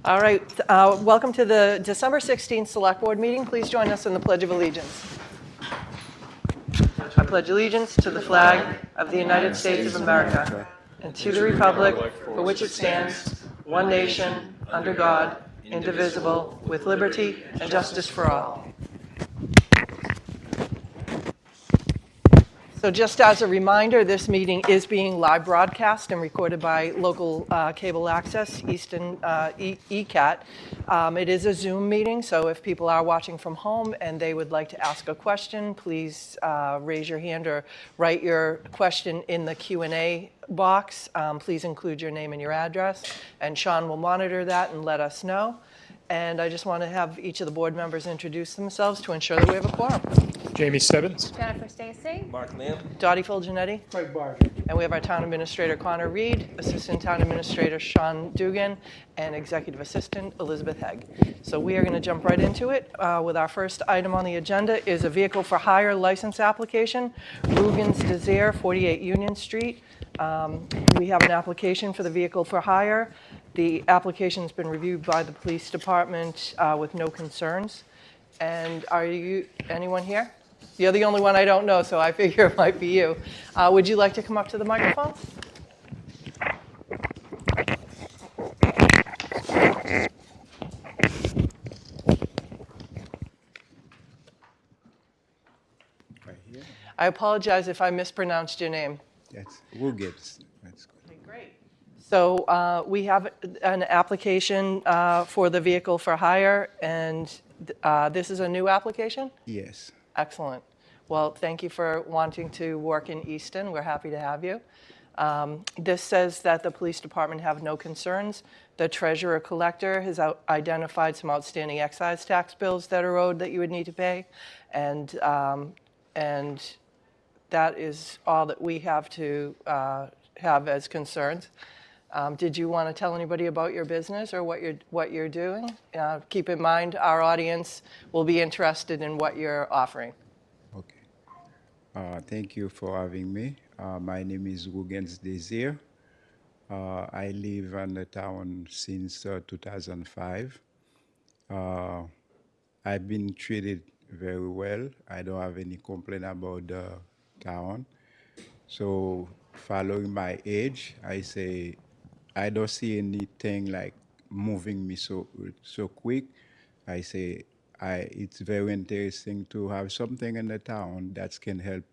All right, welcome to the December 16th Select Board meeting. Please join us in the Pledge of Allegiance. I pledge allegiance to the flag of the United States of America and to the republic for which it stands, one nation, under God, indivisible, with liberty and justice for all. So just as a reminder, this meeting is being live broadcast and recorded by local cable access, Easton ECAT. It is a Zoom meeting, so if people are watching from home and they would like to ask a question, please raise your hand or write your question in the Q&A box. Please include your name and your address, and Sean will monitor that and let us know. And I just want to have each of the board members introduce themselves to ensure that we have a quorum. Jamie Stebbins. Jennifer Stacy. Mark Lamb. Dottie Fulgenetti. Craig Barger. And we have our Town Administrator Connor Reed, Assistant Town Administrator Sean Dugan, and Executive Assistant Elizabeth Hegg. So we are going to jump right into it with our first item on the agenda is a vehicle for hire license application, Rugen's Desire, 48 Union Street. We have an application for the vehicle for hire. The application's been reviewed by the police department with no concerns. And are you, anyone here? You're the only one I don't know, so I figure it might be you. Would you like to come up to the microphone? Right here. I apologize if I mispronounced your name. That's Rugen's. That's good. Okay, great. So we have an application for the vehicle for hire, and this is a new application? Yes. Excellent. Well, thank you for wanting to work in Easton. We're happy to have you. This says that the police department have no concerns. The treasurer collector has identified some outstanding excise tax bills that are owed that you would need to pay, and that is all that we have to have as concerns. Did you want to tell anybody about your business or what you're doing? Keep in mind, our audience will be interested in what you're offering. Okay. Thank you for having me. My name is Rugen's Desire. I live in the town since 2005. I've been treated very well. I don't have any complaint about the town. So following my age, I say I don't see anything like moving me so quick. I say it's very interesting to have something in the town that can help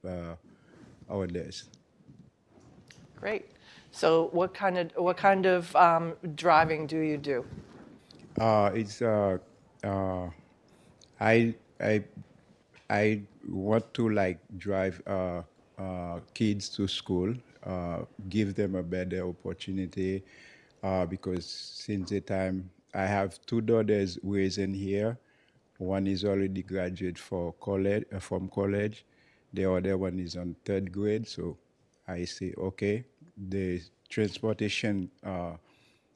others. Great. So what kind of driving do you do? I want to like drive kids to school, give them a better opportunity, because since the time I have two daughters raising here, one is already graduate from college, the other one is on third grade. So I say, okay, the transportation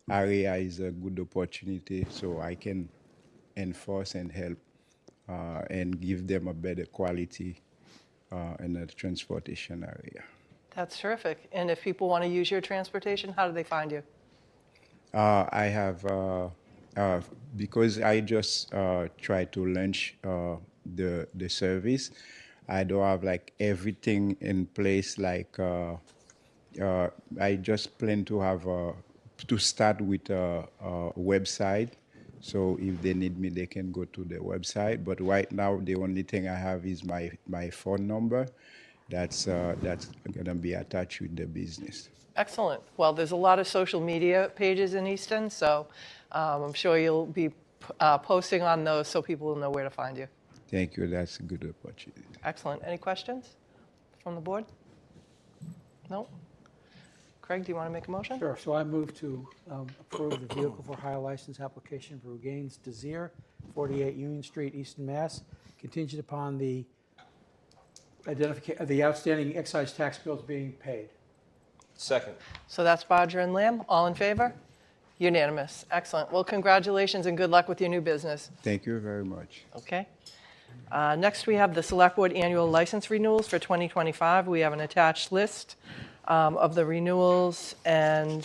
area is a good opportunity, so I can enforce and help and give them a better quality in the transportation area. That's terrific. And if people want to use your transportation, how do they find you? I have, because I just try to launch the service, I don't have like everything in place. Like I just plan to have to start with a website. So if they need me, they can go to the website. But right now, the only thing I have is my phone number. That's gonna be attached with the business. Excellent. Well, there's a lot of social media pages in Easton, so I'm sure you'll be posting on those so people will know where to find you. Thank you. That's a good opportunity. Excellent. Any questions from the board? No? Craig, do you want to make a motion? Sure. So I move to approve the vehicle for hire license application for Rugen's Desire, 48 Union Street, Easton, Mass., contingent upon the outstanding excise tax bills being paid. Second. So that's Bodger and Lamb. All in favor? Unanimous. Excellent. Well, congratulations and good luck with your new business. Thank you very much. Okay. Next, we have the Select Board annual license renewals for 2025. We have an attached list of the renewals, and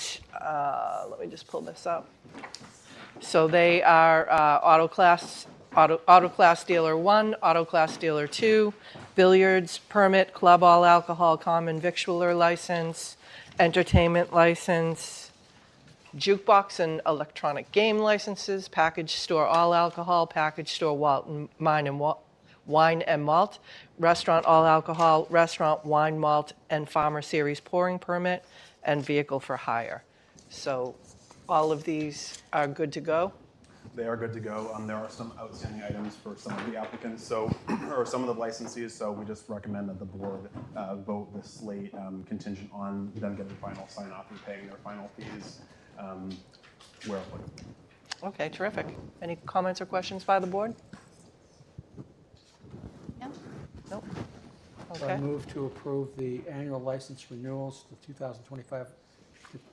let me just pull this up. So they are auto class dealer 1, auto class dealer 2, billiards permit, club all alcohol common victualler license, entertainment license, jukebox and electronic game licenses, package store all alcohol, package store wine and malt, restaurant all alcohol, restaurant wine, malt, and farmer series pouring permit, and vehicle for hire. So all of these are good to go. They are good to go. There are some outstanding items for some of the applicants, or some of the licensees, so we just recommend that the board vote this slate contingent on them getting final sign-off and paying their final fees where applicable. Okay, terrific. Any comments or questions by the board? Nope. So I Okay. move to approve the annual license renewals to 2025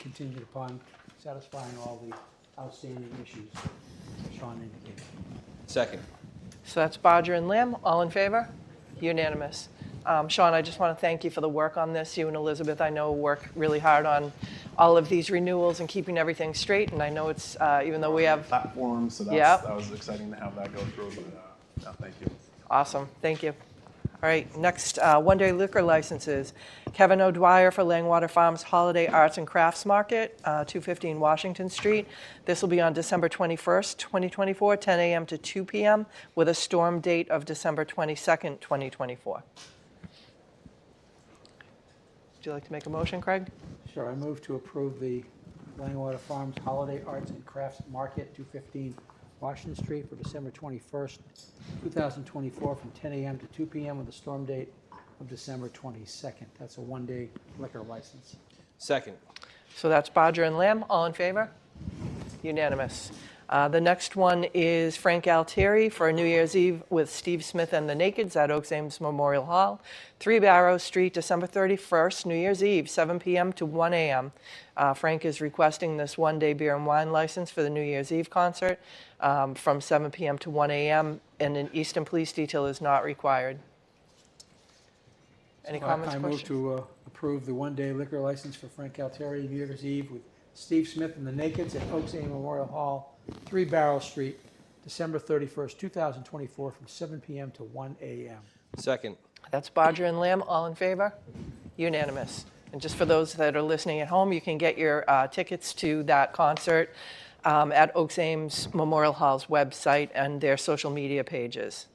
contingent upon satisfying all the outstanding issues Sean indicated. Second. So that's Bodger and Lamb. All in favor? Unanimous. Sean, I just want to thank you for the work on this. You and Elizabeth, I know, work really hard on all of these renewals and keeping everything straight. And I know it's, even though we have, Platform, so Yep. that was exciting to have that go through, but no, thank you. awesome, thank you. All right, next, one-day liquor licenses. Kevin O'Dwyer for Langwater Farms Holiday Arts and Crafts Market, 215 Washington Street. This will be on December 21st, 2024, 10 a.m. to 2 p.m. with a storm date of December 22nd, 2024. Would you like to make a motion, Craig? Sure, I move to approve the Langwater Farms Holiday Arts and Crafts Market, 215 Washington Street for December 21st, 2024, from 10 a.m. to 2 p.m. with a storm date of December 22nd. That's a one-day liquor license. Second. So that's Bodger and Lamb. All in favor? Unanimous. The next one is Frank Altieri for New Year's Eve with Steve Smith and the Nakeds at Oaks Ames Memorial Hall, 3 Barrow Street, December 31st, New Year's Eve, 7 p.m. to 1 a.m. Frank is requesting this one-day beer and wine license for the New Year's Eve concert from 7 p.m. to 1 a.m., and an Easton police detail is not required. Any So comments, I move questions? to approve the one-day liquor license for Frank Altieri, New Year's Eve with Steve Smith and the Nakeds at Oaks Ames Memorial Hall, 3 Barrow Street, December 31st, 2024, from 7 p.m. to 1 a.m. Second. That's Bodger and Lamb. All in favor? Unanimous. And just for those that are listening at home, you can get your tickets to that concert at Oaks Ames Memorial Hall's website and their social media pages.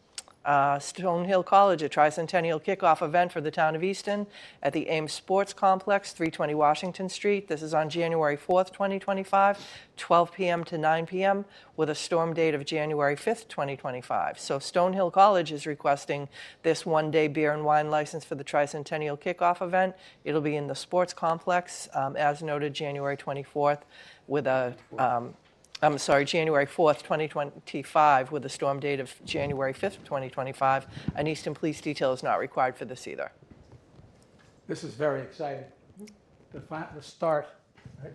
Stonehill College, a tricentennial kickoff event for the Town of Easton at the Ames Sports Complex, 320 Washington Street. This is on January 4th, 2025, 12 p.m. to 9 p.m. with a storm date of January 5th, 2025. So Stonehill College is requesting this one-day beer and wine license for the tricentennial kickoff event. It'll be in the sports complex, as noted, January 24th with a January 4th, 2025, with a storm date of January 5th, 2025. An Easton police detail is not required for this either. This is very exciting. The start. Right?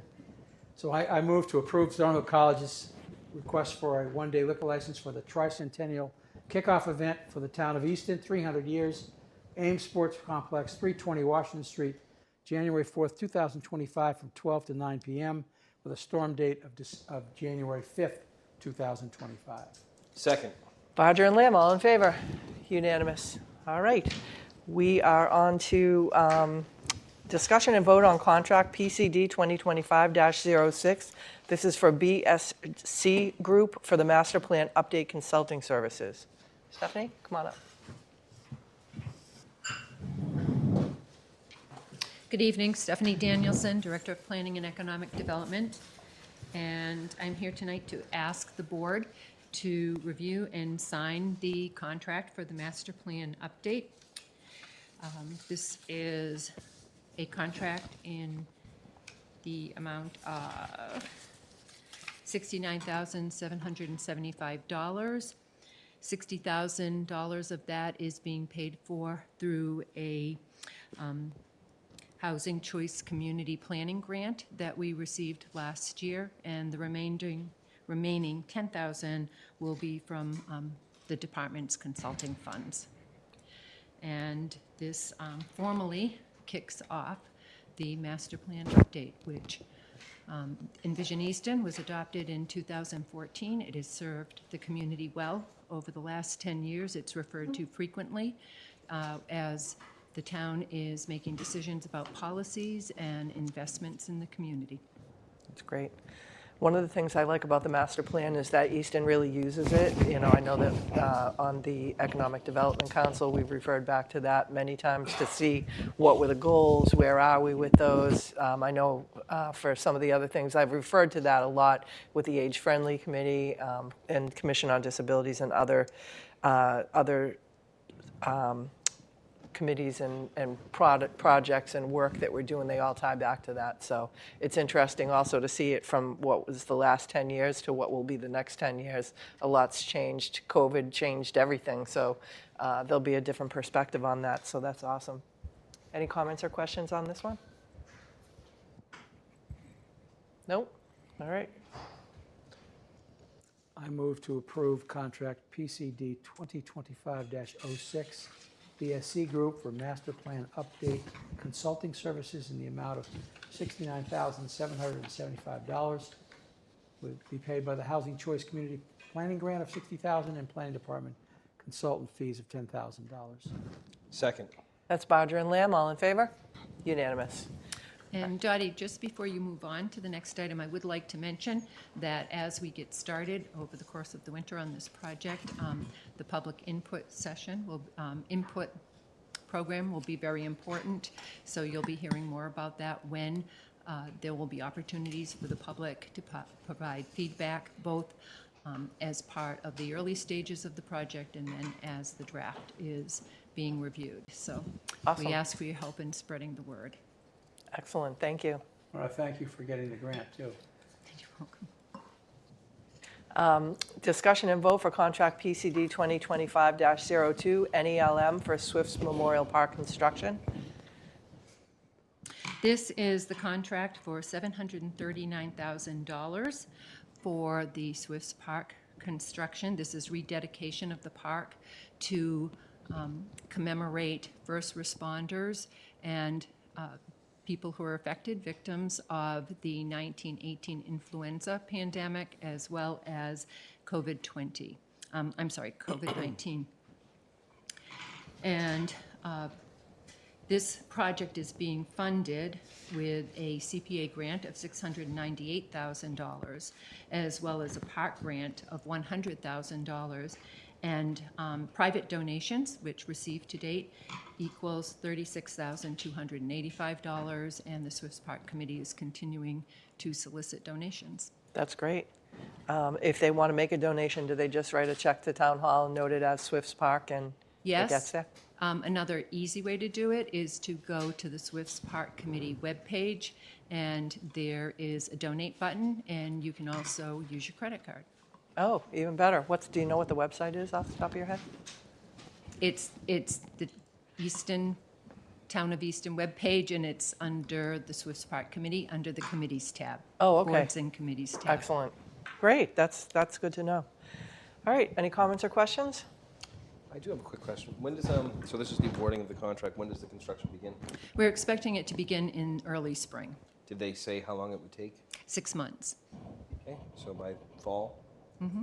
So I move to approve Stonehill College's request for a one-day liquor license for the tricentennial kickoff event for the Town of Easton, 300 years, Ames Sports Complex, 320 Washington Street, January 4th, 2025, from 12 to 9 p.m. with a storm date of January 5th, 2025. Second. Bodger and Lamb, all in favor? Unanimous. All right. We are on to discussion and vote on contract PCD 2025-06. This is for BSC Group for the Master Plan Update Consulting Services. Stephanie, come on up. Good evening, Stephanie Danielson, Director of Planning and Economic Development. And I'm here tonight to ask the board to review and sign the contract for the master plan update. This is a contract in the amount of $69,775. $60,000 of that is being paid for through a Housing Choice Community Planning Grant that we received last year, and the remaining $10,000 will be from the department's consulting funds. And this formally kicks off the master plan update, which Envision Easton was adopted in 2014. It has served the community well over the last 10 years. It's referred to frequently as the town is making decisions about policies and investments in the community. That's great. One of the things I like about the master plan is that Easton really uses it. You know, I know that on the Economic Development Council, we've referred back to that many times to see what were the goals, where are we with those. I know for some of the other things, I've referred to that a lot with the Age Friendly Committee and Commission on Disabilities and other committees and projects and work that we're doing, they all tie back to that. So it's interesting also to see it from what was the last 10 years to what will be the next 10 years. A lot's changed. COVID changed everything. So there'll be a different perspective on that. So that's awesome. Any comments or questions on this one? Nope. All right. I move to approve contract PCD 2025-06 BSC Group for master plan update consulting services in the amount of $69,775. Would be paid by the Housing Choice Community Planning Grant of $60,000 and Planning Department consultant fees of $10,000. Second. That's Bodger and Lamb. All in favor? Unanimous. And Dottie, just before you move on to the next item, I would like to mention that as we get started over the course of the winter on this project, the public input session input program will be very important. So you'll be hearing more about that when there will be opportunities for the public to provide feedback, both as part of the early stages of the project and then as the draft is being reviewed. So Awesome. we ask for your help in spreading the word. Excellent. Thank you. I want to thank you for getting the grant, too. You're welcome. Discussion and vote for contract PCD 2025-02 NELM for Swifts Memorial Park construction. This is the contract for $739,000 for the Swifts Park construction. This is rededication of the park to commemorate first responders and people who are affected, victims of the 1918 influenza pandemic, as well as COVID-19. And this project is being funded with a CPA grant of $698,000, as well as a park grant of $100,000, and private donations, which received to date, equals $36,285, and the Swifts Park Committee is continuing to solicit donations. That's great. If they want to make a donation, do they just write a check to Town Hall and note it as Swifts Park and it gets Yes. there? Another easy way to do it is to go to the Swifts Park Committee webpage, and there is a donate button, and you can also use your credit card. Oh, even better. Do you know what the website is off the top of your head? It's the Town of Easton webpage, and it's under the Swifts Park Committee, under the Committees tab. Oh, okay. Boards and Committees tab. Excellent. Great. That's good to know. All right. Any comments or questions? I do have a quick question. When does, so this is the awarding of the contract. When does the construction begin? We're expecting it to begin in early spring, Did they say how long it would take? 6 months. Okay, so by fall? Mm-hmm.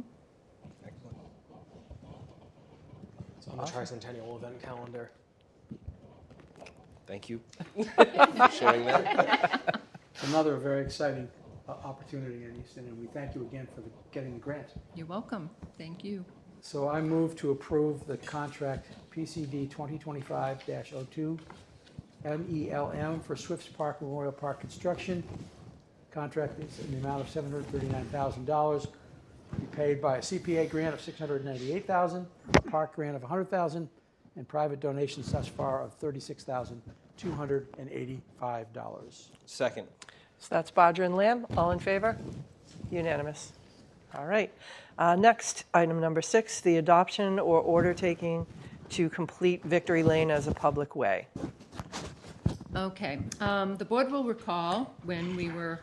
Excellent. It's on the tricentennial event calendar. Thank you for sharing that. It's another very exciting opportunity in Easton, and we thank you again for getting the grant. You're welcome. Thank you. So I move to approve the contract PCD 2025-02 MELM for Swifts Park Memorial Park construction. Contract is in the amount of $739,000. To be paid by a CPA grant of $698,000, a park grant of $100,000, and private donations thus far of $36,285. Second. So that's Bodger and Lamb. All in favor? Unanimous. All right. Next, item number 6, the adoption or order taking to complete Victory Lane as a public way. Okay. The board will recall when we were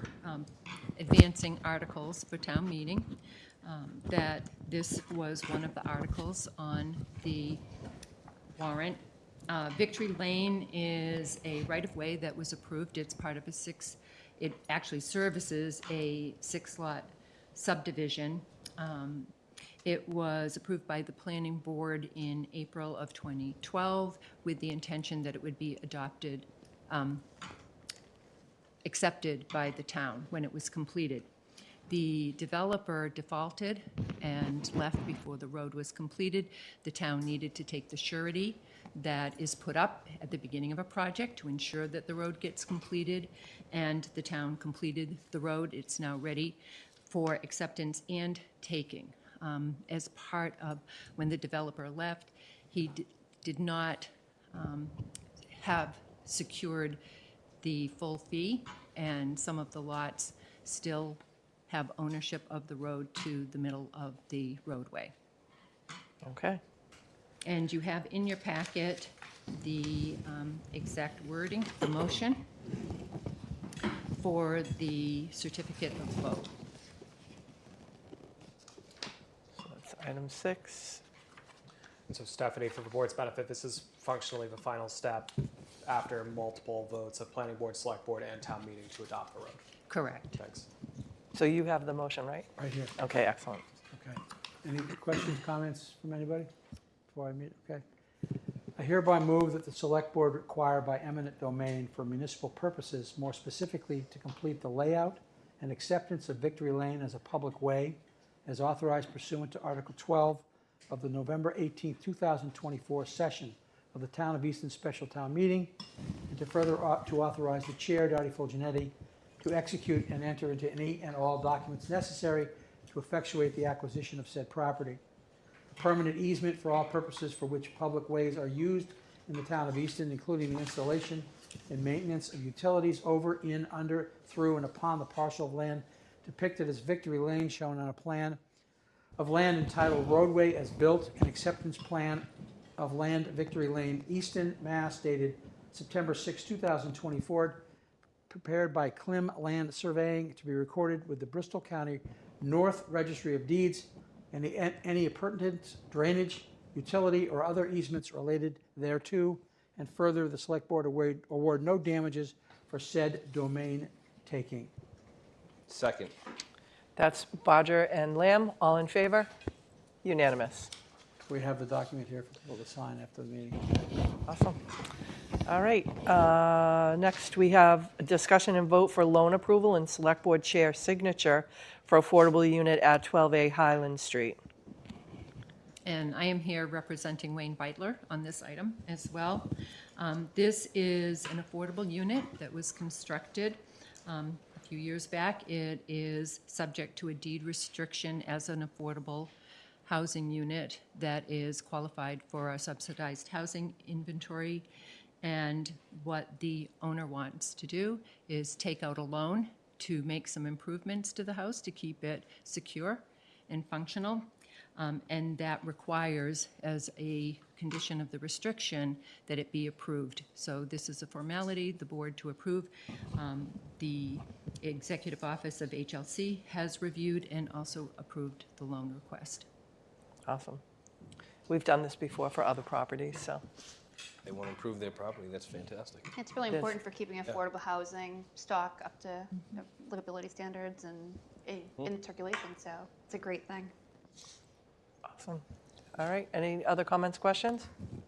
advancing articles for town meeting that this was one of the articles on the warrant. Victory Lane is a right-of-way that was approved. It's part of a 6 It actually services a 6-lot subdivision. It was approved by the planning board in April of 2012 with the intention that it would be accepted by the town when it was completed. The developer defaulted and left before the road was completed. The town needed to take the surety that is put up at the beginning of a project to ensure that the road gets completed, and the town completed the road. It's now ready for acceptance and taking. As part of when the developer left, he did not have secured the full fee, and some of the lots still have ownership of the road to the middle of the roadway. Okay. And you have in your packet the exact wording, the motion for the certificate of vote. So that's item 6. And so Stephanie, for the board's benefit, this is functionally the final step after multiple votes of planning board, select board, and town meeting to adopt the road. Correct. Thanks. So you have the motion, right? Right here. Okay, excellent. Okay. Any questions, comments from anybody before I meet? Okay. I hereby move that the select board require by eminent domain for municipal purposes, more specifically to complete the layout and acceptance of Victory Lane as a public way as authorized pursuant to Article 12 of the November 18, 2024 session of the Town of Easton Special Town Meeting, and to further to authorize the chair, Dottie Fulgenetti, to execute and enter into any and all documents necessary to effectuate the acquisition of said property. Permanent easement for all purposes for which public ways are used in the Town of Easton, including the installation and maintenance of utilities over, in, under, through, and upon the parcel of land depicted as Victory Lane shown on a plan of land entitled Roadway as Built, and acceptance plan of land Victory Lane, Easton, Mass, dated September 6, 2024, prepared by Klim Land Surveying, to be recorded with the Bristol County North Registry of Deeds, and any appurtenant drainage, utility, or other easements related thereto, and further, the select board award no damages for said domain taking. Second. That's Bodger and Lamb. All in favor? Unanimous. We have the document here for people to sign after the meeting. Awesome. All right. Next, we have a discussion and vote for loan approval and select board chair signature for affordable unit at 12A Highland Street. And I am here representing Wayne Beitler on this item as well. This is an affordable unit that was constructed a few years back. It is subject to a deed restriction as an affordable housing unit that is qualified for our subsidized housing inventory. And what the owner wants to do is take out a loan to make some improvements to the house to keep it secure and functional. And that requires, as a condition of the restriction, that it be approved. So this is a formality, the board to approve. The Executive Office of HLC has reviewed and also approved the loan request. Awesome. We've done this before for other properties, so. They want to improve their property. That's fantastic. It's really It is. important for keeping affordable housing stock up to livability standards and in circulation, so it's a great thing. Awesome. All right, any other comments, questions?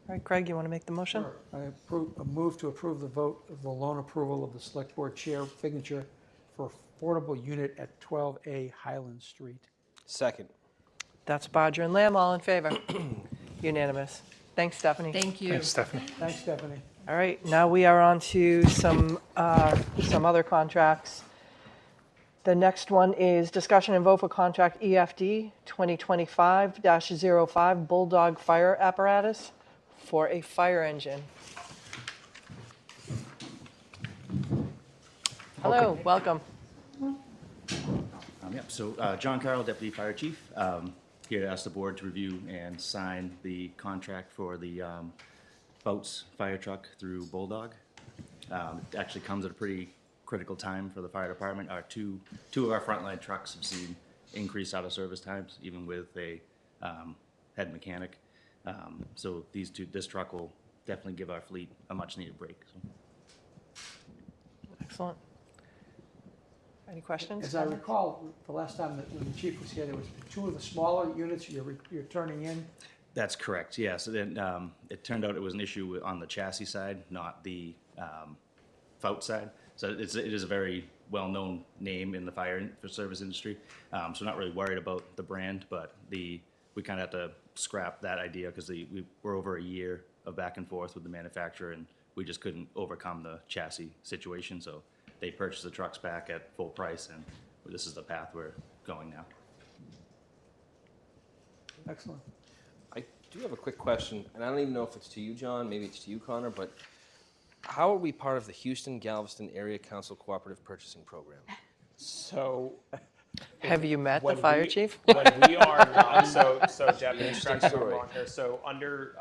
All right, Craig, you want to make the motion? I move to approve the vote of the loan approval of the select board chair signature for affordable unit at 12A Highland Street. Second. That's Bodger and Lamb, all in favor? Unanimous. Thanks, Stephanie. Thank you. Stephanie. Thanks, Stephanie. All right, now we are on to some other contracts. The next one is discussion and vote for contract EFD 2025-05 Bulldog Fire Apparatus for a fire engine. Hello, welcome. John Carroll, Deputy Fire Chief, here to ask the board to review and sign the contract for the boats fire truck through Bulldog. It actually comes at a pretty critical time for the fire department. Our two of our frontline trucks have seen increased out of service times, even with a head mechanic. So this truck will definitely give our fleet a much needed break. So. Excellent. Any questions? As I recall, the last time that when the chief was here, there was 2 of the smaller units you're turning in. That's correct, yeah. So then it turned out it was an issue on the chassis side, not the FOUT side. So it is a very well-known name in the fire service industry. So not really worried about the brand, but we kind of have to scrap that idea because we're over a year of back and forth with the manufacturer, and we just couldn't overcome the chassis situation. So they purchased the trucks back at full price, and this is the path we're going now. Excellent. I do have a quick question, and I don't even know if it's to you, John, maybe it's to you, Connor, but how are we part of the Houston-Galveston Area Council Cooperative Purchasing Program? So. Have you met the when fire we- chief? When we are not, so Deputy, correct me if I'm story. wrong here. So under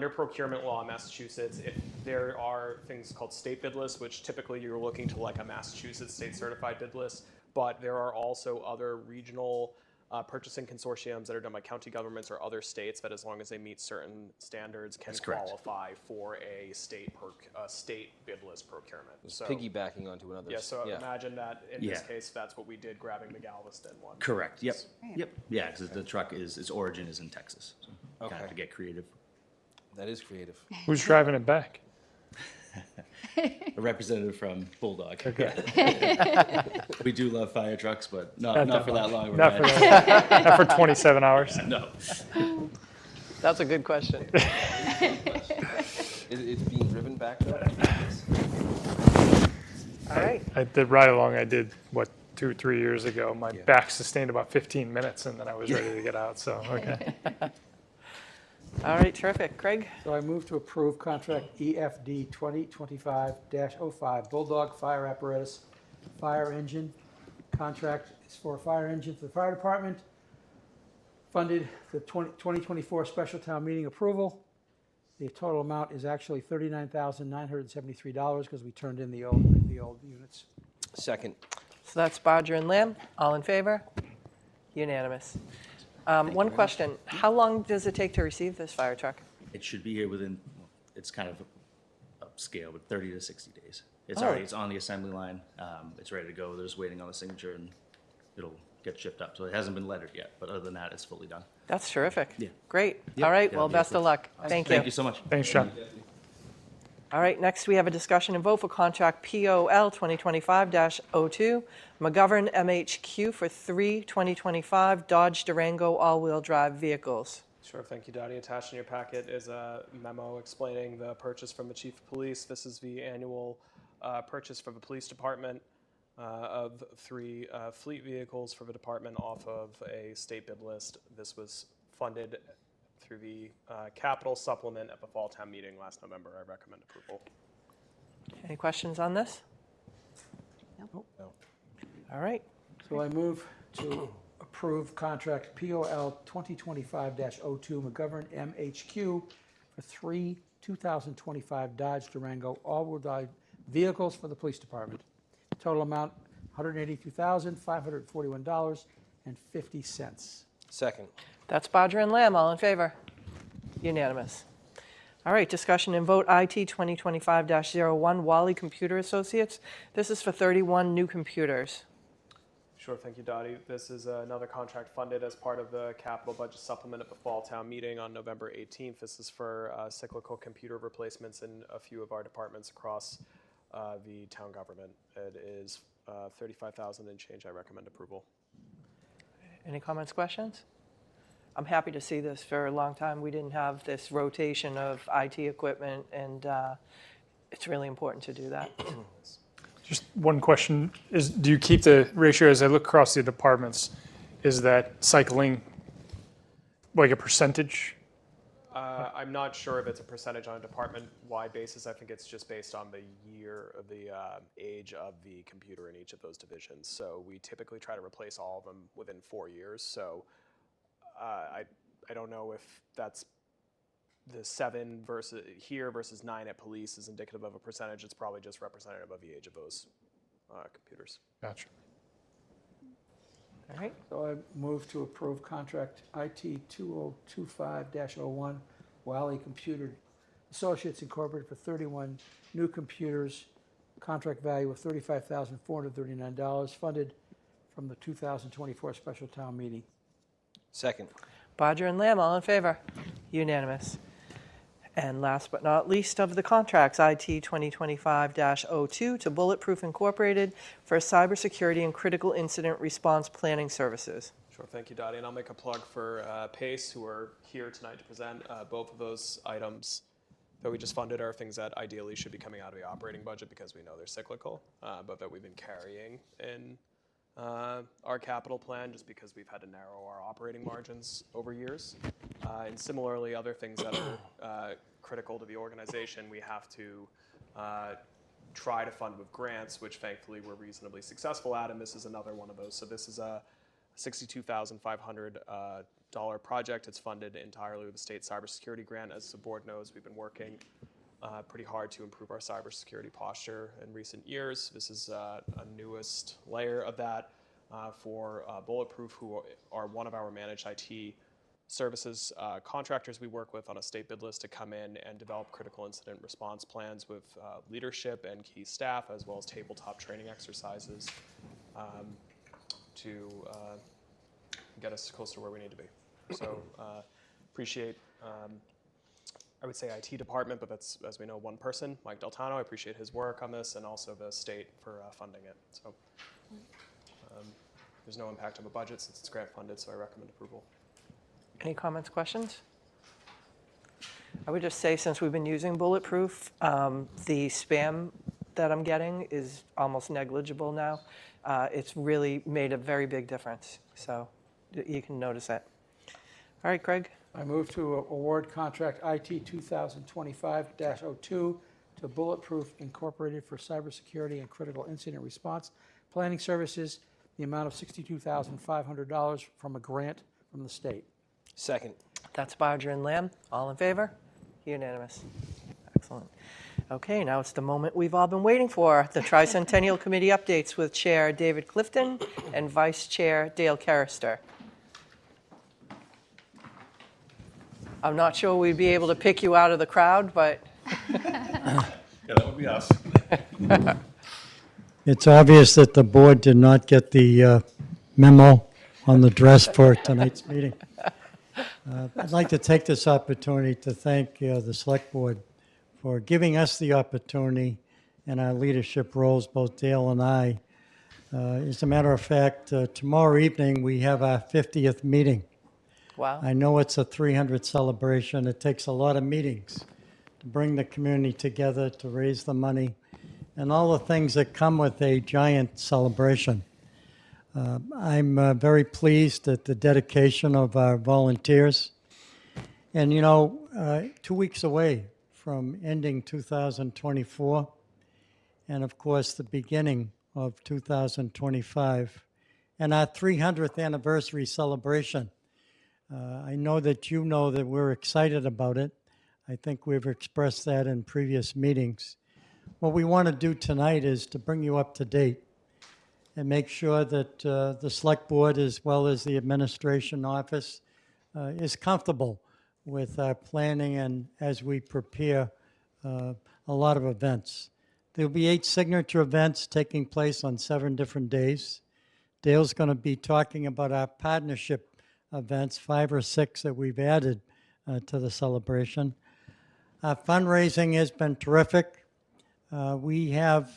procurement law in Massachusetts, if there are things called state bid lists, which typically you're looking to like a Massachusetts state certified bid list, but there are also other regional purchasing consortiums that are done by county governments or other states that, as long as they meet certain standards, can That's correct. qualify for a state bid list procurement. So Piggybacking onto another. yeah, so imagine that in this Yeah. case, that's what we did, grabbing the Galveston one. Correct, yep, yep. Yeah, because the truck its origin is in Texas. So kind of Okay. have to get creative. That is creative. Who's driving it back? A representative from Bulldog. We do love fire trucks, but not for that long. of a Not for ride. that. Not for 27 hours. No. That's a good question. It's being driven back though? All right. The ride along I did, 2-3 years ago, my Yeah. back sustained about 15 minutes and then I was ready to get out, so, okay. All right, terrific. Craig? So I move to approve contract EFD 2025-05 Bulldog Fire Apparatus Fire Engine. Contract is for a fire engine for the fire department. Funded the 2024 special town meeting approval. The total amount is actually $39,973 because we turned in the old units. Second. So that's Bodger and Lamb. All in favor? Unanimous. One question. How long does it take to receive this fire truck? It should be here within, it's kind of upscale, but 30 to 60 days. It's Oh. it's on the assembly line. It's ready to go. They're just waiting on the signature, and it'll get shipped up. So it hasn't been lettered yet, but other than that, it's fully done. That's terrific. Yeah. Great. Yep. All right, Yeah, well, yeah, best of luck. Thank you. Thank you so much. Thanks, John. All right, next we have a discussion and vote for contract POL 2025-02, McGovern MHQ for 3 2025 Dodge Durango all-wheel drive vehicles. Sure, thank you, Dottie. Attached in your packet is a memo explaining the purchase from the chief of police. This is the annual purchase for the police department of 3 fleet vehicles for the department off of a state bid list. This was funded through the capital supplement at the fall town meeting last November. I recommend approval. Any questions on this? Nope. No. All right, So I move to approve contract POL 2025-02 McGovern MHQ for 3 2025 Dodge Durango all-wheel drive vehicles for the police department. Total amount $182,541.50. Second. that's Bodger and Lamb. All in favor? Unanimous. All right, discussion and vote IT 2025-01 Wally Computer Associates. This is for 31 new computers. Sure, thank you, Dottie. This is another contract funded as part of the capital budget supplement at the fall town meeting on November 18th. This is for cyclical computer replacements in a few of our departments across the town government. It is $35,000 and change. I recommend approval. Any comments, questions? I'm happy to see this. For a long time, we didn't have this rotation of IT equipment, and it's really important to do that. Just one question is, do you keep the ratio as I look across the departments? Is that cycling like a percentage? I'm not sure if it's a percentage on a department-wide basis. I think it's just based on the year of the age of the computer in each of those divisions. So we typically try to replace all of them within 4 years. So I don't know if that's the 7 versus 9 at police is indicative of a percentage. It's probably just representative of the age of those computers. Gotcha. All right, So I move to approve contract IT 2025-01 Wally Computer Associates Incorporated for 31 new computers contract value of $35,439, funded from the 2024 special town meeting. Second. Bodger and Lamb, all in favor? Unanimous. And last but not least of the contracts, IT 2025-02 to Bulletproof Incorporated for cybersecurity and critical incident response planning services. Sure, thank you, Dottie. And I'll make a plug for PACE, who are here tonight to present. Both of those items that we just funded are things that ideally should be coming out of the operating budget because we know they're cyclical, but that we've been carrying in our capital plan just because we've had to narrow our operating margins over years. And similarly, other things that are critical to the organization, we have to try to fund with grants, which thankfully we're reasonably successful at, and this is another one of those. So this is a $62,500 project. It's funded entirely with the state cybersecurity grant. As the board knows, we've been working pretty hard to improve our cybersecurity posture in recent years. This is a newest layer of that for Bulletproof, who are one of our managed IT services contractors we work with on a state bid list to come in and develop critical incident response plans with leadership and key staff, as well as tabletop training exercises to get us closer to where we need to be. So appreciate, I would say IT department, but that's, as we know, one person, Mike Deltano. I appreciate his work on this and also the state for funding it. So there's no impact on the budget since it's grant funded, so I recommend approval. Any comments, questions? I would just say, since we've been using Bulletproof, the spam that I'm getting is almost negligible now. It's really made a very big difference, so you can notice that. All right, Craig. I move to award contract IT 2025-02 to Bulletproof Incorporated for cybersecurity and critical incident response planning services, the amount of $62,500 from a grant from the state. Second. That's Bodger and Lamb. All in favor? Unanimous. Excellent. Okay, now it's the moment we've all been waiting for, the Tricentennial Committee updates with Chair David Clifton and Vice Chair Dale Carrister. I'm not sure we'd be able to pick you out of the crowd, but Yeah, that would be us. It's obvious that the board did not get the memo on the dress for tonight's meeting. I'd like to take this opportunity to thank the Select Board for giving us the opportunity in our leadership roles, both Dale and I. As a matter of fact, tomorrow evening we have our 50th meeting. wow. I know it's a 300 celebration. It takes a lot of meetings to bring the community together, to raise the money, and all the things that come with a giant celebration. I'm very pleased at the dedication of our volunteers. And, 2 weeks away from ending 2024, and of course the beginning of 2025, and our 300th anniversary celebration. I know that you know that we're excited about it. I think we've expressed that in previous meetings. What we want to do tonight is to bring you up to date and make sure that the Select Board, as well as the Administration Office, is comfortable with our planning and as we prepare a lot of events. There'll be 8 signature events taking place on 7 different days. Dale's going to be talking about our partnership events, 5 or 6 that we've added to the celebration. Our fundraising has been terrific. We have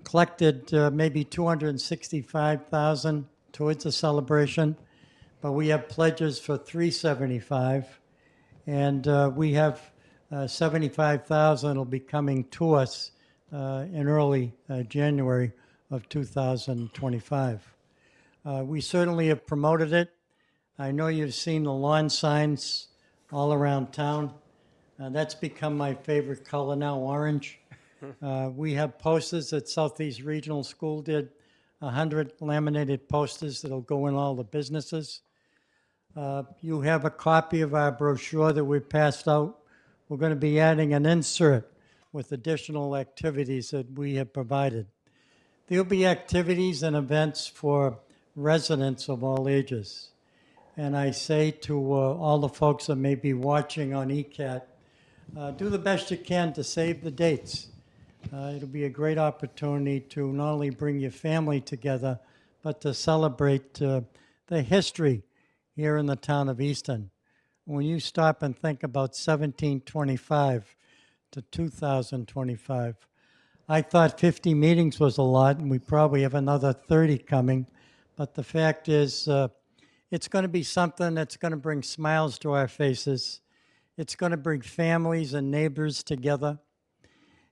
collected maybe $265,000 towards the celebration, but we have pledges for $375,000, and we have $75,000 will be coming to us in early January of 2025. We certainly have promoted it. I know you've seen the lawn signs all around town. That's become my favorite color now, orange. We have posters that Southeast Regional School did, 100 laminated posters that'll go in all the businesses. You have a copy of our brochure that we passed out. We're going to be adding an insert with additional activities that we have provided. There'll be activities and events for residents of all ages. And I say to all the folks that may be watching on ECAT, do the best you can to save the dates. It'll be a great opportunity to not only bring your family together, but to celebrate the history here in the town of Easton. When you stop and think about 1725 to 2025, I thought 50 meetings was a lot, and we probably have another 30 coming. But the fact is, it's going to be something that's going to bring smiles to our faces. It's going to bring families and neighbors together.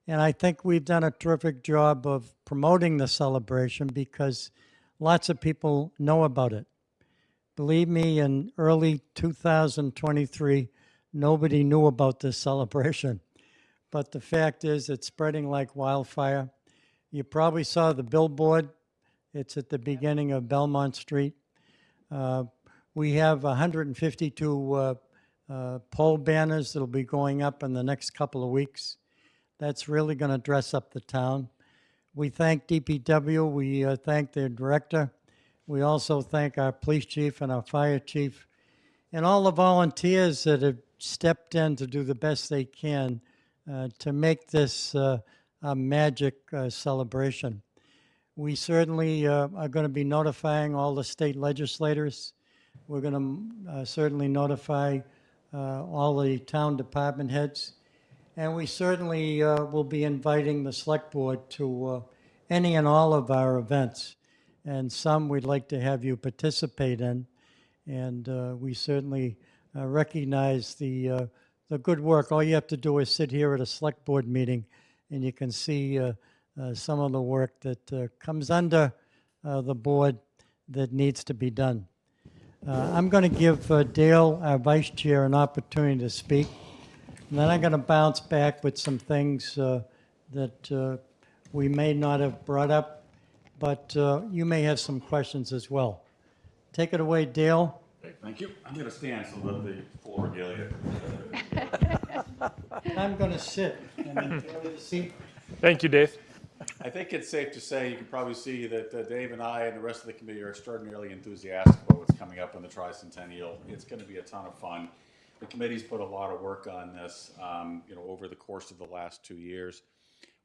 And I think we've done a terrific job of promoting the celebration because lots of people know about it. Believe me, in early 2023, nobody knew about this celebration. But the fact is, it's spreading like wildfire. You probably saw the billboard. It's at the beginning of Belmont Street. We have 152 pole banners that'll be going up in the next couple of weeks. That's really going to dress up the town. We thank DPW. We thank their director. We also thank our police chief and our fire chief and all the volunteers that have stepped in to do the best they can to make this a magic celebration. We certainly are going to be notifying all the state legislators. We're going to certainly notify all the town department heads. And we certainly will be inviting the select board to any and all of our events. And some we'd like to have you participate in. And we certainly recognize the good work. All you have to do is sit here at a select board meeting and you can see some of the work that comes under the board that needs to be done. I'm going to give Dale, our vice chair, an opportunity to speak. And then I'm going to bounce back with some things that we may not have brought up, but you may have some questions as well. Take it away, Dale. Thank you. I'm going to stand so that the full regalia. I'm going to sit and then Dale to seat. Thank you, Dave. I think it's safe to say, you can probably see that Dave and I and the rest of the committee are extraordinarily enthusiastic about what's coming up in the Tricentennial. It's going to be a ton of fun. The committee's put a lot of work on this, over the course of the last 2 years.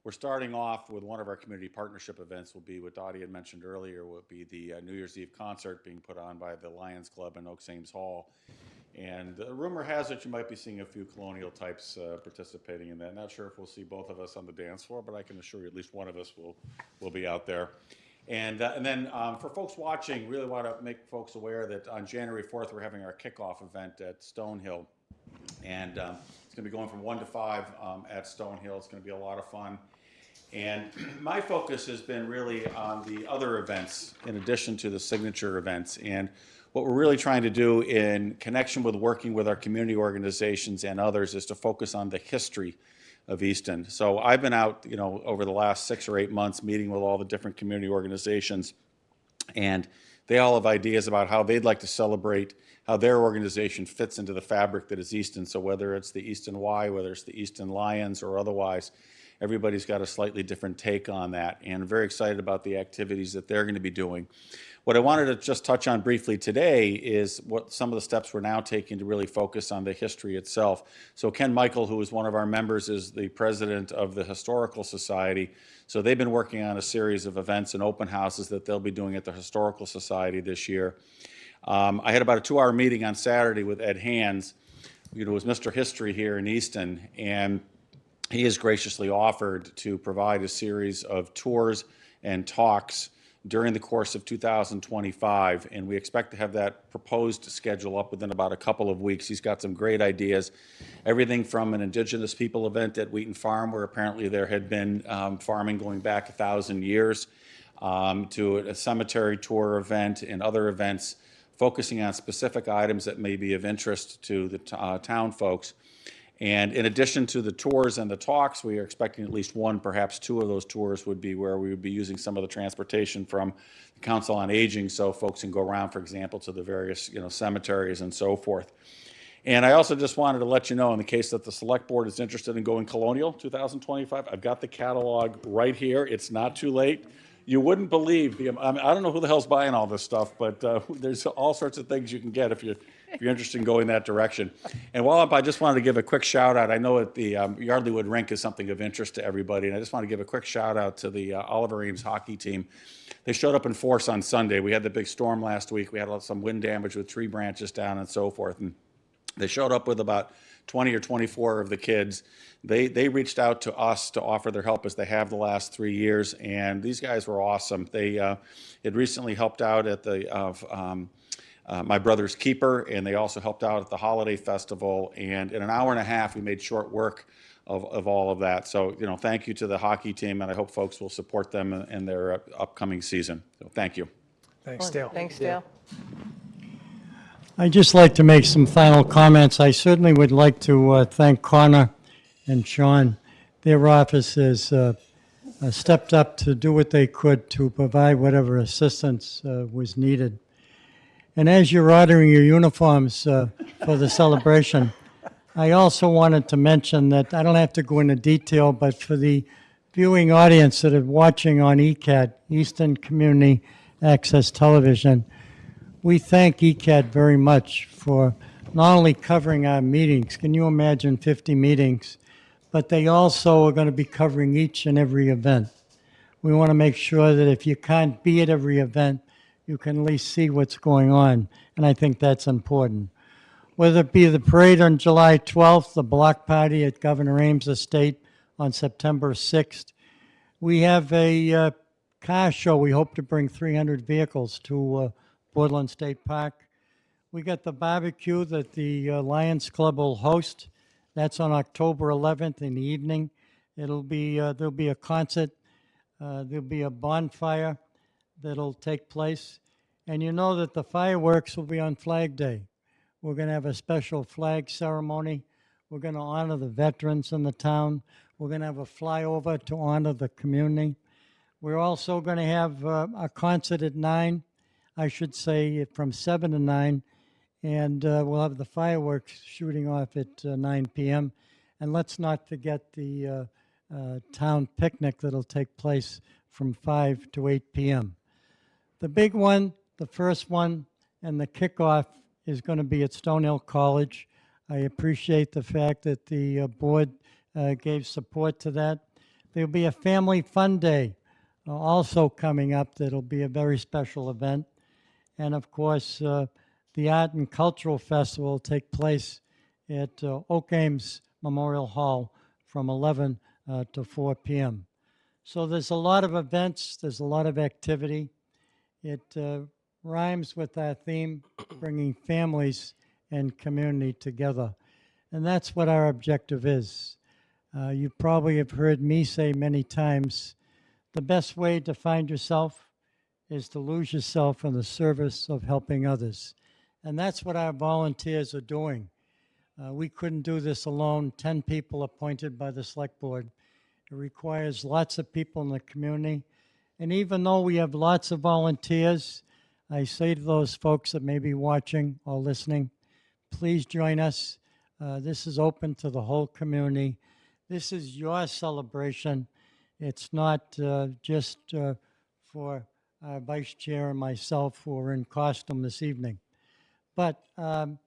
We're starting off with one of our community partnership events will be what Dottie had mentioned earlier, will be the New Year's Eve concert being put on by the Lions Club in Oaks Ames Hall. And the rumor has it you might be seeing a few colonial types participating in that. Not sure if we'll see both of us on the dance floor, but I can assure you at least one of us will be out there. And then for folks watching, really want to make folks aware that on January 4th, we're having our kickoff event at Stonehill. And it's going to be going from 1 to 5 at Stonehill. It's going to be a lot of fun. And my focus has been really on the other events in addition to the signature events. And what we're really trying to do in connection with working with our community organizations and others is to focus on the history of Easton. So I've been out, over the last 6 or 8 months meeting with all the different community organizations, and they all have ideas about how they'd like to celebrate how their organization fits into the fabric that is Easton. So whether it's the Easton Y, whether it's the Easton Lions or otherwise, everybody's got a slightly different take on that, and very excited about the activities that they're going to be doing. What I wanted to just touch on briefly today is what some of the steps we're now taking to really focus on the history itself. So Ken Michael, who is one of our members, is the president of the Historical Society. So they've been working on a series of events and open houses that they'll be doing at the Historical Society this year. I had about a 2-hour meeting on Saturday with Ed Hands, who was Mr. History here in Easton, and he has graciously offered to provide a series of tours and talks during the course of 2025, and we expect to have that proposed schedule up within about a couple of weeks. He's got some great ideas, everything from an Indigenous people event at Wheaton Farm, where apparently there had been farming going back 1,000 years, to a cemetery tour event and other events focusing on specific items that may be of interest to the town folks. And in addition to the tours and the talks, we are expecting at least 1, perhaps 2 of those tours would be where we would be using some of the transportation from the Council on Aging, so folks can go around, for example, to the various cemeteries and so forth. And I also just wanted to let you know, in the case that the Select Board is interested in going colonial 2025, I've got the catalog right here. It's not too late. You wouldn't believe I mean, I don't know who the hell's buying all this stuff, but there's all sorts of things you can get if you're interested in going that direction. And while I just wanted to give a quick shout out. I know that the Yardleywood Rink is something of interest to everybody, and I just want to give a quick shout out to the Oliver Ames hockey team. They showed up in force on Sunday. We had the big storm last week. We had some wind damage with tree branches down and so forth, and they showed up with about 20 or 24 of the kids. They reached out to us to offer their help, as they have the last 3 years, and these guys were awesome. They had recently helped out at the My Brother's Keeper, and they also helped out at the Holiday Festival, and in an hour and a half we made short work of all of that. So, thank you to the hockey team, and I hope folks will support them in their upcoming season. So thank you. Thanks, Dale. Thanks, Dale. I'd just like to make some final comments. I certainly would like to thank Connor and Sean. Their office has stepped up to do what they could to provide whatever assistance was needed. And as you're ordering your uniforms for the celebration, I also wanted to mention that I don't have to go into detail, but for the viewing audience that are watching on ECAT, Easton Community Access Television, we thank ECAT very much for not only covering our meetings, can you imagine 50 meetings, but they also are going to be covering each and every event. We want to make sure that if you can't be at every event, you can at least see what's going on, and I think that's important. Whether it be the parade on July 12th, the block party at Governor Ames Estate on September 6th, we have a car show. We hope to bring 300 vehicles to Portland State Park. We got the barbecue that the Lions Club will host. That's on October 11th in the evening. There'll be a concert. There'll be a bonfire that'll take place. And you know that the fireworks will be on Flag Day. We're going to have a special flag ceremony. We're going to honor the veterans in the town. We're going to have a flyover to honor the community. We're also going to have a concert at 9, I should say from 7 to 9, and we'll have the fireworks shooting off at 9 p.m. And let's not forget the town picnic that'll take place from 5 to 8 p.m. The big one, the first one, and the kickoff is going to be at Stonehill College. I appreciate the fact that the board gave support to that. There'll be a family fun day also coming up that'll be a very special event. And of course, the Art and Cultural Festival will take place at Oak Ames Memorial Hall from 11 to 4 p.m. So there's a lot of events, there's a lot of activity. It rhymes with our theme, bringing families and community together. And that's what our objective is. You probably have heard me say many times, the best way to find yourself is to lose yourself in the service of helping others. And that's what our volunteers are doing. We couldn't do this alone, 10 people appointed by the Select Board. It requires lots of people in the community. And even though we have lots of volunteers, I say to those folks that may be watching or listening, please join us. This is open to the whole community. This is your celebration. It's not just for our vice chair and myself who are in costume this evening. But, and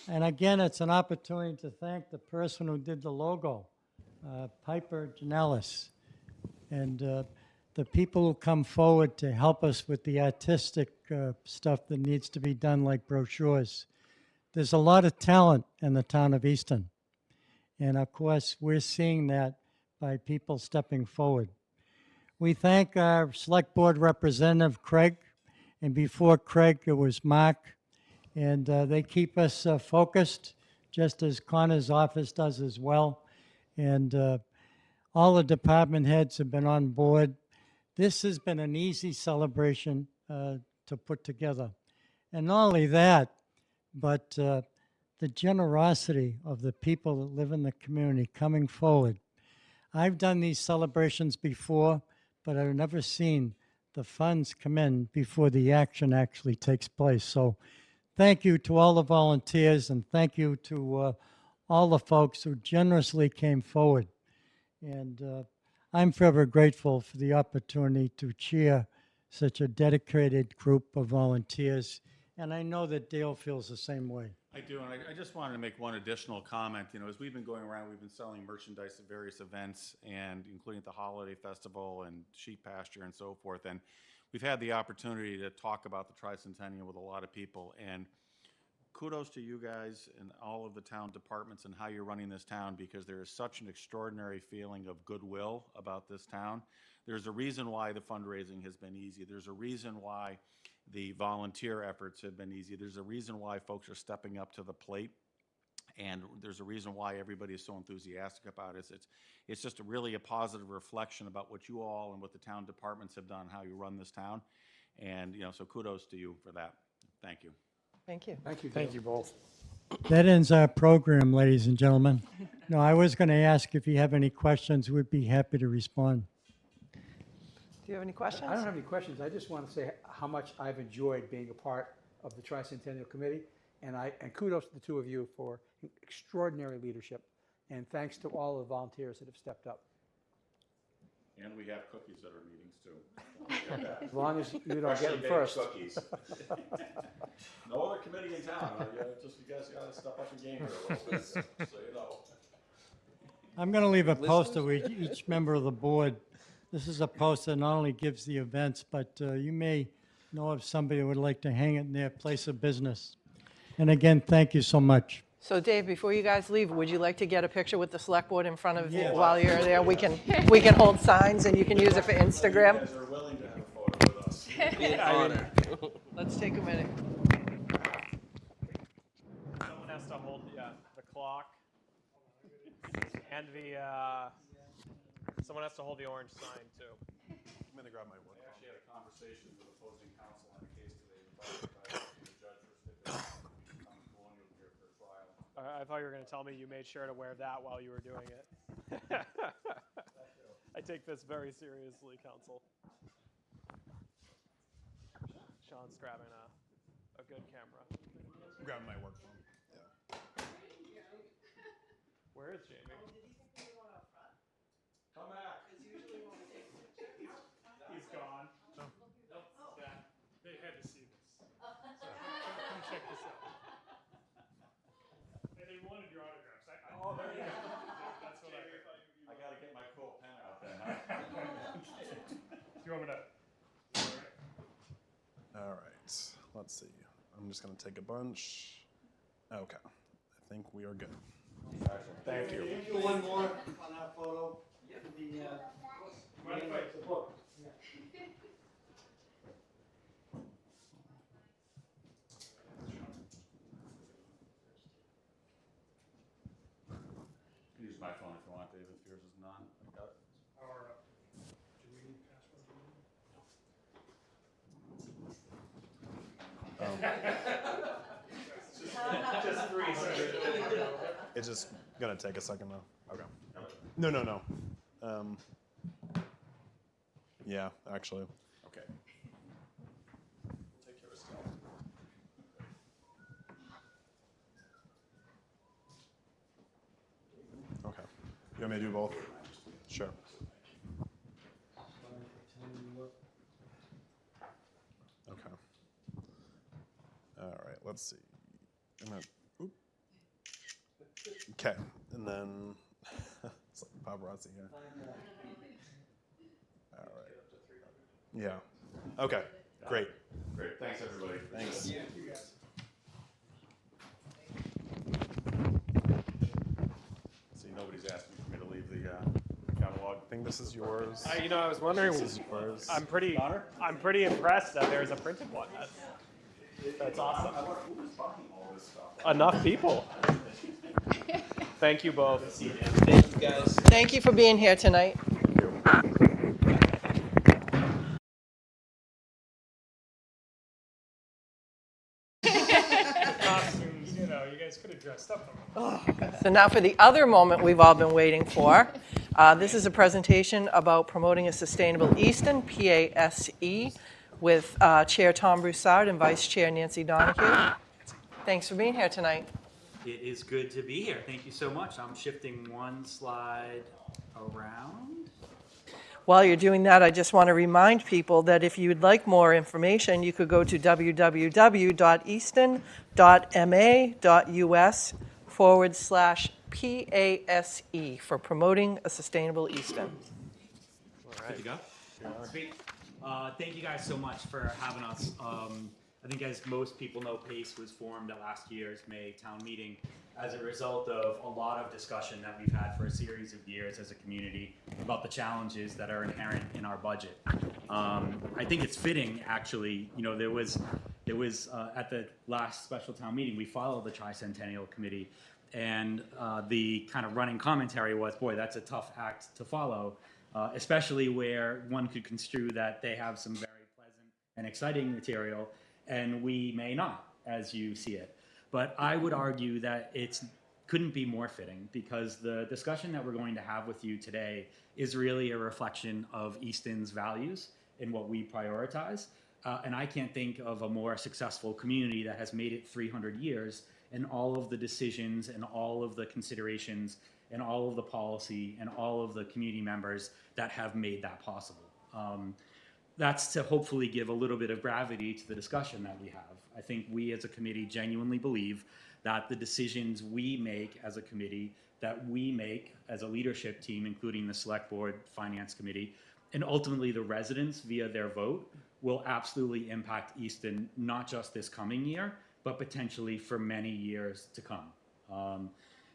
again, it's an opportunity to thank the person who did the logo, Piper Janellis, and the people who come forward to help us with the artistic stuff that needs to be done, like brochures. There's a lot of talent in the town of Easton. And of course, we're seeing that by people stepping forward. We thank our Select Board Representative, Craig, and before Craig, it was Mark. And they keep us focused, just as Connor's office does as well. And all the department heads have been on board. This has been an easy celebration to put together. And not only that, but the generosity of the people that live in the community coming forward. I've done these celebrations before, but I've never seen the funds come in before the action actually takes place. So thank you to all the volunteers, and thank you to all the folks who generously came forward. And I'm forever grateful for the opportunity to chair such a dedicated group of volunteers, and I know that Dale feels the same way. I do, and I just wanted to make one additional comment. You know, as we've been going around, we've been selling merchandise at various events, and including at the holiday festival and sheep pasture and so forth. And we've had the opportunity to talk about the tricentennial with a lot of people. And kudos to you guys and all of the town departments and how you're running this town, because there is such an extraordinary feeling of goodwill about this town. There's a reason why the fundraising has been easy. There's a reason why the volunteer efforts have been easy. There's a reason why folks are stepping up to the plate. And there's a reason why everybody is so enthusiastic about it. It's just really a positive reflection about what you all and what the town departments have done, how you run this town. And, you know, so kudos to you for that. Thank you. Thank you. Thank you, Dale. Thank you both. That ends our program, ladies and gentlemen. No, I was going to ask if you have any questions. We'd be happy to respond. Do you have any questions? I don't have any questions. I just want to say how much I've enjoyed being a part of the Tricentennial Committee, and kudos to the two of you for extraordinary leadership, and thanks to all the volunteers that have stepped up. And we have cookies at our meetings too. As long as you don't get Freshly them baked first. cookies. No other committee in town. You guys got to step up your game here a little bit, so you know. I'm going to leave a poster with each member of the board. This is a poster that not only gives the events, but you may know of somebody who would like to hang it in their place of business. And again, thank you so much. So Dave, before you guys leave, would you like to get a picture with the select board in front of you Yes. while you're there? We can hold signs and you can use it for Instagram. You guys are willing to have a photo with us. Be an honor. Let's take a minute. Someone has to hold the clock and someone has to hold the orange sign too. I'm gonna grab my work. I actually had a conversation with opposing counsel on a case today invited by the judge for sticking on colonial here for trial. I thought you were going to tell me you made sure to wear that while you were doing it. I take this very seriously, counsel. Sean's grabbing a good camera. I'm grabbing my work phone. Yeah. Where is Jamie? Come back. He's gone. They had to see this. Come check this out. And they wanted your autographs. Oh, there you go. That's what I heard. I got to get my cool pen out then, huh? Do you want me to? All right. Let's see. I'm just gonna take a bunch. Okay. I think we are good. Thank you. Do one more on our photo. The book. You can use my phone if you want, David, if yours is not. I've got it. Do we need password? It's just gonna take a second though. Okay. No. Yeah, actually. Okay. Take care of stuff. Okay. You want me to do both? Sure. Okay. All right. Let's see. Oop. Okay, and then it's like paparazzi here. All right. Yeah. Okay. Great. Great. Thanks, everybody. Thanks. See, nobody's asking for me to leave the catalog. I think this is yours. I was wondering. This is yours. I'm pretty impressed that there's a printed one. That's awesome. Who is buying all this stuff? Enough people. Thank you both. Thank you, guys. Thank you for being here tonight. Costumes, you guys could have dressed up. So now for the other moment we've all been waiting for. This is a presentation about promoting a sustainable Easton, PASE, with Chair Tom Broussard and Vice Chair Nancy Donahue. Thanks for being here tonight. It is good to be here. Thank you so much. I'm shifting one slide around. While you're doing that, I just want to remind people that if you'd like more information, you could go to www.easton.ma.us/PASE for promoting a sustainable Easton. Good to go? Sweet. Thank you guys so much for having us. I think as most people know, PACE was formed at last year's May town meeting as a result of a lot of discussion that we've had for a series of years as a community about the challenges that are inherent in our budget. I think it's fitting, actually. You know, there was at the last special town meeting, we followed the Tricentennial Committee, and the kind of running commentary was, boy, that's a tough act to follow. Especially where one could construe that they have some very pleasant and exciting material, and we may not, as you see it. But I would argue that it couldn't be more fitting, because the discussion that we're going to have with you today is really a reflection of Easton's values and what we prioritize. And I can't think of a more successful community that has made it 300 years, and all of the decisions and all of the considerations and all of the policy and all of the community members that have made that possible. That's to hopefully give a little bit of gravity to the discussion that we have. I think we as a committee genuinely believe that the decisions we make as a committee, that we make as a leadership team, including the Select Board, Finance Committee, and ultimately the residents via their vote, will absolutely impact Easton, not just this coming year, but potentially for many years to come.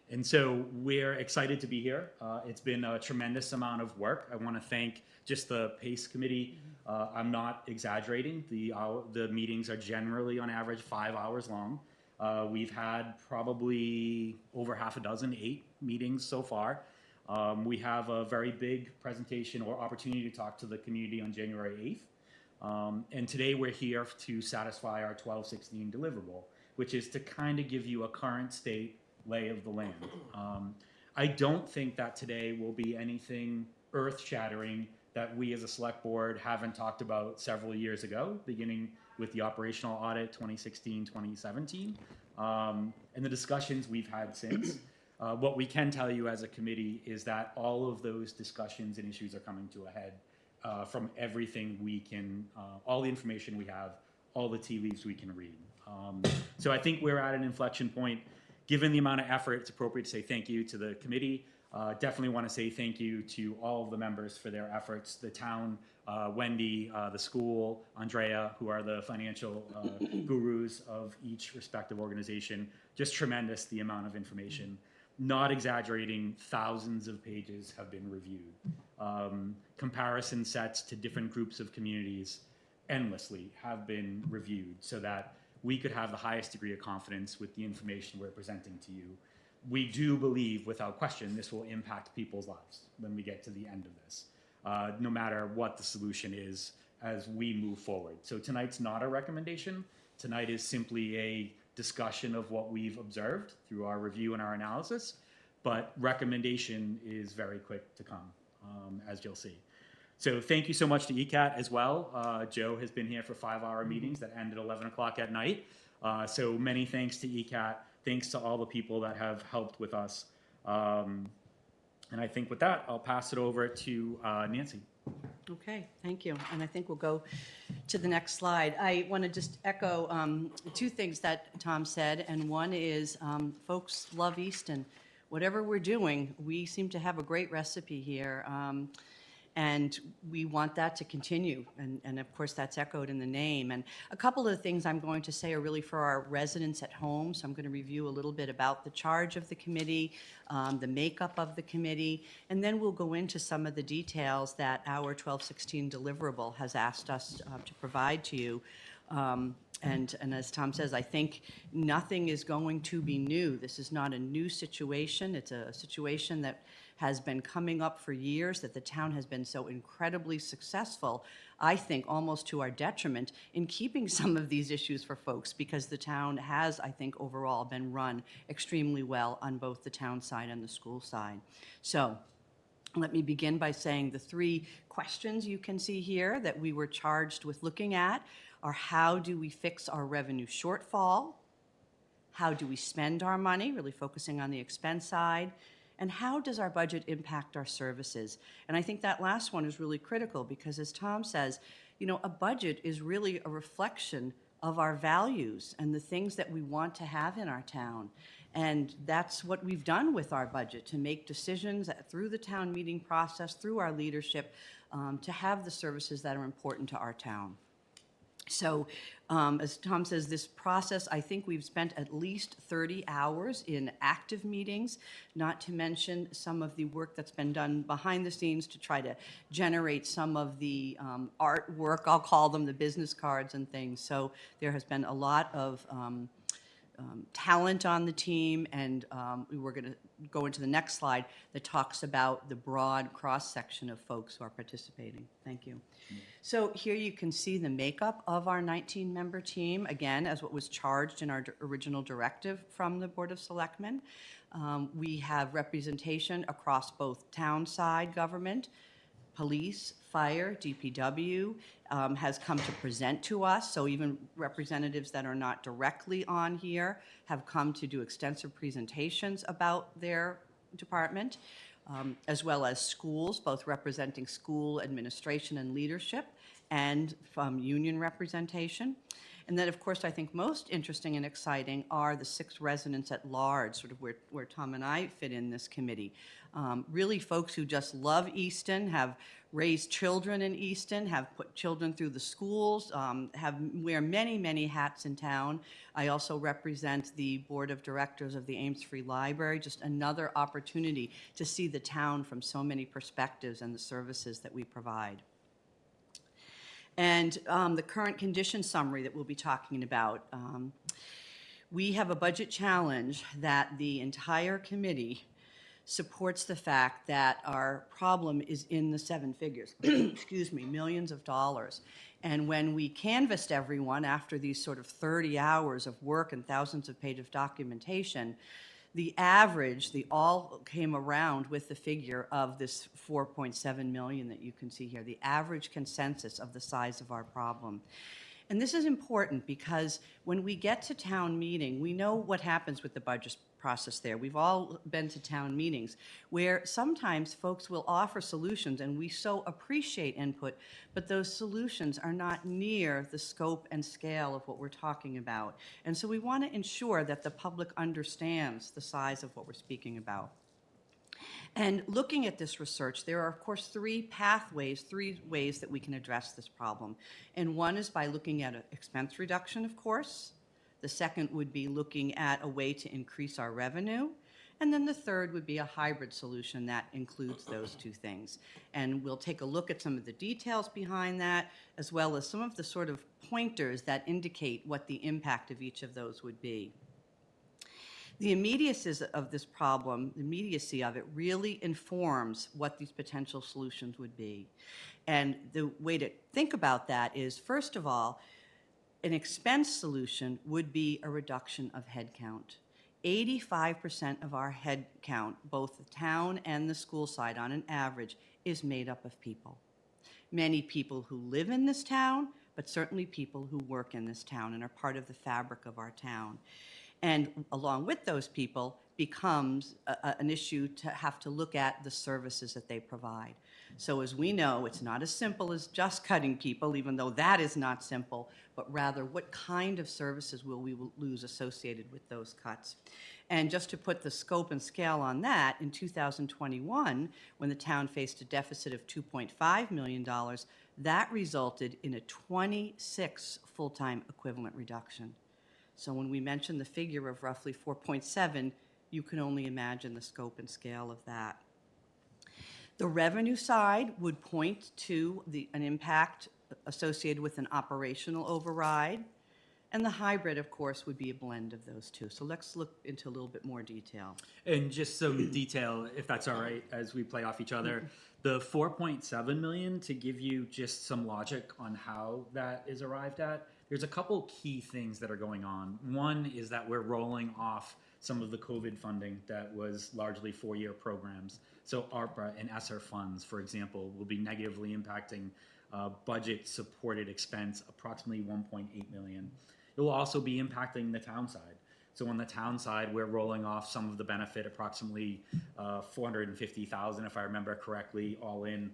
And so we're excited to be here. It's been a tremendous amount of work. I want to thank just the PACE committee. I'm not exaggerating. The meetings are generally on average 5 hours long. We've had probably over half a dozen, 8 meetings so far. We have a very big presentation or opportunity to talk to the community on January 8th. And today we're here to satisfy our 1216 deliverable, which is to kind of give you a current state lay of the land. I don't think that today will be anything earth-shattering that we as a select board haven't talked about several years ago, beginning with the operational audit 2016-2017, and the discussions we've had since. What we can tell you as a committee is that all of those discussions and issues are coming to a head from everything we can, all the information we have, all the tea leaves we can read. So I think we're at an inflection point. Given the amount of effort, it's appropriate to say thank you to the committee. Definitely want to say thank you to all of the members for their efforts, the town, Wendy, the school, Andrea, who are the financial gurus of each respective organization. Just tremendous, the amount of information. Not exaggerating, thousands of pages have been reviewed. Comparison sets to different groups of communities endlessly have been reviewed so that we could have the highest degree of confidence with the information we're presenting to you. We do believe, without question, this will impact people's lives when we get to the end of this, no matter what the solution is as we move forward. So tonight's not a recommendation. Tonight is simply a discussion of what we've observed through our review and our analysis, but recommendation is very quick to come, as you'll see. So thank you so much to ECAT as well. Joe has been here for 5-hour meetings that end at 11 o'clock at night. So many thanks to ECAT. Thanks to all the people that have helped with us. And I think with that, I'll pass it over to Nancy. Okay, thank you. And I think we'll go to the next slide. I want to just echo 2 things that Tom said. And one is folks love Easton. Whatever we're doing, we seem to have a great recipe here. And we want that to continue. And of course, that's echoed in the name. And a couple of the things I'm going to say are really for our residents at home. So I'm going to review a little bit about the charge of the committee, the makeup of the committee, and then we'll go into some of the details that our 1216 deliverable has asked us to provide to you. And as Tom says, I think nothing is going to be new. This is not a new situation. It's a situation that has been coming up for years, that the town has been so incredibly successful, I think almost to our detriment, in keeping some of these issues for folks, because the town has, I think, overall been run extremely well on both the town side and the school side. So let me begin by saying the 3 questions you can see here that we were charged with looking at are: how do we fix our revenue shortfall? How do we spend our money, really focusing on the expense side? And how does our budget impact our services? And I think that last one is really critical because, as Tom says, a budget is really a reflection of our values and the things that we want to have in our town. And that's what we've done with our budget, to make decisions through the town meeting process, through our leadership, to have the services that are important to our town. So, as Tom says, this process, I think we've spent at least 30 hours in active meetings, not to mention some of the work that's been done behind the scenes to try to generate some of the artwork, I'll call them, the business cards and things. So there has been a lot of talent on the team, and we're going to go into the next slide that talks about the broad cross-section of folks who are participating. Thank you. So here you can see the makeup of our 19-member team, again, as what was charged in our original directive from the Board of Selectmen. We have representation across both town side government, police, fire, DPW has come to present to us, so even representatives that are not directly on here have come to do extensive presentations about their department, as well as schools, both representing school administration and leadership, and from union representation. And then, of course, I think most interesting and exciting are the 6 residents at large, sort of where Tom and I fit in this committee. Really folks who just love Easton, have raised children in Easton, have put children through the schools, wear many, many hats in town. I also represent the board of directors of the Ames Free Library, just another opportunity to see the town from so many perspectives and the services that we provide. And the current condition summary that we'll be talking about. We have a budget challenge that the entire committee supports the fact that our problem is in the 7 figures, excuse me, millions of dollars. And when we canvassed everyone after these sort of 30 hours of work and thousands of pages of documentation, the average, they all came around with the figure of this 4.7 million that you can see here, the average consensus of the size of our problem. And this is important because when we get to town meeting, we know what happens with the budget process there. We've all been to town meetings where sometimes folks will offer solutions, and we so appreciate input, but those solutions are not near the scope and scale of what we're talking about. And so we want to ensure that the public understands the size of what we're speaking about. And looking at this research, there are, of course, 3 ways that we can address this problem. And one is by looking at expense reduction, of course. The second would be looking at a way to increase our revenue. And then the third would be a hybrid solution that includes those 2 things. And we'll take a look at some of the details behind that, as well as some of the sort of pointers that indicate what the impact of each of those would be. The immediacy of this problem, the immediacy of it, really informs what these potential solutions would be. And the way to think about that is, first of all, an expense solution would be a reduction of headcount. 85% of our headcount, both the town and the school side on an average, is made up of people. Many people who live in this town, but certainly people who work in this town and are part of the fabric of our town. And along with those people becomes an issue to have to look at the services that they provide. So as we know, it's not as simple as just cutting people, even though that is not simple, but rather what kind of services will we lose associated with those cuts. And just to put the scope and scale on that, in 2021, when the town faced a deficit of $2.5 million, that resulted in a 26 full-time equivalent reduction. So when we mention the figure of roughly 4.7, you can only imagine the scope and scale of that. The revenue side would point to an impact associated with an operational override, and the hybrid, of course, would be a blend of those 2. So let's look into a little bit more detail. And just some detail, if that's all right, as we play off each other. The 4.7 million, to give you just some logic on how that is arrived at, there's a couple key things that are going on. One is that we're rolling off some of the COVID funding that was largely 4-year programs. So ARPA and ESSER funds, for example, will be negatively impacting budget-supported expense approximately 1.8 million. It will also be impacting the town side. So on the town side, we're rolling off some of the benefit, approximately $450,000, if I remember correctly, all in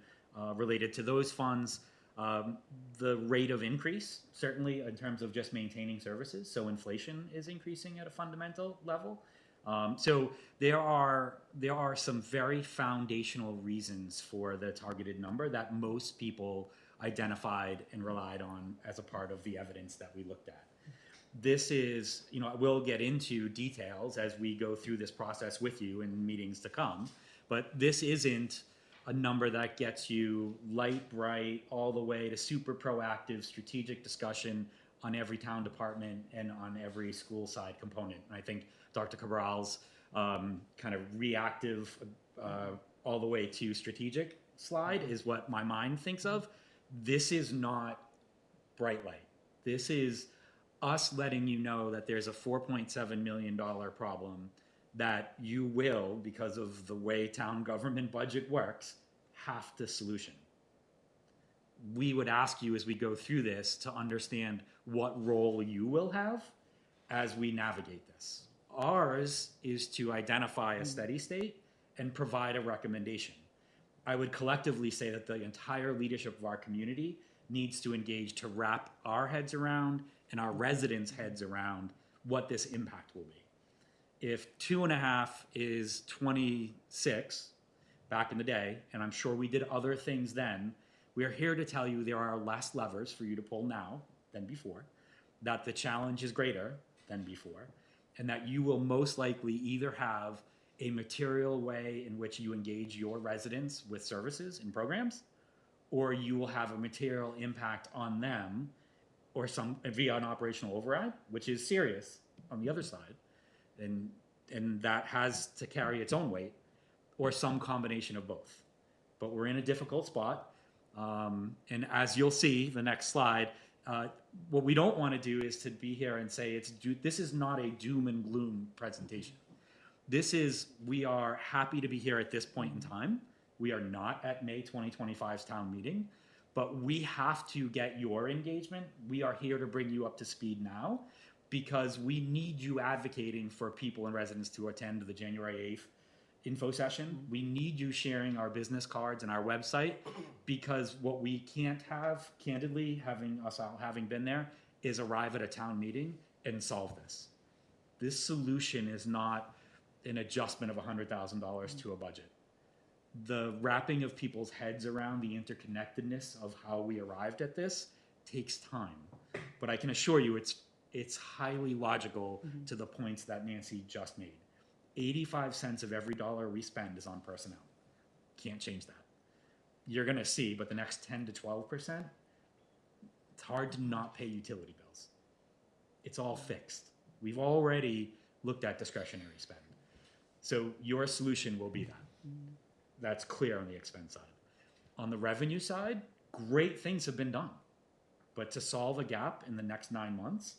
related to those funds. The rate of increase, certainly in terms of just maintaining services, so inflation is increasing at a fundamental level. So there are some very foundational reasons for the targeted number that most people identified and relied on as a part of the evidence that we looked at. This is, we'll get into details as we go through this process with you in meetings to come, but this isn't a number that gets you light bright all the way to super proactive strategic discussion on every town department and on every school side component. And I think Dr. Cabral's kind of reactive all the way to strategic slide is what my mind thinks of. This is not bright light. This is us letting you know that there's a $4.7 million problem that you will, because of the way town government budget works, have to solution. We would ask you as we go through this to understand what role you will have as we navigate this. Ours is to identify a steady state and provide a recommendation. I would collectively say that the entire leadership of our community needs to engage to wrap our heads around and our residents' heads around what this impact will be. If 2.5 is 26 back in the day, and I'm sure we did other things then, we are here to tell you there are less levers for you to pull now than before, that the challenge is greater than before, and that you will most likely either have a material way in which you engage your residents with services and programs, or you will have a material impact on them or some via an operational override, which is serious on the other side, and that has to carry its own weight, or some combination of both. But we're in a difficult spot, and as you'll see, the next slide, what we don't want to do is to be here and say this is not a doom and gloom presentation. We are happy to be here at this point in time. We are not at May 2025's town meeting, but we have to get your engagement. We are here to bring you up to speed now because we need you advocating for people and residents to attend the January 8th info session. We need you sharing our business cards and our website, because what we can't have, candidly, having been there, is arrive at a town meeting and solve this. This solution is not an adjustment of $100,000 to a budget. The wrapping of people's heads around the interconnectedness of how we arrived at this takes time. But I can assure you it's highly logical to the points that Nancy just made. 85 cents of every dollar we spend is on personnel. Can't change that. You're going to see, but the next 10 to 12%, it's hard to not pay utility bills. It's all fixed. We've already looked at discretionary spend. So your solution will be that. That's clear on the expense side. On the revenue side, great things have been done. But to solve a gap in the next 9 months,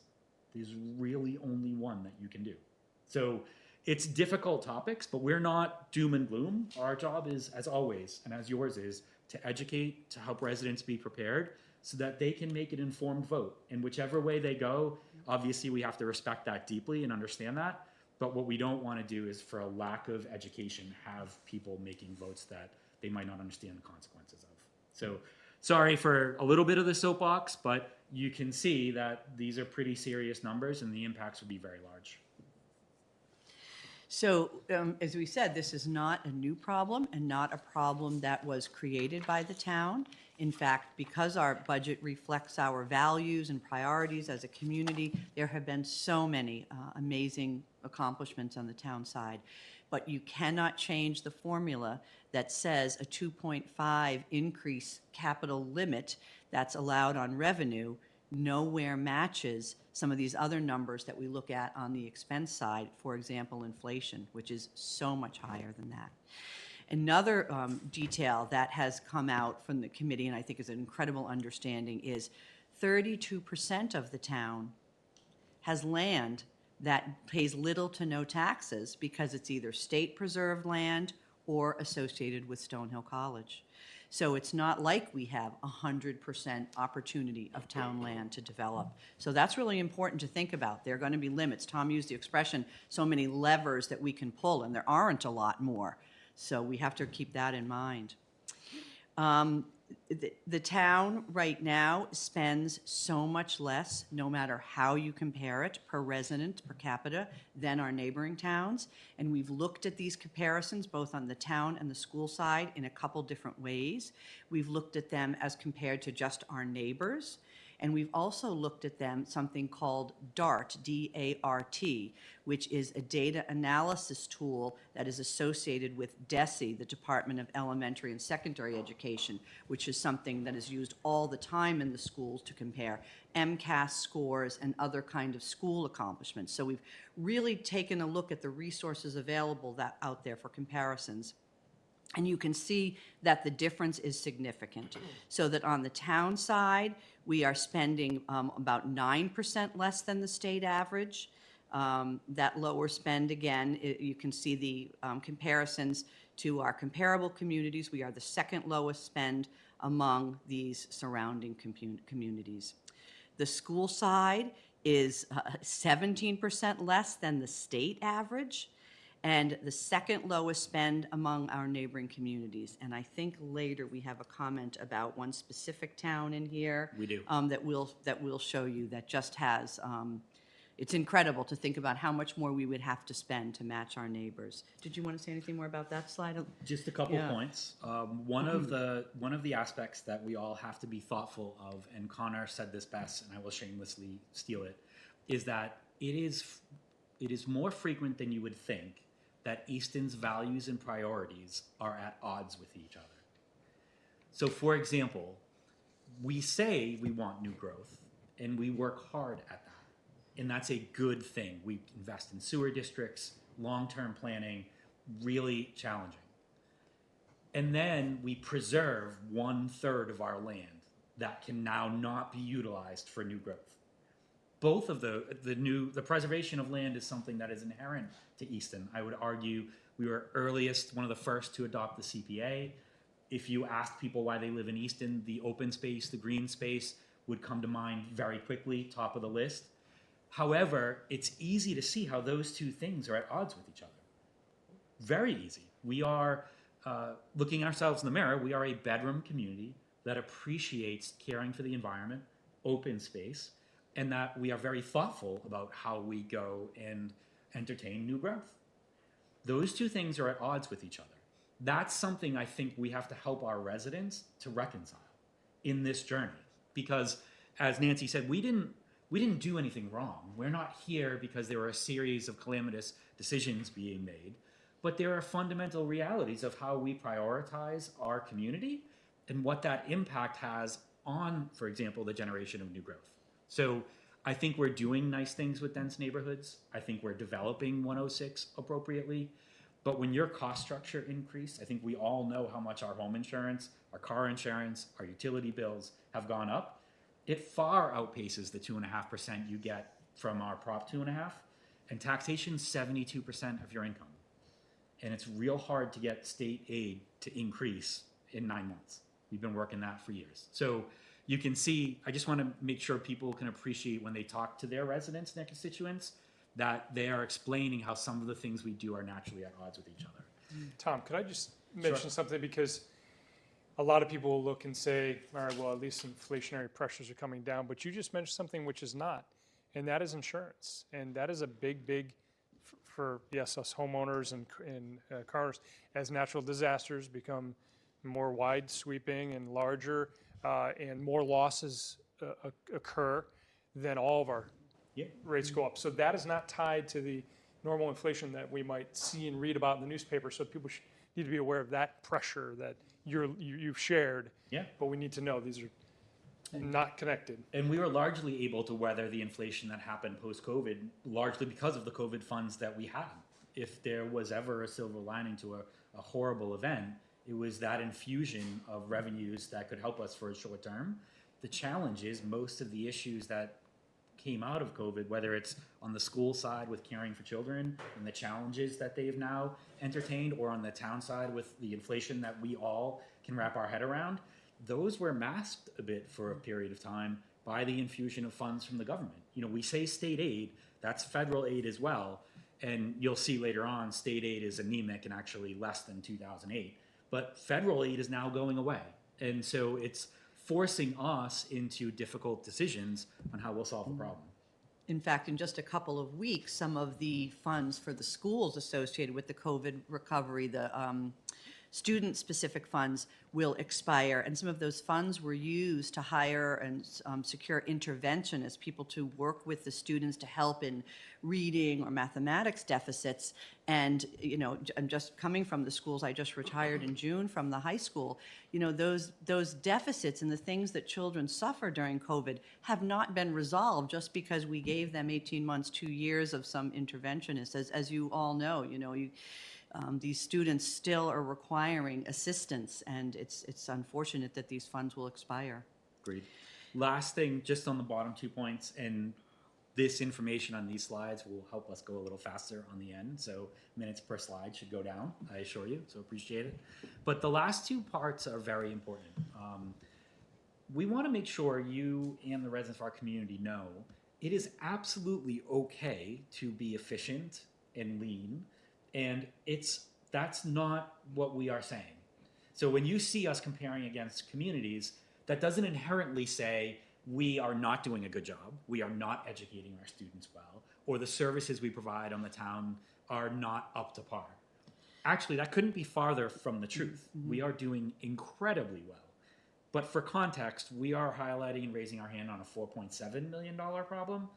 there's really only one that you can do. So it's difficult topics, but we're not doom and gloom. Our job is, as always, and as yours is, to educate, to help residents be prepared so that they can make an informed vote. And whichever way they go, obviously we have to respect that deeply and understand that. But what we don't want to do is, for a lack of education, have people making votes that they might not understand the consequences of. So sorry for a little bit of the soapbox, but you can see that these are pretty serious numbers and the impacts would be very large. So, as we said, this is not a new problem and not a problem that was created by the town. In fact, because our budget reflects our values and priorities as a community, there have been so many amazing accomplishments on the town side. But you cannot change the formula that says a 2.5 increase capital limit that's allowed on revenue nowhere matches some of these other numbers that we look at on the expense side, for example, inflation, which is so much higher than that. Another detail that has come out from the committee, and I think is an incredible understanding, is 32% of the town has land that pays little to no taxes because it's either state preserved land or associated with Stonehill College. So it's not like we have 100% opportunity of town land to develop. So that's really important to think about. There are going to be limits. Tom used the expression, so many levers that we can pull, and there aren't a lot more. So we have to keep that in mind. The town right now spends so much less, no matter how you compare it, per resident, per capita, than our neighboring towns. And we've looked at these comparisons, both on the town and the school side, in a couple different ways. We've looked at them as compared to just our neighbors. And we've also looked at them, something called DART, D-A-R-T, which is a data analysis tool that is associated with DESE, the Department of Elementary and Secondary Education, which is something that is used all the time in the schools to compare MCAS scores and other kind of school accomplishments. So we've really taken a look at the resources available out there for comparisons. And you can see that the difference is significant. So that on the town side, we are spending about 9% less than the state average. That lower spend, again, you can see the comparisons to our comparable communities. We are the second lowest spend among these surrounding communities. The school side is 17% less than the state average, and the second lowest spend among our neighboring communities. And I think later we have a comment about one specific town in here. We do. That we'll show you, that just has, it's incredible to think about how much more we would have to spend to match our neighbors. Did you want to say anything more about that slide? Just a couple Yeah. points. One of the aspects that we all have to be thoughtful of, and Connor said this best, and I will shamelessly steal it, is that it is more frequent than you would think that Easton's values and priorities are at odds with each other. So, for example, we say we want new growth, and we work hard at that. And that's a good thing. We invest in sewer districts, long-term planning, really challenging. And then we preserve 1/3 of our land that can now not be utilized for new growth. Both of the preservation of land is something that is inherent to Easton. I would argue we were one of the first to adopt the CPA. If you asked people why they live in Easton, the open space, the green space would come to mind very quickly, top of the list. However, it's easy to see how those two things are at odds with each other. Very easy. We are looking ourselves in the mirror. We are a bedroom community that appreciates caring for the environment, open space, and that we are very thoughtful about how we go and entertain new growth. Those two things are at odds with each other. That's something I think we have to help our residents to reconcile in this journey. Because, as Nancy said, we didn't do anything wrong. We're not here because there were a series of calamitous decisions being made, but there are fundamental realities of how we prioritize our community and what that impact has on, for example, the generation of new growth. So I think we're doing nice things with dense neighborhoods. I think we're developing 106 appropriately. But when your cost structure increase, I think we all know how much our home insurance, our car insurance, our utility bills have gone up. It far outpaces the 2.5% you get from our Prop 2.5, and taxation is 72% of your income. And it's real hard to get state aid to increase in 9 months. We've been working that for years. So you can see, I just want to make sure people can appreciate when they talk to their residents and their constituents that they are explaining how some of the things we do are naturally at odds with each other. Tom, could I just mention something? Because a lot of people will look and say, all right, well, at least inflationary pressures are coming down. But you just mentioned something which is not, and that is insurance. And that is a big, for yes, us homeowners and car owners, as natural disasters become more wide sweeping and larger, and more losses occur, then all of our rates go up. So that is not tied to the normal inflation that we might see and read about in the newspaper. So people need to be aware of that pressure that you've shared. Yeah. But we need to know these are not connected. And we were largely able to weather the inflation that happened post-COVID, largely because of the COVID funds that we had. If there was ever a silver lining to a horrible event, it was that infusion of revenues that could help us for a short term. The challenge is most of the issues that came out of COVID, whether it's on the school side with caring for children and the challenges that they've now entertained, or on the town side with the inflation that we all can wrap our head around, those were masked a bit for a period of time by the infusion of funds from the government. You know, we say state aid, that's federal aid as well. And you'll see later on, state aid is anemic and actually less than 2008. But federal aid is now going away. And so it's forcing us into difficult decisions on how we'll solve the problem. In fact, in just a couple of weeks, some of the funds for the schools associated with the COVID recovery, the student-specific funds, will expire. And some of those funds were used to hire and secure interventionists, people to work with the students to help in reading or mathematics deficits. And, you know, I'm just coming from the schools. I just retired in June from the high school. You know, those deficits and the things that children suffer during COVID have not been resolved just because we gave them 18 months, 2 years of some interventionists. As you all know, you know, these students still are requiring assistance, and it's unfortunate that these funds will expire. Agreed. Last thing, just on the bottom 2 points, and this information on these slides will help us go a little faster on the end, so minutes per slide should go down, I assure you, so appreciate it. But the last 2 parts are very important. We want to make sure you and the residents of our community know it is absolutely okay to be efficient and lean, and that's not what we are saying. So when you see us comparing against communities, that doesn't inherently say we are not doing a good job, we are not educating our students well, or the services we provide on the town are not up to par. Actually, that couldn't be farther from the truth. We are doing incredibly well. But for context, we are highlighting and raising our hand on a $4.7 million problem,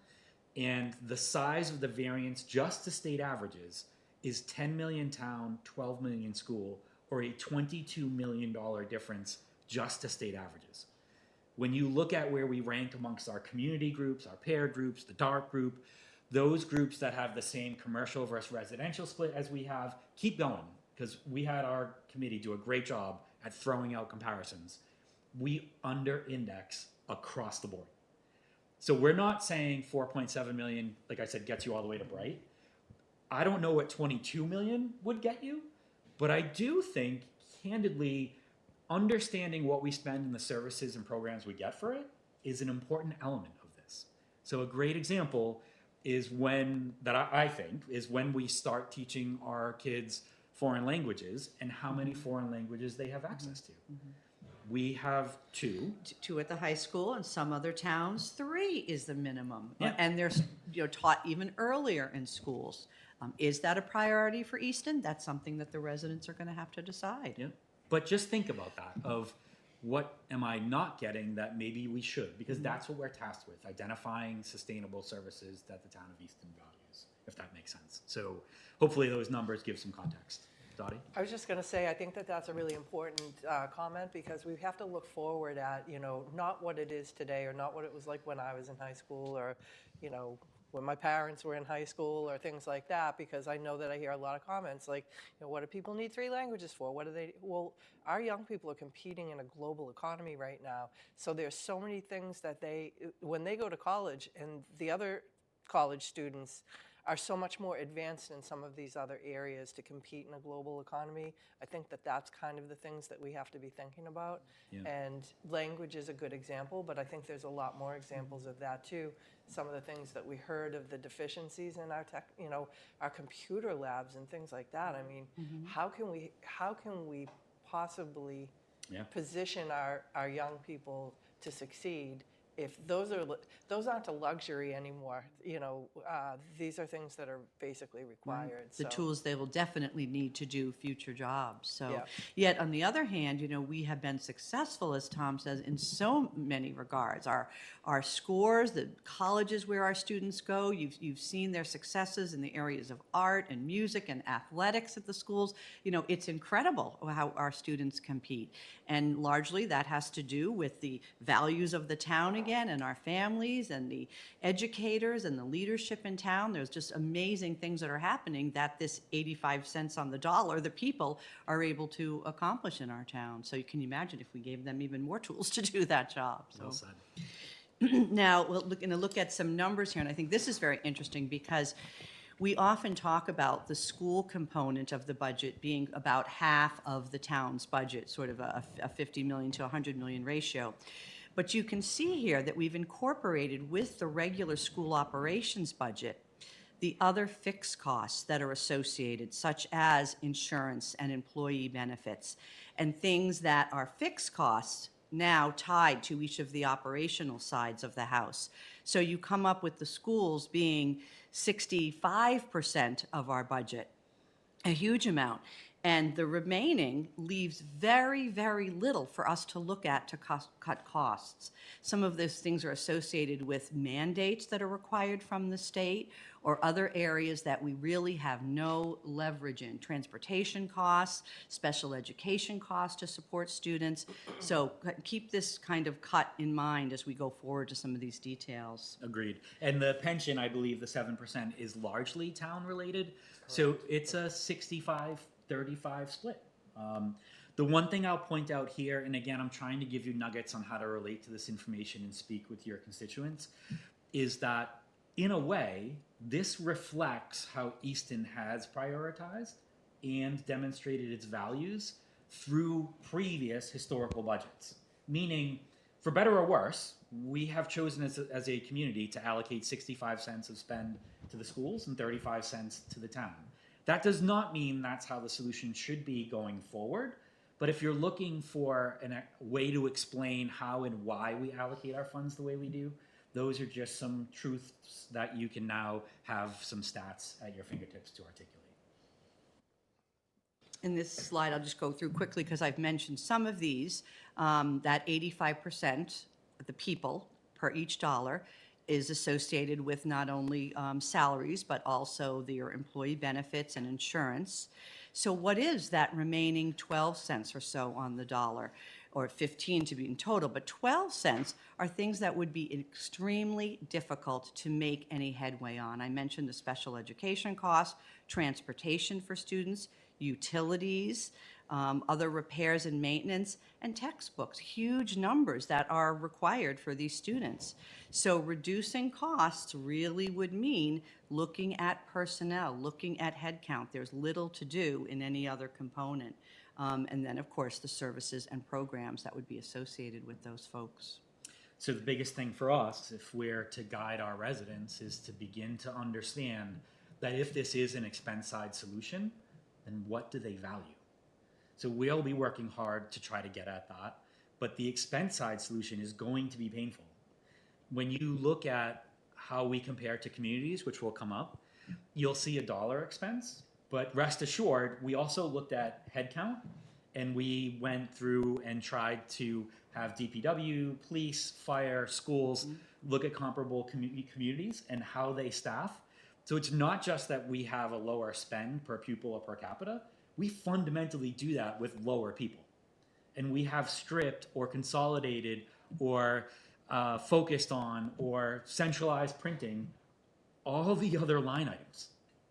and the size of the variance just to state averages is 10 million town, 12 million school, or a $22 million difference just to state averages. When you look at where we rank amongst our community groups, our paired groups, the dark group, those groups that have the same commercial versus residential split as we have, keep going, because we had our committee do a great job at throwing out comparisons. We under-index across the board. So we're not saying 4.7 million, like I said, gets you all the way to Bright. I don't know what 22 million would get you, but I do think, candidly, understanding what we spend in the services and programs we get for it is an important element of this. So a great example is when we start teaching our kids foreign languages and how many foreign languages they have access to. We have 2. 2 at the high school, and some other towns, 3 is the minimum. Yeah. And they're taught even earlier in schools. Is that a priority for Easton? That's something that the residents are going to have to decide. Yeah. But just think about that, of what am I not getting that maybe we should, because that's what we're tasked with, identifying sustainable services that the town of Easton values, if that makes sense. So hopefully those numbers give some context. Dottie? I was just going to say, I think that that's a really important comment, because we have to look forward at, you know, not what it is today, or not what it was like when I was in high school, or, you know, when my parents were in high school, or things like that, because I know that I hear a lot of comments like, you know, what do people need 3 languages for? What do they, well, our young people are competing in a global economy right now. So there's so many things that when they go to college, and the other college students are so much more advanced in some of these other areas to compete in a global economy. I think that that's kind of the things that we have to be thinking about. Yeah. And language is a good example, but I think there's a lot more examples of that too. Some of the things that we heard of the deficiencies in our tech, you know, our computer labs and things like that. I mean, how can we possibly position our young people to succeed if those aren't a luxury anymore? You know, these are things that are basically required. The so. tools they will definitely need to do future jobs. So, Yeah. Yet on the other hand, you know, we have been successful, as Tom says, in so many regards. Our scores, the colleges where our students go, you've seen their successes in the areas of art and music and athletics at the schools. You know, it's incredible how our students compete. And largely that has to do with the values of the town again, and our families and the educators and the leadership in town. There's just amazing things that are happening that this 85 cents on the dollar, the people are able to accomplish in our town. So you can imagine if we gave them even more tools to do that job. So. Well said. Now, we're going to look at some numbers here, and I think this is very interesting because we often talk about the school component of the budget being about half of the town's budget, sort of a 50 million to 100 million ratio. But you can see here that we've incorporated with the regular school operations budget the other fixed costs that are associated, such as insurance and employee benefits, and things that are fixed costs now tied to each of the operational sides of the house. So you come up with the schools being 65% of our budget, a huge amount. And the remaining leaves very, very little for us to look at to cut costs. Some of those things are associated with mandates that are required from the state or other areas that we really have no leverage in. Transportation costs, special education costs to support students. So keep this kind of cut in mind as we go forward to some of these details. Agreed. And the pension, I believe the 7% is largely town related. So it's a 65-35 split. The one thing I'll point out here, and again, I'm trying to give you nuggets on how to relate to this information and speak with your constituents, is that in a way, this reflects how Easton has prioritized and demonstrated its values through previous historical budgets. Meaning, for better or worse, we have chosen as a community to allocate 65 cents of spend to the schools and 35 cents to the town. That does not mean that's how the solution should be going forward, but if you're looking for a way to explain how and why we allocate our funds the way we do, those are just some truths that you can now have some stats at your fingertips to articulate. In this slide, I'll just go through quickly because I've mentioned some of these, that 85% of the people per each dollar is associated with not only salaries, but also their employee benefits and insurance. So what is that remaining 12 cents or so on the dollar, or 15 to be in total? But 12 cents are things that would be extremely difficult to make any headway on. I mentioned the special education costs, transportation for students, utilities, other repairs and maintenance, and textbooks, huge numbers that are required for these students. So reducing costs really would mean looking at personnel, looking at headcount. There's little to do in any other component. And then, of course, the services and programs that would be associated with those folks. So the biggest thing for us, if we're to guide our residents, is to begin to understand that if this is an expense side solution, then what do they value? So we'll be working hard to try to get at that, but the expense side solution is going to be painful. When you look at how we compare to communities, which will come up, you'll see a dollar expense, but rest assured, we also looked at headcount, and we went through and tried to have DPW, police, fire, schools, look at comparable communities and how they staff. So it's not just that we have a lower spend per pupil or per capita, we fundamentally do that with lower people. And we have stripped or consolidated or focused on or centralized printing all the other line items.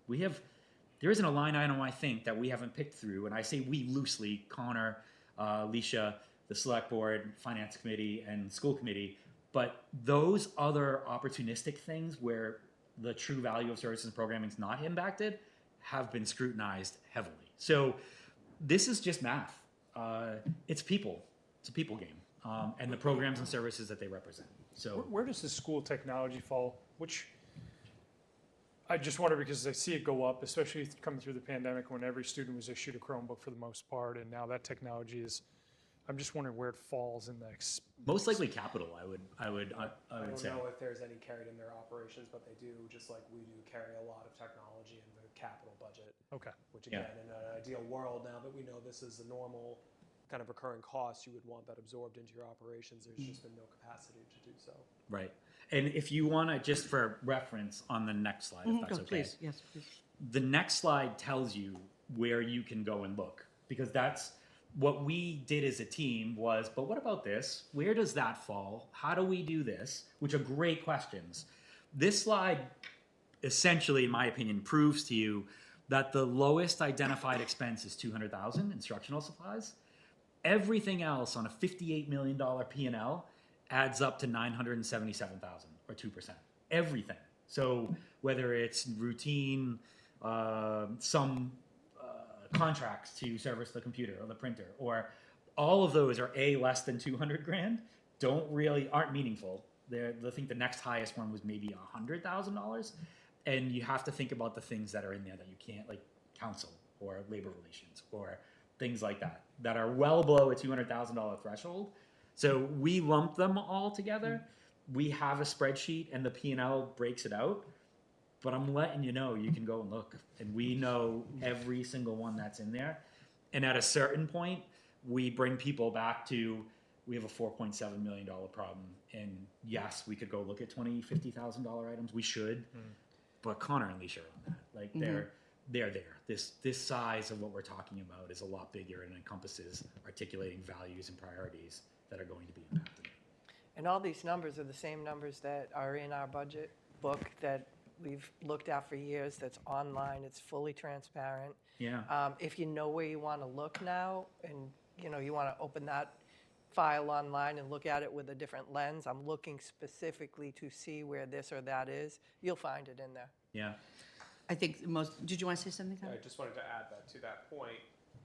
There isn't a line item, I think, that we haven't picked through, and I say we loosely, Connor, Alicia, the select board, finance committee, and school committee, but those other opportunistic things where the true value of services and programming is not impacted have been scrutinized heavily. So this is just math. It's people. It's a people game, and the programs and services that they represent. So Where does the school technology fall? Which I just wonder, because I see it go up, especially coming through the pandemic when every student was issued a Chromebook for the most part, and now that technology is, I'm just wondering where it falls in the most likely capital, I would I don't say. know if there's any carried in their operations, but they do, just like we do, carry a lot of technology in the capital budget. Okay. Which again, in an ideal world, now that we know this is the normal kind of recurring cost, you would want that absorbed into your operations. There's just been no capacity to do so. Right. And if you want to, just for reference on the next slide, if that's okay. Please, yes, please. The next slide tells you where you can go and look, because that's what we did as a team was, but what about this? Where does that fall? How do we do this? Which are great questions. This slide essentially, in my opinion, proves to you that the lowest identified expense is $200,000 instructional supplies. Everything else on a $58 million P&L adds up to 977,000 or 2%. Everything. So whether it's routine, some contracts to service the computer or the printer, or all of those are less than 200 grand, aren't meaningful. I think the next highest one was maybe $100,000, and you have to think about the things that are in there that you can't, like council or labor relations or things like that are well below a $200,000 threshold. So we lump them all together. We have a spreadsheet and the P&L breaks it out, but I'm letting you know, you can go and look, and we know every single one that's in there. And at a certain point, we bring people back to, we have a $4.7 million problem. And yes, we could go look at $20,000, $50,000 items. We should, but Connor and Alicia are on that. Like they're there. This size of what we're talking about is a lot bigger and encompasses articulating values and priorities that are going to be impacted. And all these numbers are the same numbers that are in our budget book that we've looked at for years, that's online, it's fully transparent. Yeah. If you know where you want to look now, and you want to open that file online and look at it with a different lens, I'm looking specifically to see where this or that is, you'll find it in there. Yeah. I think did you want to say something, Tom? I just wanted to add that to that point,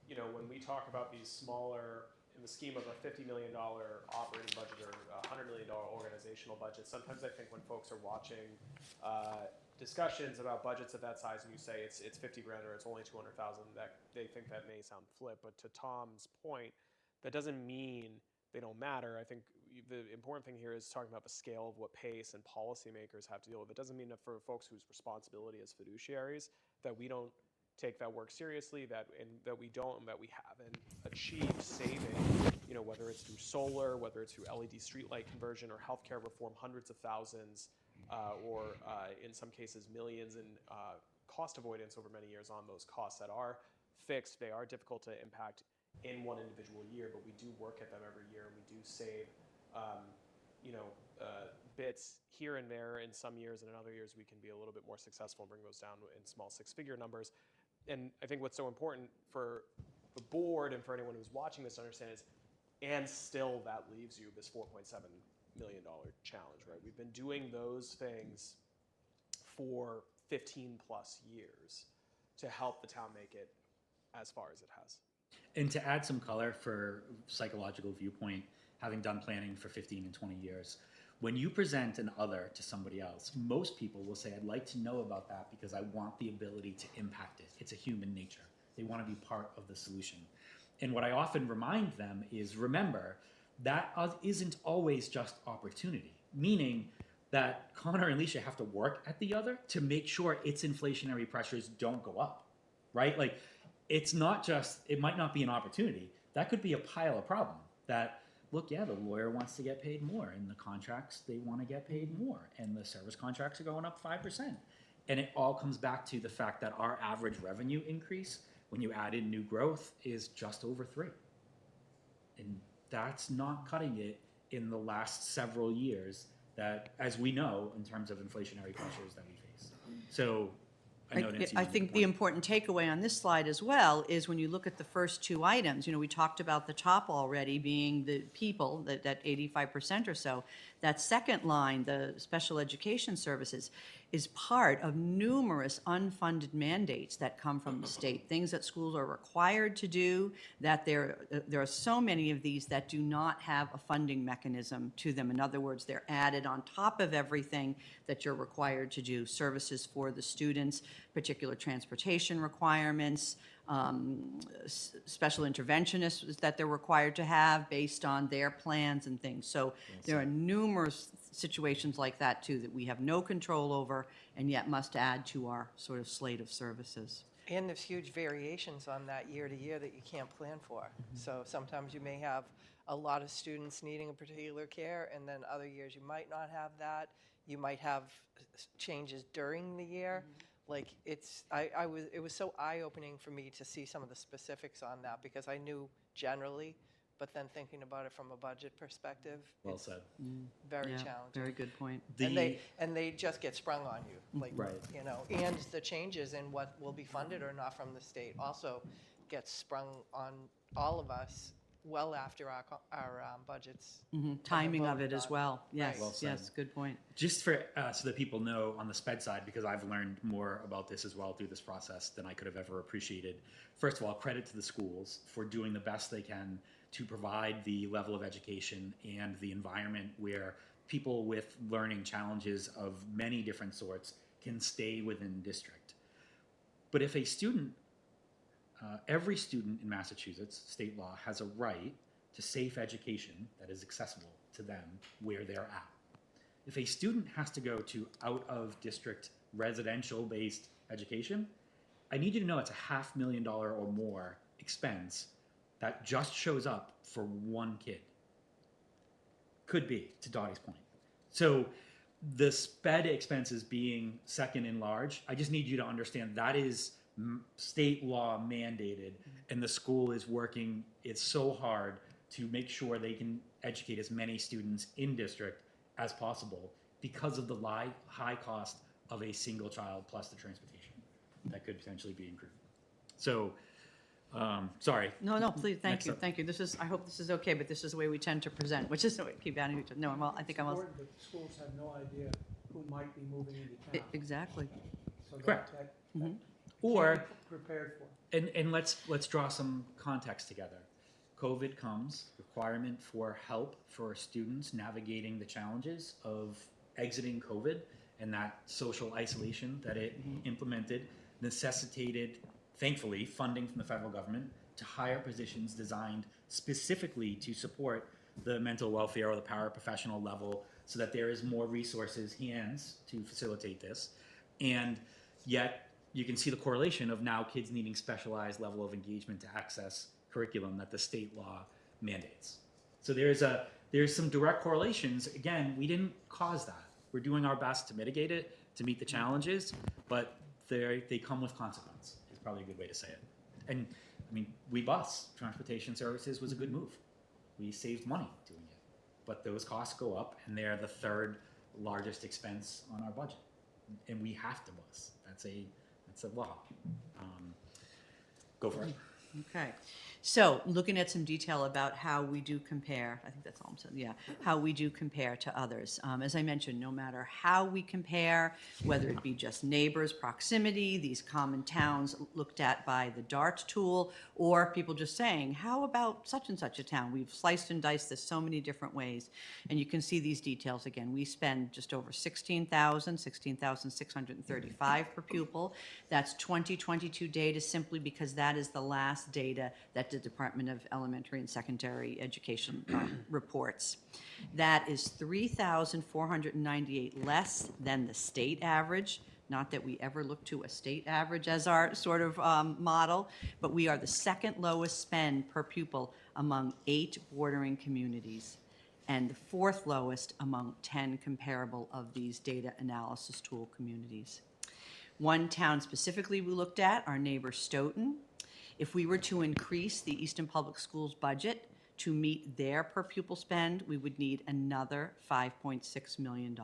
when we talk about these smaller, in the scheme of a $50 million operating budget or a $100 million organizational budget, sometimes I think when folks are watching discussions about budgets of that size and you say it's 50 grand or it's only 200,000, that they think that may sound flip. But to Tom's point, that doesn't mean they don't matter. I think the important thing here is talking about the scale of what PACE and policymakers have to deal with. It doesn't mean that for folks whose responsibility as fiduciaries that we don't take that work seriously, that we haven't achieved saving, whether it's through solar, whether it's through LED streetlight conversion or healthcare reform, hundreds of thousands, or in some cases millions in cost avoidance over many years on those costs that are fixed. They are difficult to impact in one individual year, but we do work at them every year, and we do save, bits here and there in some years, and in other years we can be a little bit more successful and bring those down in small six-figure numbers. And I think what's so important for the board and for anyone who's watching this to understand is, and still that leaves you this $4.7 million challenge, right? We've been doing those things for 15 plus years to help the town make it as far as it has. And to add some color for psychological viewpoint, having done planning for 15 and 20 years, when you present an other to somebody else, most people will say, I'd like to know about that because I want the ability to impact it. It's a human nature. They want to be part of the solution. And what I often remind them is, remember, that isn't always just opportunity, meaning that Connor and Alicia have to work at the other to make sure its inflationary pressures don't go up, right? Like, it's not just, it might not be an opportunity. That could be a pile of problem that, look, yeah, the lawyer wants to get paid more, and the contracts, they want to get paid more, and the service contracts are going up 5%. And it all comes back to the fact that our average revenue increase, when you add in new growth, is just over 3. And that's not cutting it in the last several years that, as we know, in terms of inflationary pressures that we face. So I know Nancy, I think the important takeaway on this slide as well is when you look at the first two items, we talked about the top already being the people, that 85% or so. That second line, the special education services, is part of numerous unfunded mandates that come from the state, things that schools are required to do, that there are so many of these that do not have a funding mechanism to them. In other words, they're added on top of everything that you're required to do, services for the students, particular transportation requirements, special interventionists that they're required to have based on their plans and things. So there are numerous situations like that too that we have no control over and yet must add to our sort of slate of services. And there's huge variations on that year to year that you can't plan for. So sometimes you may have a lot of students needing a particular care, and then other years you might not have that. You might have changes during the year. Like it was so eye-opening for me to see some of the specifics on that, because I knew generally, but then thinking about it from a budget perspective, well said. Very Yeah, challenging. very good point. And they just get sprung on you, like, Right. and the changes in what will be funded or not from the state also gets sprung on all of us well after our budgets. Timing of voted it as on. well. Yes, Right. Well yes, good point. Just for so that people know on the SPED side, because I've learned more about this as well through this process than I could have ever appreciated. First of all, credit to the schools for doing the best they can to provide the level of education and the environment where people with learning challenges of many different sorts can stay within district. But if a student, every student in Massachusetts, state law, has a right to safe education that is accessible to them where they're at. If a student has to go to out of district residential based education, I need you to know it's $500,000 or more expense that just shows up for one kid. Could be, to Dottie's point. So the SPED expenses being second in large, I just need you to understand that is state law mandated, and the school is working it's so hard to make sure they can educate as many students in district as possible because of the high cost of a single child plus the transportation that could potentially be incurred. So, sorry. No, please, thank Next you, up. thank you. I hope this is okay, but this is the way we tend to present, which is, keep adding to, no, I think I'm all. Important, but schools have no idea who might be moving into town. Exactly. So that- Correct. that Or, can't be prepared for. and let's draw some context together. COVID comes, requirement for help for students navigating the challenges of exiting COVID and that social isolation that it implemented necessitated, thankfully, funding from the federal government to hire positions designed specifically to support the mental welfare or the paraprofessional level so that there is more resources, hands to facilitate this. And yet you can see the correlation of now kids needing specialized level of engagement to access curriculum that the state law mandates. So there's some direct correlations. Again, we didn't cause that. We're doing our best to mitigate it, to meet the challenges, but they come with consequence. Is probably a good way to say it. And I mean, transportation services was a good move. We saved money doing it, but those costs go up, and they're the third largest expense on our budget, and we have to bus. That's a law. Go for it. Okay, so looking at some detail about how we do compare, I think that's all I'm saying, yeah, how we do compare to others. As I mentioned, no matter how we compare, whether it be just neighbors, proximity, these common towns looked at by the DART tool, or people just saying, how about such and such a town? We've sliced and diced this so many different ways, and you can see these details again. We spend just over $16,635 per pupil. That's 2022 data simply because that is the last data that the Department of Elementary and Secondary Education reports. That is 3,498 less than the state average. Not that we ever look to a state average as our sort of model, but we are the second lowest spend per pupil among 8 bordering communities and the 4th lowest among 10 comparable of these data analysis tool communities. One town specifically we looked at, our neighbor Stoughton. If we were to increase the Easton Public Schools budget to meet their per pupil spend, we would need another $5.6 million,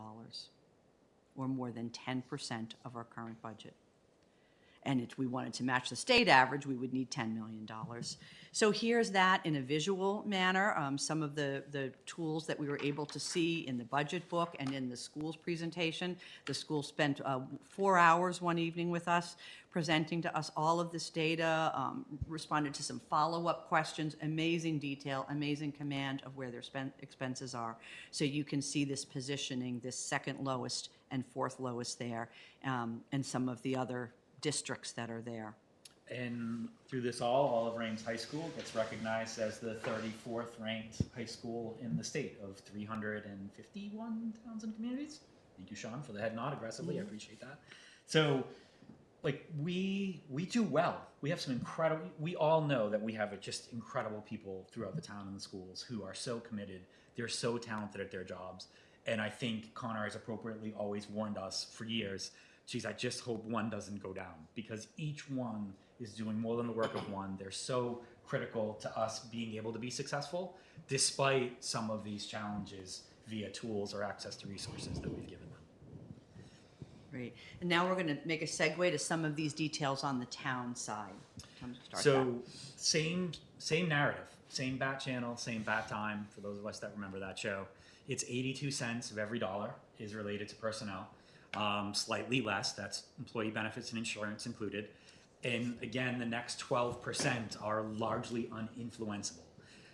or more than 10% of our current budget. And if we wanted to match the state average, we would need $10 million. So here's that in a visual manner, some of the tools that we were able to see in the budget book and in the school's presentation. The school spent 4 hours one evening with us, presenting to us all of this data, responded to some follow-up questions, amazing detail, amazing command of where their expenses are. So you can see this positioning, this second lowest and 4th lowest there, and some of the other districts that are there. And through this all, Olive Reigns High School gets recognized as the 34th ranked high school in the state of 351 towns and communities. Thank you, Sean, for the head nod aggressively. I appreciate that. So, like, we do well. We have some incredible, we all know that we have just incredible people throughout the town and the schools who are so committed. They're so talented at their jobs. And I think Connor has appropriately always warned us for years, geez, I just hope one doesn't go down, because each one is doing more than the work of one. They're so critical to us being able to be successful, despite some of these challenges via tools or access to resources that we've given them. Great. And now we're going to make a segue to some of these details on the town side. So same narrative. same bat channel, same bat time, for those of us that remember that show. It's 82 cents of every dollar is related to personnel. Slightly less, that's employee benefits and insurance included. And again, the next 12% are largely uninfluenceable.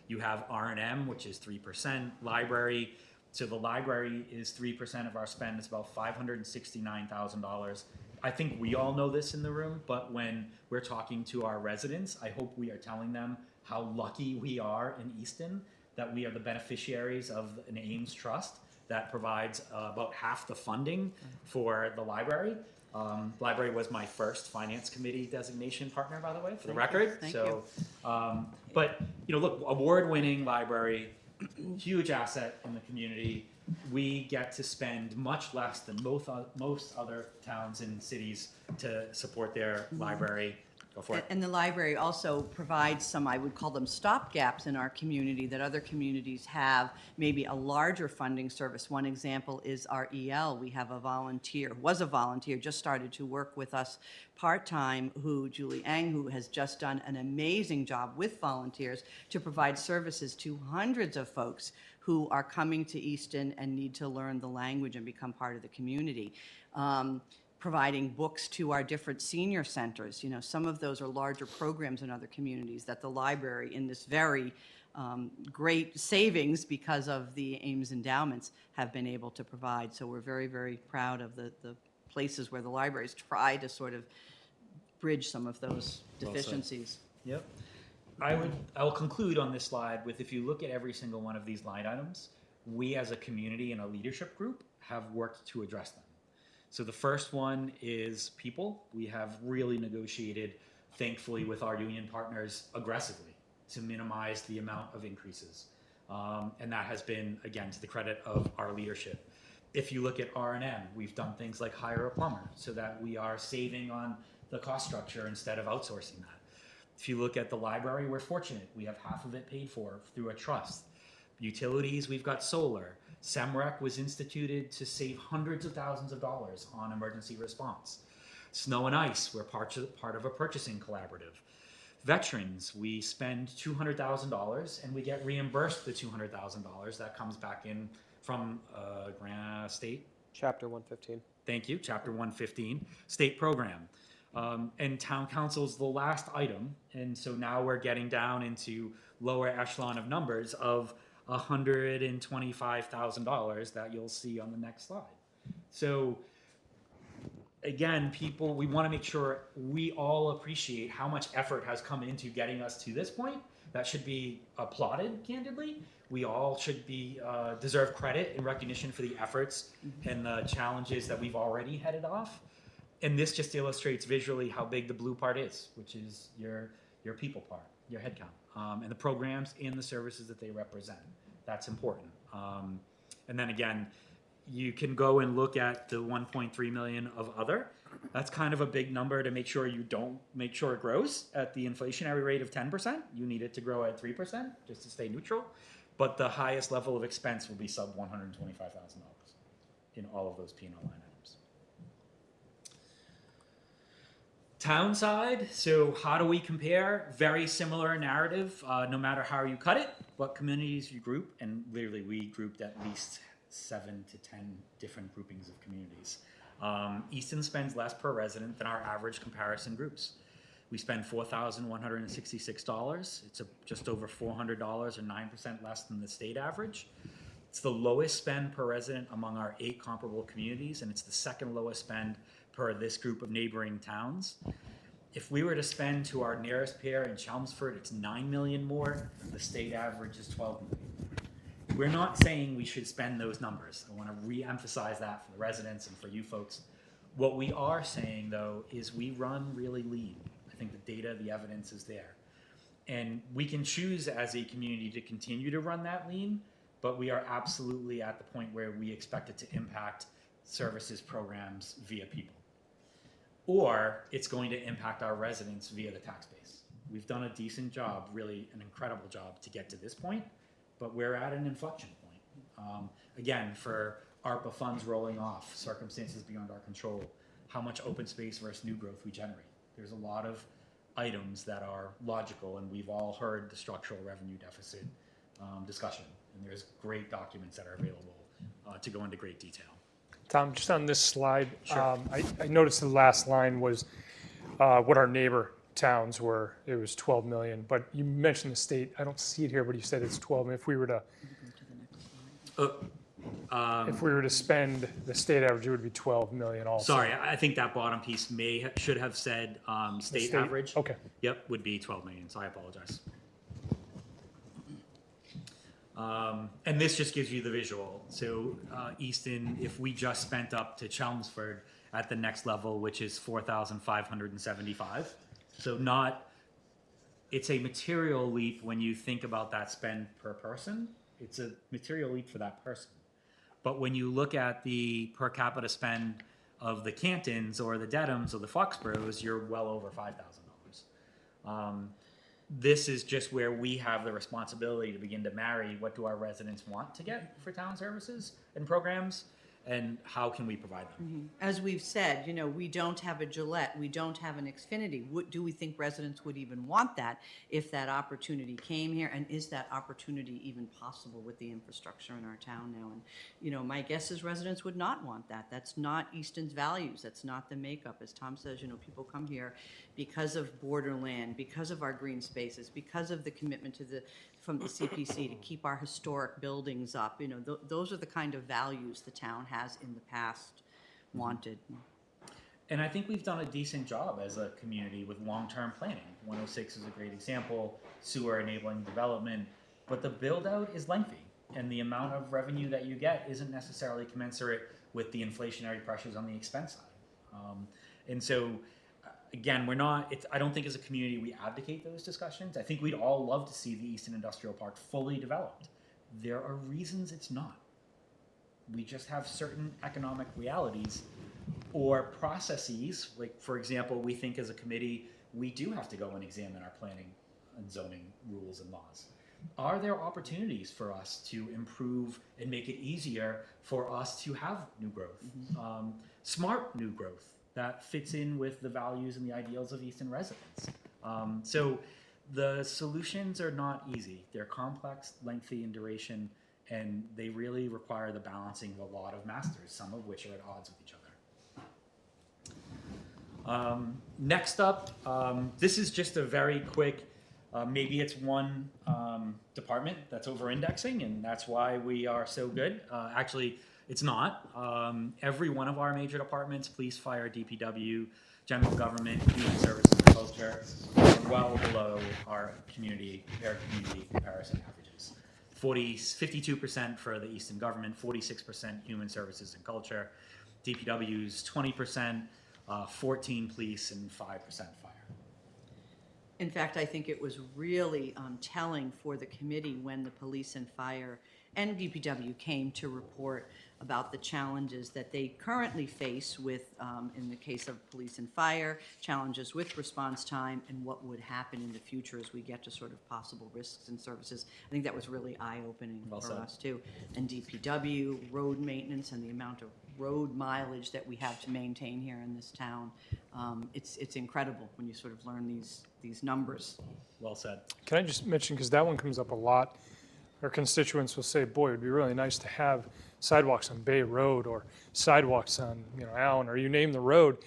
You have R&M, which is 3%, library. So the library is 3% of our spend. It's about $569,000. I think we all know this in the room, but when we're talking to our residents, I hope we are telling them how lucky we are in Easton, that we are the beneficiaries of an Ames Trust that provides about half the funding for the library. Library was my first finance committee designation partner, by the way, for the record. Thank you. But look, award-winning library, huge asset in the community. We get to spend much less than most other towns and cities to support their library. Go for it. And the library also provides some, I would call them stopgaps in our community that other communities have, maybe a larger funding service. One example is our EL. We have a volunteer, just started to work with us part-time, Julie Ang, who has just done an amazing job with volunteers to provide services to hundreds of folks who are coming to Easton and need to learn the language and become part of the community. Providing books to our different senior centers. Some of those are larger programs in other communities that the library, in this very great savings because of the Ames endowments, have been able to provide. So we're very, very proud of the places where the libraries try to sort of bridge some of those deficiencies. Yep. I will conclude on this slide with, if you look at every single one of these line items, we as a community and a leadership group have worked to address them. So the first one is people. We have really negotiated, thankfully, with our union partners aggressively to minimize the amount of increases. And that has been, again, to the credit of our leadership. If you look at R&M, we've done things like hire a plumber so that we are saving on the cost structure instead of outsourcing that. If you look at the library, we're fortunate. We have half of it paid for through a trust. Utilities, we've got solar. SEMREC was instituted to save hundreds of thousands of dollars on emergency response. Snow and ice, we're part of a purchasing collaborative. Veterans, we spend $200,000 and we get reimbursed the $200,000 that comes back in from grant state. Chapter 115. Thank you, Chapter 115, state program. And town council's the last item, and so now we're getting down into lower echelon of numbers of $125,000 that you'll see on the next slide. So again, people, we want to make sure we all appreciate how much effort has come into getting us to this point. That should be applauded, candidly. We all should be deserve credit and recognition for the efforts and the challenges that we've already headed off. And this just illustrates visually how big the blue part is, which is your people part, your headcount, and the programs and the services that they represent. That's important. And then again, you can go and look at the 1.3 million of other. That's kind of a big number to make sure you don't make sure it grows at the inflationary rate of 10%. You need it to grow at 3% just to stay neutral. But the highest level of expense will be sub $125,000 in all of those P&L line items. Town side, so how do we compare? Very similar narrative, no matter how you cut it, what communities you group, and literally we grouped at least 7 to 10 different groupings of communities. Easton spends less per resident than our average comparison groups. We spend $4,166. It's just over $400 or 9% less than the state average. It's the lowest spend per resident among our 8 comparable communities, and it's the second lowest spend per this group of neighboring towns. If we were to spend to our nearest peer in Chelmsford, it's $9 million more. The state average is $12 million. We're not saying we should spend those numbers. I want to re-emphasize that for the residents and for you folks. What we are saying, though, is we run really lean. I think the data, the evidence is there. And we can choose as a community to continue to run that lean, but we are absolutely at the point where we expect it to impact services programs via people. Or it's going to impact our residents via the tax base. We've done a decent job, really an incredible job to get to this point, but we're at an inflection point. Again, for ARPA funds rolling off, circumstances beyond our control, how much open space versus new growth we generate. There's a lot of items that are logical, and we've all heard the structural revenue deficit discussion, and there's great documents that are available to go into great detail. Tom, just on this slide, Sure. I noticed the last line was what our neighbor towns were. It was 12 million, but you mentioned the state. I don't see it here, but you said it's 12. If we were to spend the state average, it would be 12 million also. Sorry, I think that bottom piece should have said state average. Okay. Yep, would be 12 million, so I apologize. And this just gives you the visual. So Easton, if we just spent up to Chelmsford at the next level, which is 4,575. So it's a material leap when you think about that spend per person. It's a material leap for that person. But when you look at the per capita spend of the Cantons or the Dedhams or the Foxboroughs, you're well over $5,000. This is just where we have the responsibility to begin to marry what do our residents want to get for town services and programs, and how can we provide them? As we've said, we don't have a Gillette, we don't have an Xfinity. Do we think residents would even want that if that opportunity came here? And is that opportunity even possible with the infrastructure in our town now? And, my guess is residents would not want that. That's not Easton's values. That's not the makeup. As Tom says, people come here because of borderland, because of our green spaces, because of the commitment from the CPC to keep our historic buildings up. Those are the kind of values the town has in the past wanted. And I think we've done a decent job as a community with long-term planning. 106 is a great example, sewer enabling development, but the build-out is lengthy, and the amount of revenue that you get isn't necessarily commensurate with the inflationary pressures on the expense side. And so, again, I don't think as a community we advocate those discussions. I think we'd all love to see the Easton Industrial Park fully developed. There are reasons it's not. We just have certain economic realities or processes. Like, for example, we think as a committee, we do have to go and examine our planning and zoning rules and laws. Are there opportunities for us to improve and make it easier for us to have new growth, smart new growth that fits in with the values and the ideals of Easton residents? So the solutions are not easy. They're complex, lengthy in duration, and they really require the balancing of a lot of masters, some of which are at odds with each other. Next up, this is just a very quick, maybe it's one department that's over-indexing, and that's why we are so good. Actually, it's not. Every one of our major departments, police, fire, DPW, general government, human services, and culture, are well below our community comparison averages. 52% for the Easton government, 46% human services and culture, DPW's 20%, 14 police, and 5% fire. In fact, I think it was really telling for the committee when the police and fire and DPW came to report about the challenges that they currently face with, in the case of police and fire, challenges with response time, and what would happen in the future as we get to sort of possible risks and services. I think that was really eye-opening for us too. And DPW, road maintenance, and the amount of road mileage that we have to maintain here in this town. It's incredible when you sort of learn these numbers. Well said. Can I just mention, because that one comes up a lot, our constituents will say, boy, it'd be really nice to have sidewalks on Bay Road or sidewalks on, Allen, or you name the road.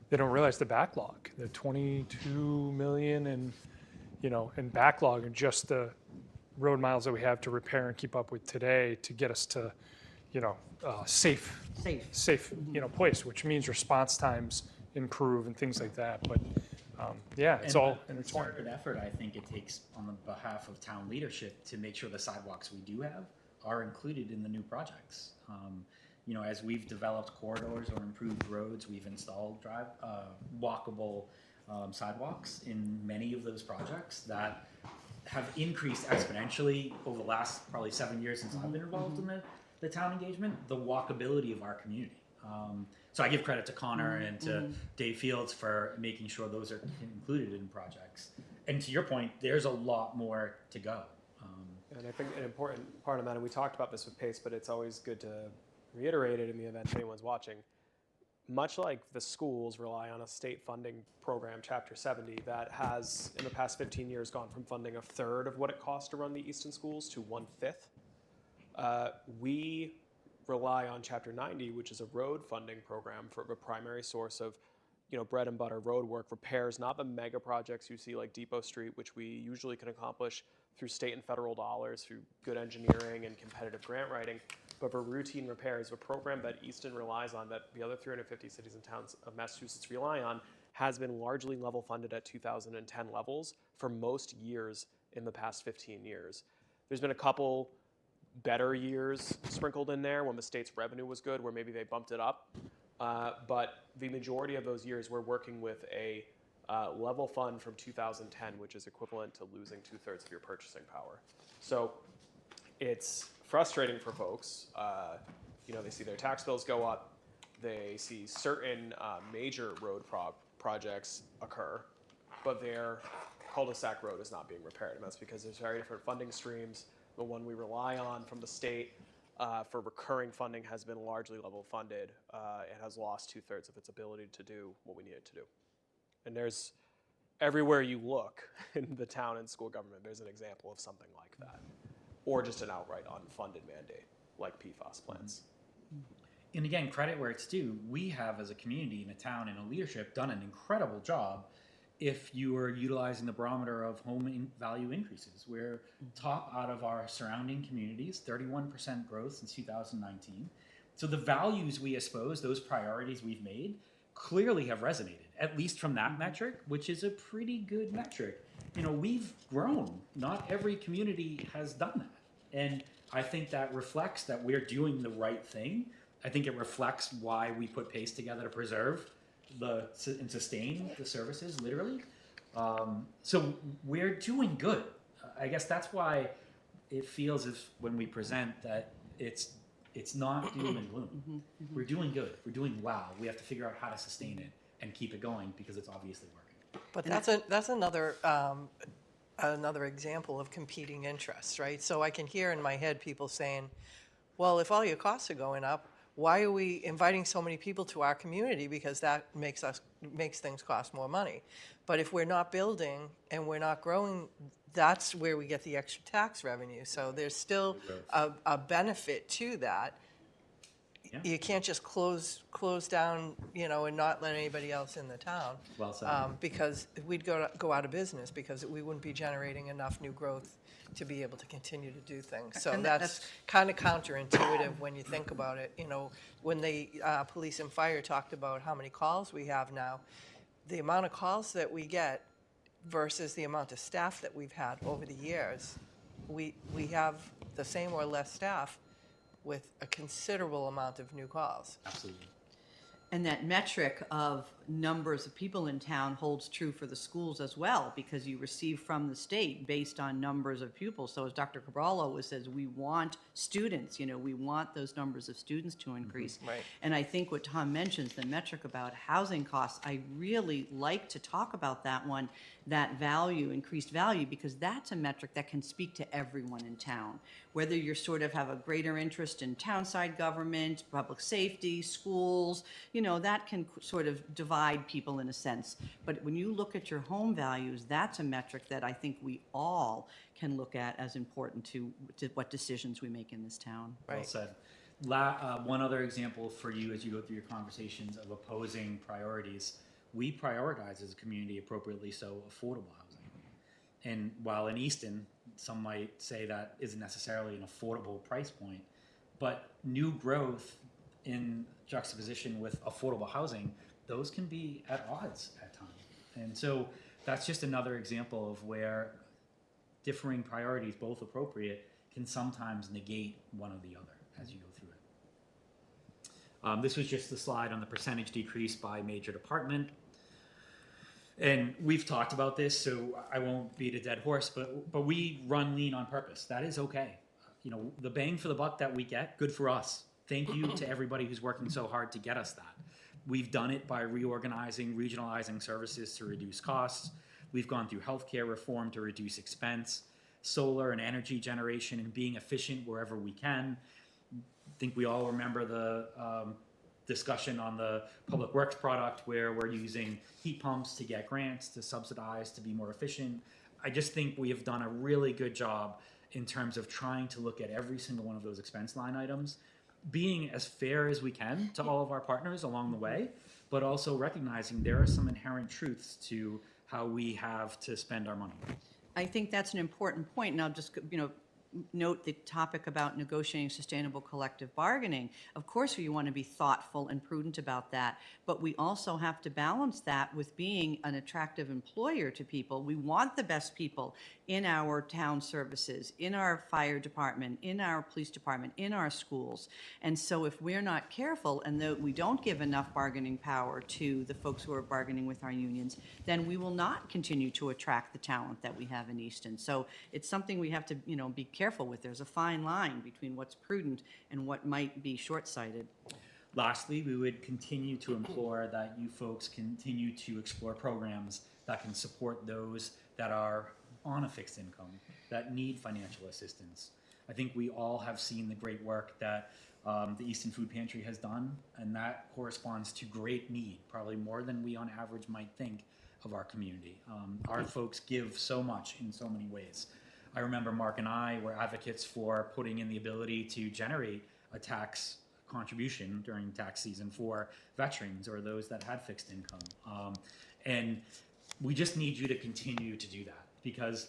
They don't realize the backlog, the 22 million in backlog, and just the road miles that we have to repair and keep up with today to get us to, safe, place, which means response times improve and things like that. But it's all intertwined. Concerted effort I think it takes on the behalf of town leadership to make sure the sidewalks we do have are included in the new projects. As we've developed corridors or improved roads, we've installed walkable sidewalks in many of those projects that have increased exponentially over the last probably 7 years since I've been involved in the town engagement, the walkability of our community. So I give credit to Connor and to Dave Fields for making sure those are included in projects. And to your point, there's a lot more to go. And I think an important part of that, and we talked about this with PACE, but it's always good to reiterate it in the event anyone's watching. much like the schools rely on a state funding program, Chapter 70, that has, in the past 15 years, gone from funding a third of what it costs to run the Easton schools to 1/5. We rely on Chapter 90, which is a road funding program for a primary source of, bread and butter road work, repairs, not the mega projects you see like Depot Street, which we usually can accomplish through state and federal dollars, through good engineering and competitive grant writing, but for routine repairs, a program that Easton relies on, that the other 350 cities and towns of Massachusetts rely on, has been largely level funded at 2010 levels for most years in the past 15 years. There's been a couple better years sprinkled in there when the state's revenue was good, where maybe they bumped it up. But the majority of those years, we're working with a level fund from 2010, which is equivalent to losing 2/3 of your purchasing power. So it's frustrating for folks. They see their tax bills go up. They see certain major road projects occur, but their cul-de-sac road is not being repaired. And that's because there's very different funding streams. The one we rely on from the state for recurring funding has been largely level funded and has lost 2/3 of its ability to do what we need it to do. And there's, everywhere you look in the town and school government, there's an example of something like that. Or just an outright unfunded mandate, like PFAS plants. And again, credit where it's due. We have, as a community and a town and a leadership, done an incredible job. If you are utilizing the barometer of home value increases, we're top out of our surrounding communities, 31% growth since 2019. So the values we expose, those priorities we've made, clearly have resonated, at least from that metric, which is a pretty good metric. We've grown. Not every community has done that. And I think that reflects that we're doing the right thing. I think it reflects why we put PACE together to preserve and sustain the services, literally. So we're doing good. I guess that's why it feels as when we present that it's not doom and gloom. We're doing good. We're doing well. We have to figure out how to sustain it and keep it going because it's obviously working. But that's another example of competing interests, right? So I can hear in my head people saying, well, if all your costs are going up, why are we inviting so many people to our community? Because that makes things cost more money. But if we're not building and we're not growing, that's where we get the extra tax revenue. So there's still a benefit to that. Yeah. You can't just close down, and not let anybody else in the town. Well said. Because we'd go out of business because we wouldn't be generating enough new growth to be able to continue to do things. So And that's kind of counterintuitive when you think about it. When the police and fire talked about how many calls we have now, the amount of calls that we get versus the amount of staff that we've had over the years, we have the same or less staff with a considerable amount of new calls. Absolutely. And that metric of numbers of people in town holds true for the schools as well, because you receive from the state based on numbers of pupils. So as Dr. Cabral always says, we want students, we want those numbers of students to increase. Right. And I think what Tom mentions, the metric about housing costs, I really like to talk about that one, that value, increased value, because that's a metric that can speak to everyone in town. Whether you sort of have a greater interest in townside government, public safety, schools, that can sort of divide people in a sense. But when you look at your home values, that's a metric that I think we all can look at as important to what decisions we make in this town. Well Right. said. One other example for you as you go through your conversations of opposing priorities, we prioritize as a community appropriately so affordable housing. And while in Easton, some might say that isn't necessarily an affordable price point, but new growth in juxtaposition with affordable housing, those can be at odds at times. And so that's just another example of where differing priorities, both appropriate, can sometimes negate one or the other as you go through it. This was just the slide on the percentage decrease by major department. And we've talked about this, so I won't beat a dead horse, but we run lean on purpose. That is okay. The bang for the buck that we get, good for us. Thank you to everybody who's working so hard to get us that. We've done it by reorganizing, regionalizing services to reduce costs. We've gone through healthcare reform to reduce expense, solar and energy generation, and being efficient wherever we can. I think we all remember the discussion on the public works product where we're using heat pumps to get grants to subsidize to be more efficient. I just think we have done a really good job in terms of trying to look at every single one of those expense line items, being as fair as we can to all of our partners along the way, but also recognizing there are some inherent truths to how we have to spend our money. I think that's an important point, and I'll just, note the topic about negotiating sustainable collective bargaining. Of course, we want to be thoughtful and prudent about that, but we also have to balance that with being an attractive employer to people. We want the best people in our town services, in our fire department, in our police department, in our schools. And so if we're not careful and we don't give enough bargaining power to the folks who are bargaining with our unions, then we will not continue to attract the talent that we have in Easton. So it's something we have to, be careful with. There's a fine line between what's prudent and what might be short-sighted. Lastly, we would continue to implore that you folks continue to explore programs that can support those that are on a fixed income, that need financial assistance. I think we all have seen the great work that the Easton Food Pantry has done, and that corresponds to great need, probably more than we on average might think of our community. Our folks give so much in so many ways. I remember Mark and I were advocates for putting in the ability to generate a tax contribution during tax season for veterans or those that had fixed income. And we just need you to continue to do that, because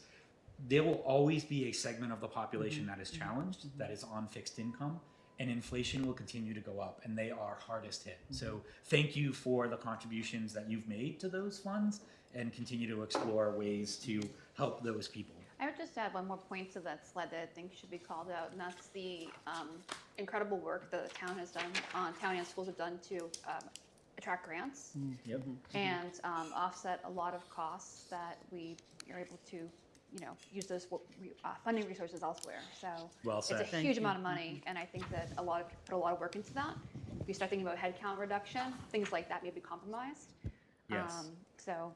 there will always be a segment of the population that is challenged, that is on fixed income, and inflation will continue to go up, and they are hardest hit. So thank you for the contributions that you've made to those funds, and continue to explore ways to help those people. I would just add one more point to that slide that I think should be called out, and that's the incredible work that the town has done, town and schools have done to attract grants Yep. and offset a lot of costs that we are able to, use those funding resources elsewhere. So Well it's said. a Thank huge you. amount of money, and I think that a lot of people put a lot of work into that. If you start thinking about headcount reduction, things like that may be compromised. Yes. So,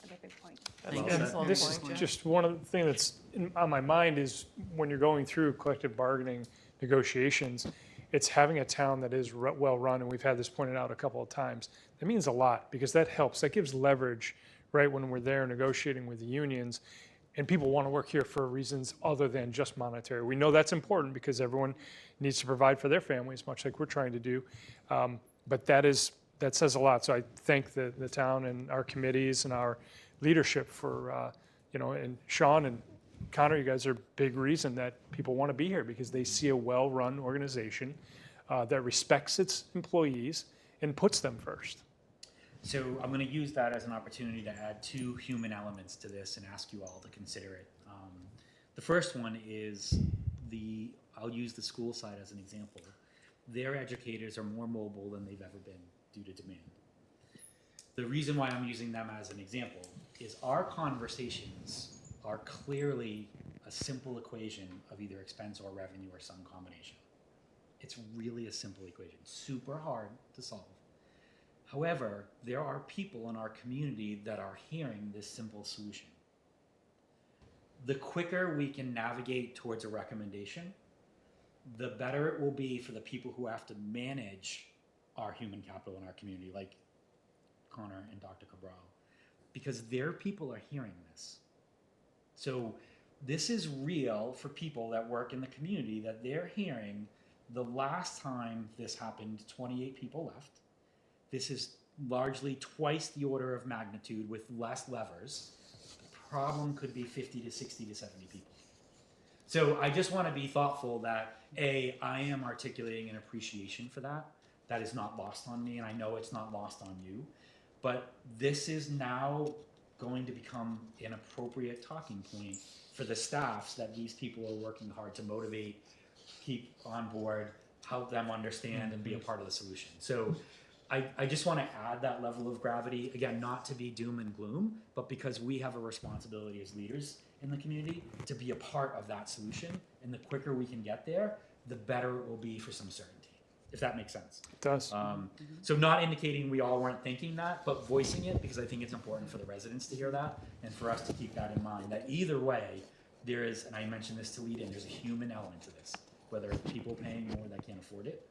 a big point. And this is just one of the things that's on my mind is when you're going through collective bargaining negotiations, it's having a town that is well run, and we've had this pointed out a couple of times. That means a lot, because that helps. That gives leverage, right, when we're there negotiating with the unions. And people want to work here for reasons other than just monetary. We know that's important because everyone needs to provide for their families, much like we're trying to do. But that says a lot. So I thank the town and our committees and our leadership for, and Sean and Connor, you guys are a big reason that people want to be here, because they see a well-run organization that respects its employees and puts them first. So I'm going to use that as an opportunity to add two human elements to this and ask you all to consider it. The first one is I'll use the school side as an example. Their educators are more mobile than they've ever been due to demand. The reason why I'm using them as an example is our conversations are clearly a simple equation of either expense or revenue or some combination. It's really a simple equation, super hard to solve. However, there are people in our community that are hearing this simple solution. The quicker we can navigate towards a recommendation, the better it will be for the people who have to manage our human capital in our community, like Connor and Dr. Cabral, because their people are hearing this. So this is real for people that work in the community, that they're hearing the last time this happened, 28 people left. This is largely twice the order of magnitude with less levers. The problem could be 50 to 60 to 70 people. So I just want to be thoughtful that, I am articulating an appreciation for that. That is not lost on me, and I know it's not lost on you. But this is now going to become an appropriate talking point for the staffs that these people are working hard to motivate, keep on board, help them understand, and be a part of the solution. So I just want to add that level of gravity, again, not to be doom and gloom, but because we have a responsibility as leaders in the community to be a part of that solution. And the quicker we can get there, the better it will be for some certainty, if that makes sense. It does. So not indicating we all weren't thinking that, but voicing it, because I think it's important for the residents to hear that and for us to keep that in mind, that either way, there is, and I mentioned this to lead in, there's a human element to this, whether it's people paying more that can't afford it,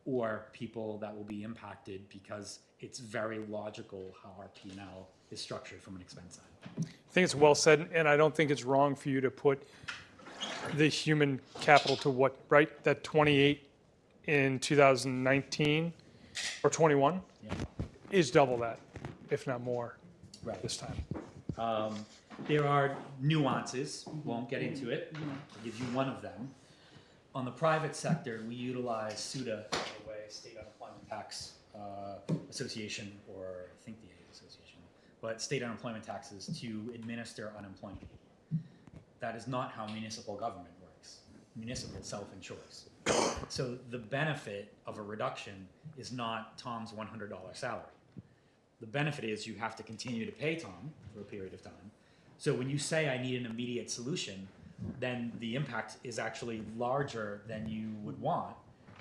or people that will be impacted, because it's very logical how our P&L is structured from an expense side. I think it's well said, and I don't think it's wrong for you to put the human capital to what, right? That 28 in 2019 or 21 Yeah. is double that, if not more, Right. this time. There are nuances, won't get into it. I'll give you one of them. On the private sector, we utilize SUTA, by the way, State Unemployment Tax Association, or I think the A Association, but state unemployment taxes to administer unemployment. That is not how municipal government works. Municipal self-insures. So the benefit of a reduction is not Tom's $100 salary. The benefit is you have to continue to pay Tom for a period of time. So when you say I need an immediate solution, then the impact is actually larger than you would want,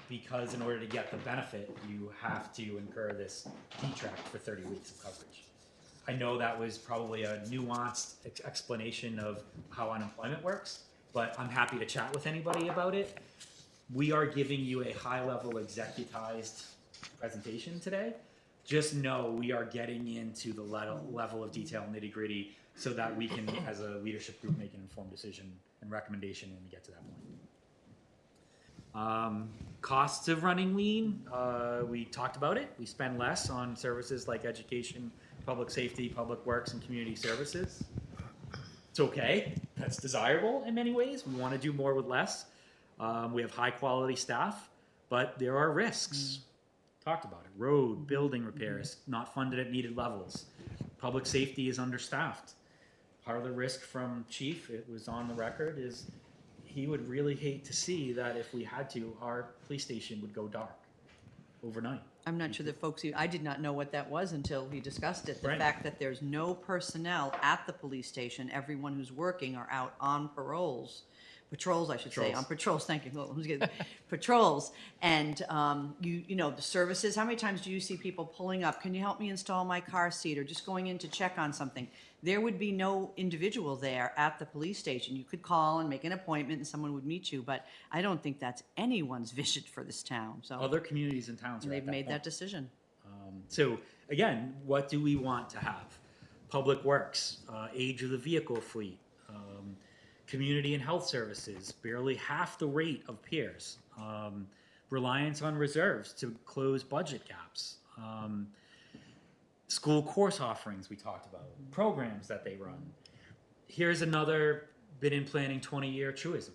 because in order to get the benefit, you have to incur this detract for 30 weeks of coverage. I know that was probably a nuanced explanation of how unemployment works, but I'm happy to chat with anybody about it. We are giving you a high-level executized presentation today. Just know we are getting into the level of detail, nitty-gritty, so that we can, as a leadership group, make an informed decision and recommendation when we get to that point. Costs of running lean, we talked about it. We spend less on services like education, public safety, public works, and community services. It's okay. That's desirable in many ways. We want to do more with less. We have high-quality staff, but there are risks. Talked about it. Road, building repairs, not funded at needed levels. Public safety is understaffed. Part of the risk from Chief, it was on the record, is he would really hate to see that if we had to, our police station would go dark overnight. I'm not sure that folks, I did not know what that was until we discussed it. The Right. fact that there's no personnel at the police station, everyone who's working are out on patrols, I should say, on patrols, thank you. Well, who's getting patrols, and you know, the services, how many times do you see people pulling up, can you help me install my car seat, or just going in to check on something? There would be no individual there at the police station. You could call and make an appointment and someone would meet you, but I don't think that's anyone's vision for this town, so. Other communities and towns are They've at that made point. that decision. So again, what do we want to have? Public works, age of the vehicle fleet, community and health services, barely half the rate of peers, reliance on reserves to close budget gaps, school course offerings we talked about, programs that they run. Here's another been in planning 20-year truism.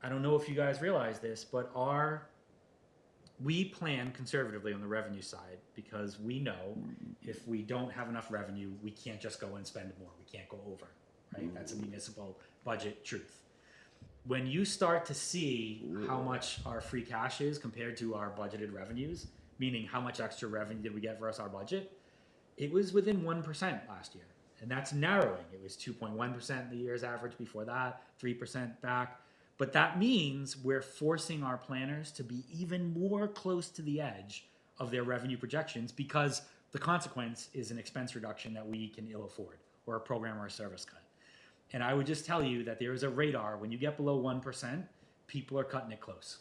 I don't know if you guys realize this, but we plan conservatively on the revenue side, because we know if we don't have enough revenue, we can't just go and spend more. We can't go over, right? That's a municipal budget truth. When you start to see how much our free cash is compared to our budgeted revenues, meaning how much extra revenue did we get versus our budget, it was within 1% last year. And that's narrowing. It was 2.1% the year's average before that, 3% back. But that means we're forcing our planners to be even more close to the edge of their revenue projections, because the consequence is an expense reduction that we can ill afford, or a program or a service cut. And I would just tell you that there is a radar. When you get below 1%, people are cutting it close.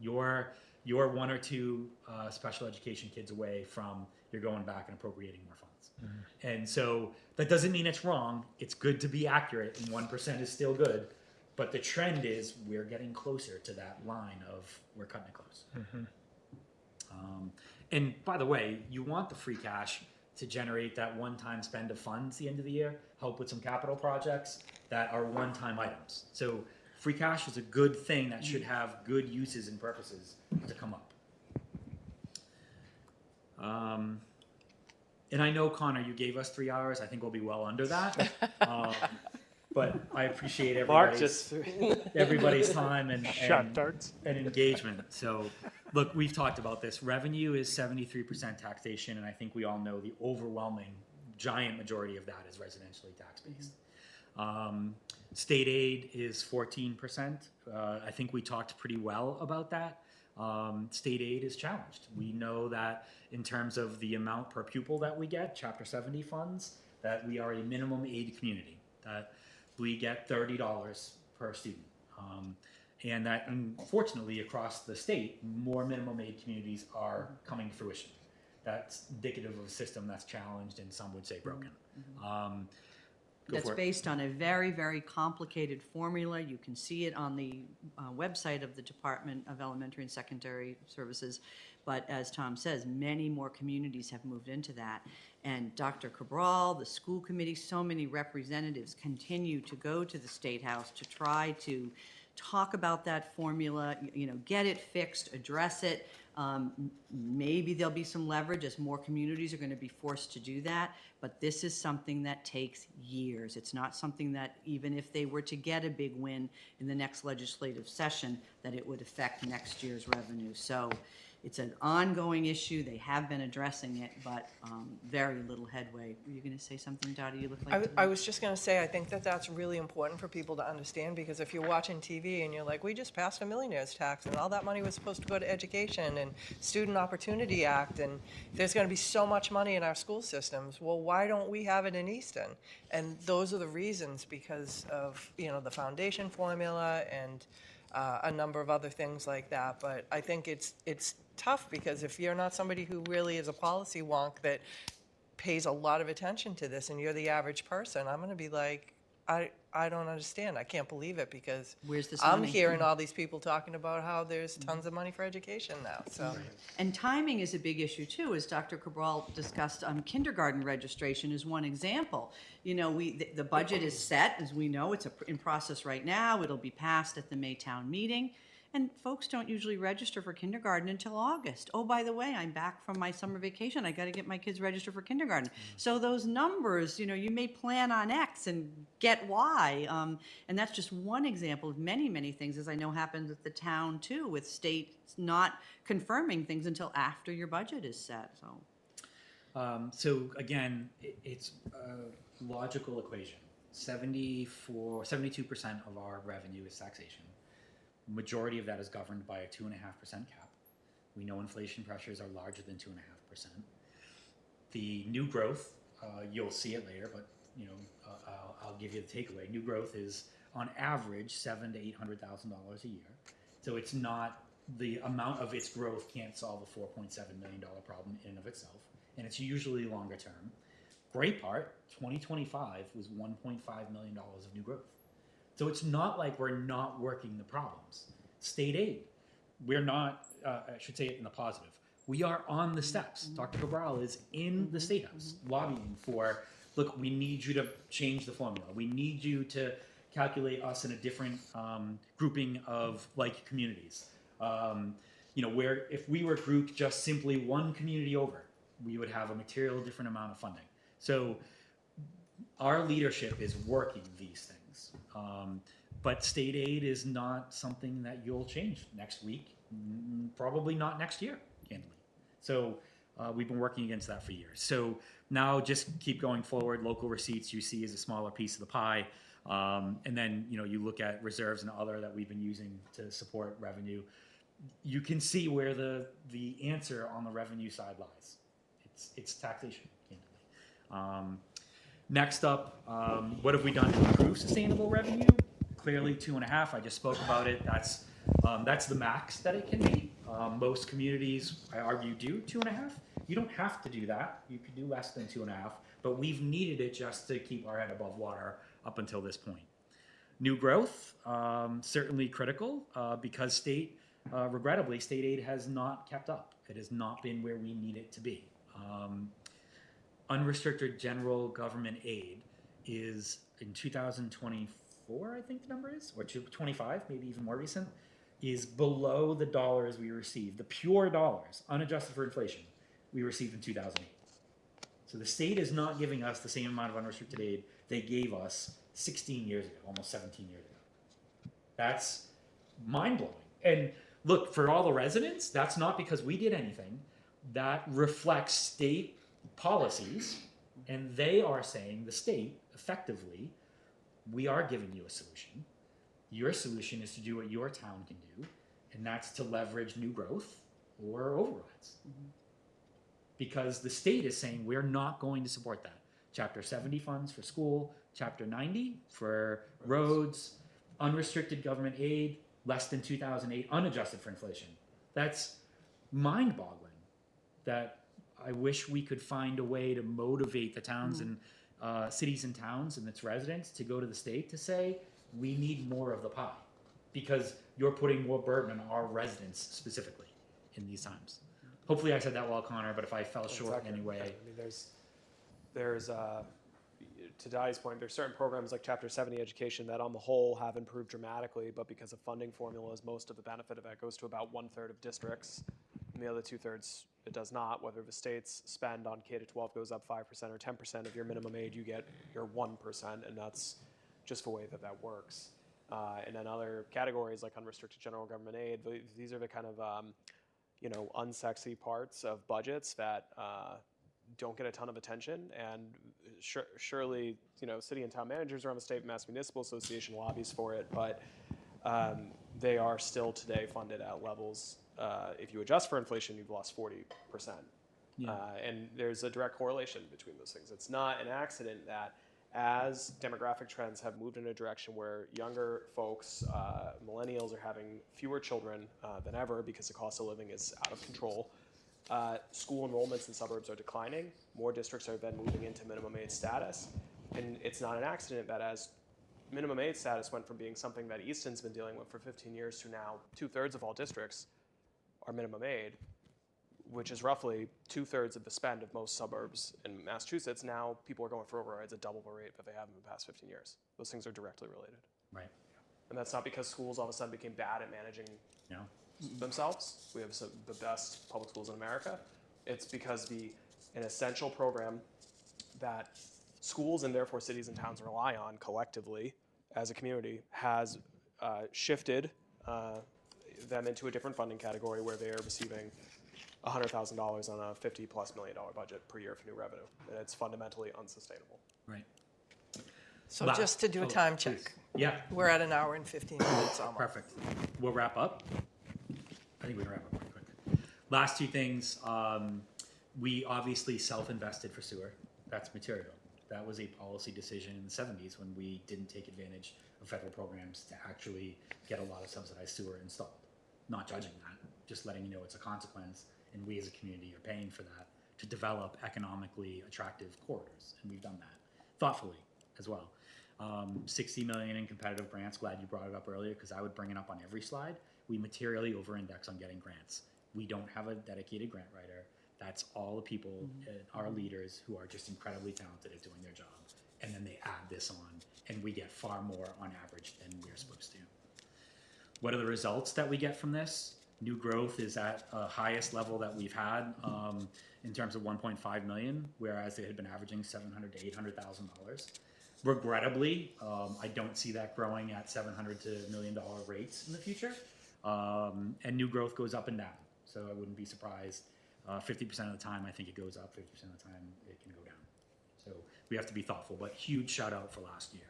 You're one or two special education kids away from you're going back and appropriating more funds. Mm-hmm. And so that doesn't mean it's wrong. It's good to be accurate, and 1% is still good. But the trend is we're getting closer to that line of we're cutting it close. Mm-hmm. And by the way, you want the free cash to generate that one-time spend of funds at the end of the year, help with some capital projects that are one-time items. So free cash is a good thing that should have good uses and purposes to come up. And I know, Connor, you gave us 3 hours. I think we'll be well under that. But I appreciate everybody's time and engagement. So, look, we've talked about this. Revenue is 73% taxation, and I think we all know the overwhelming, giant majority of that is residentially tax-based. State aid is 14%. I think we talked pretty well about that. State aid is challenged. We know that in terms of the amount per pupil that we get, Chapter 70 funds, that we are a minimum aid community, that we get $30 per student. And that, unfortunately, across the state, more minimum aid communities are coming to fruition. That's indicative of a system that's challenged and some would say broken. That's based on a very, very complicated formula. You can see it on the website of the Department of Elementary and Secondary Services. But as Tom says, many more communities have moved into that. And Dr. Cabral, the school committee, so many representatives continue to go to the State House to try to talk about that formula, get it fixed, address it. Maybe there'll be some leverage as more communities are going to be forced to do that, but this is something that takes years. It's not something that even if they were to get a big win in the next legislative session, that it would affect next year's revenue. So it's an ongoing issue. They have been addressing it, but very little headway. Were you going to say something, Dottie? You look like I was just going to say, I think that that's really important for people to understand, because if you're watching TV and you're like, we just passed a millionaire's tax and all that money was supposed to go to education and Student Opportunity Act, and there's going to be so much money in our school systems. Well, why don't we have it in Easton? And those are the reasons, because of, the foundation formula and a number of other things like that. But I think it's tough, because if you're not somebody who really is a policy wonk that pays a lot of attention to this, and you're the average person, I'm going to be like, I don't understand. I can't believe it, because where's this I'm money? hearing all these people talking about how there's tons of money for education now. So, And timing is a big issue too, as Dr. Cabral discussed. Kindergarten registration is one example. The budget is set, as we know. It's in process right now. It'll be passed at the May town meeting. And folks don't usually register for kindergarten until August. Oh, by the way, I'm back from my summer vacation. I got to get my kids registered for kindergarten. So those numbers, you may plan on X and get Y. And that's just one example of many, many things, as I know happens at the town too, with states not confirming things until after your budget is set. So again, it's a logical equation. 72% of our revenue is taxation. Majority of that is governed by a 2.5% cap. We know inflation pressures are larger than 2.5%. The new growth, you'll see it later, but I'll give you the takeaway. New growth is on average $700,000 to $800,000 a year. So it's not, the amount of its growth can't solve a $4.7 million problem in and of itself, and it's usually longer term. Great part, 2025 was $1.5 million of new growth. So it's not like we're not working the problems. State aid, we're not, I should say it in the positive. We are on the steps. Dr. Cabral is in the State House lobbying for, look, we need you to change the formula. We need you to calculate us in a different grouping of like communities. Where if we were grouped just simply one community over, we would have a material different amount of funding. So our leadership is working these things. But state aid is not something that you'll change next week, probably not next year, candidly. So we've been working against that for years. So now just keep going forward. Local receipts you see is a smaller piece of the pie. And then you look at reserves and other that we've been using to support revenue. You can see where the answer on the revenue side lies. It's taxation, candidly. Next up, what have we done to improve sustainable revenue? Clearly 2.5, I just spoke about it. That's the max that it can be. Most communities, I argue, do 2.5. You don't have to do that. You could do less than 2.5, but we've needed it just to keep our head above water up until this point. New growth, certainly critical, because regrettably, state aid has not kept up. It has not been where we need it to be. Unrestricted general government aid is in 2024, I think the number is, or 25, maybe even more recent, is below the dollars we received, the pure dollars, unadjusted for inflation, we received in 2008. So the state is not giving us the same amount of unrestricted aid they gave us 16 years ago, almost 17 years ago. That's mind-blowing. And look, for all the residents, that's not because we did anything. That reflects state policies, and they are saying, the state, effectively, we are giving you a solution. Your solution is to do what your town can do, and that's to leverage new growth or overrides. Because the state is saying we're not going to support that. Chapter 70 funds for school, Chapter 90 for roads, unrestricted government aid, less than 2008, unadjusted for inflation. That's mind-boggling. That I wish we could find a way to motivate the towns and cities and towns and its residents to go to the state to say, we need more of the pie, because you're putting more burden on our residents specifically in these times. Hopefully I said that well, Connor, but if I fell short in any way. I mean, there's to Dottie point, there's certain programs like Chapter 70 education that on the whole have improved dramatically, but because of funding formulas, most of the benefit of that goes to about 1/3 of districts, and the other 2/3 it does not. Whether the state's spend on K-12 goes up 5% or 10% of your minimum aid, you get your 1%, and that's just the way that works. And then other categories like unrestricted general government aid, these are the kind of unsexy parts of budgets that don't get a ton of attention, and surely city and town managers around the state, Mass Municipal Association lobbies for it, but they are still today funded at levels. If you adjust for inflation, you've lost 40%. And there's a direct correlation between those things. It's not an accident that as demographic trends have moved in a direction where younger folks, millennials, are having fewer children than ever because the cost of living is out of control, school enrollments in suburbs are declining. More districts are then moving into minimum aid status. And it's not an accident that as minimum aid status went from being something that Easton's been dealing with for 15 years to now 2/3 of all districts are minimum aid, which is roughly 2/3 of the spend of most suburbs in Massachusetts. Now people are going for overrides at double the rate that they have in the past 15 years. Those things are directly related. Right. And that's not because schools all of a sudden became bad at managing themselves. We have the best public schools in America. It's because an essential program that schools and therefore cities and towns rely on collectively as a community has shifted them into a different funding category where they are receiving $100,000 on a $50+ million budget per year for new revenue. And it's fundamentally unsustainable. Right. So just to do a time check. Yeah. We're at 1 hour and 15 minutes almost. Perfect. We'll wrap up. I think we can wrap up pretty quick. Last two things. We obviously self-invested for sewer. That's material. That was a policy decision in the 70s when we didn't take advantage of federal programs to actually get a lot of subsidized sewer installed. Not judging that, just letting you know it's a consequence, and we as a community are paying for that to develop economically attractive corridors, and we've done that thoughtfully as well. $60 million in competitive grants. Glad you brought it up earlier because I would bring it up on every slide. We materially over-index on getting grants. We don't have a dedicated grant writer. That's all the people, our leaders, who are just incredibly talented at doing their job. And then they add this on, and we get far more on average than we're supposed to. What are the results that we get from this? New growth is at a highest level that we've had in terms of 1.5 million, whereas they had been averaging $700,000 to $800,000. Regrettably, I don't see that growing at $700,000 to $1 million rates in the future. And new growth goes up and down, so I wouldn't be surprised. 50% of the time, I think it goes up. 50% of the time, it can go down. So we have to be thoughtful. But huge shout out for last year.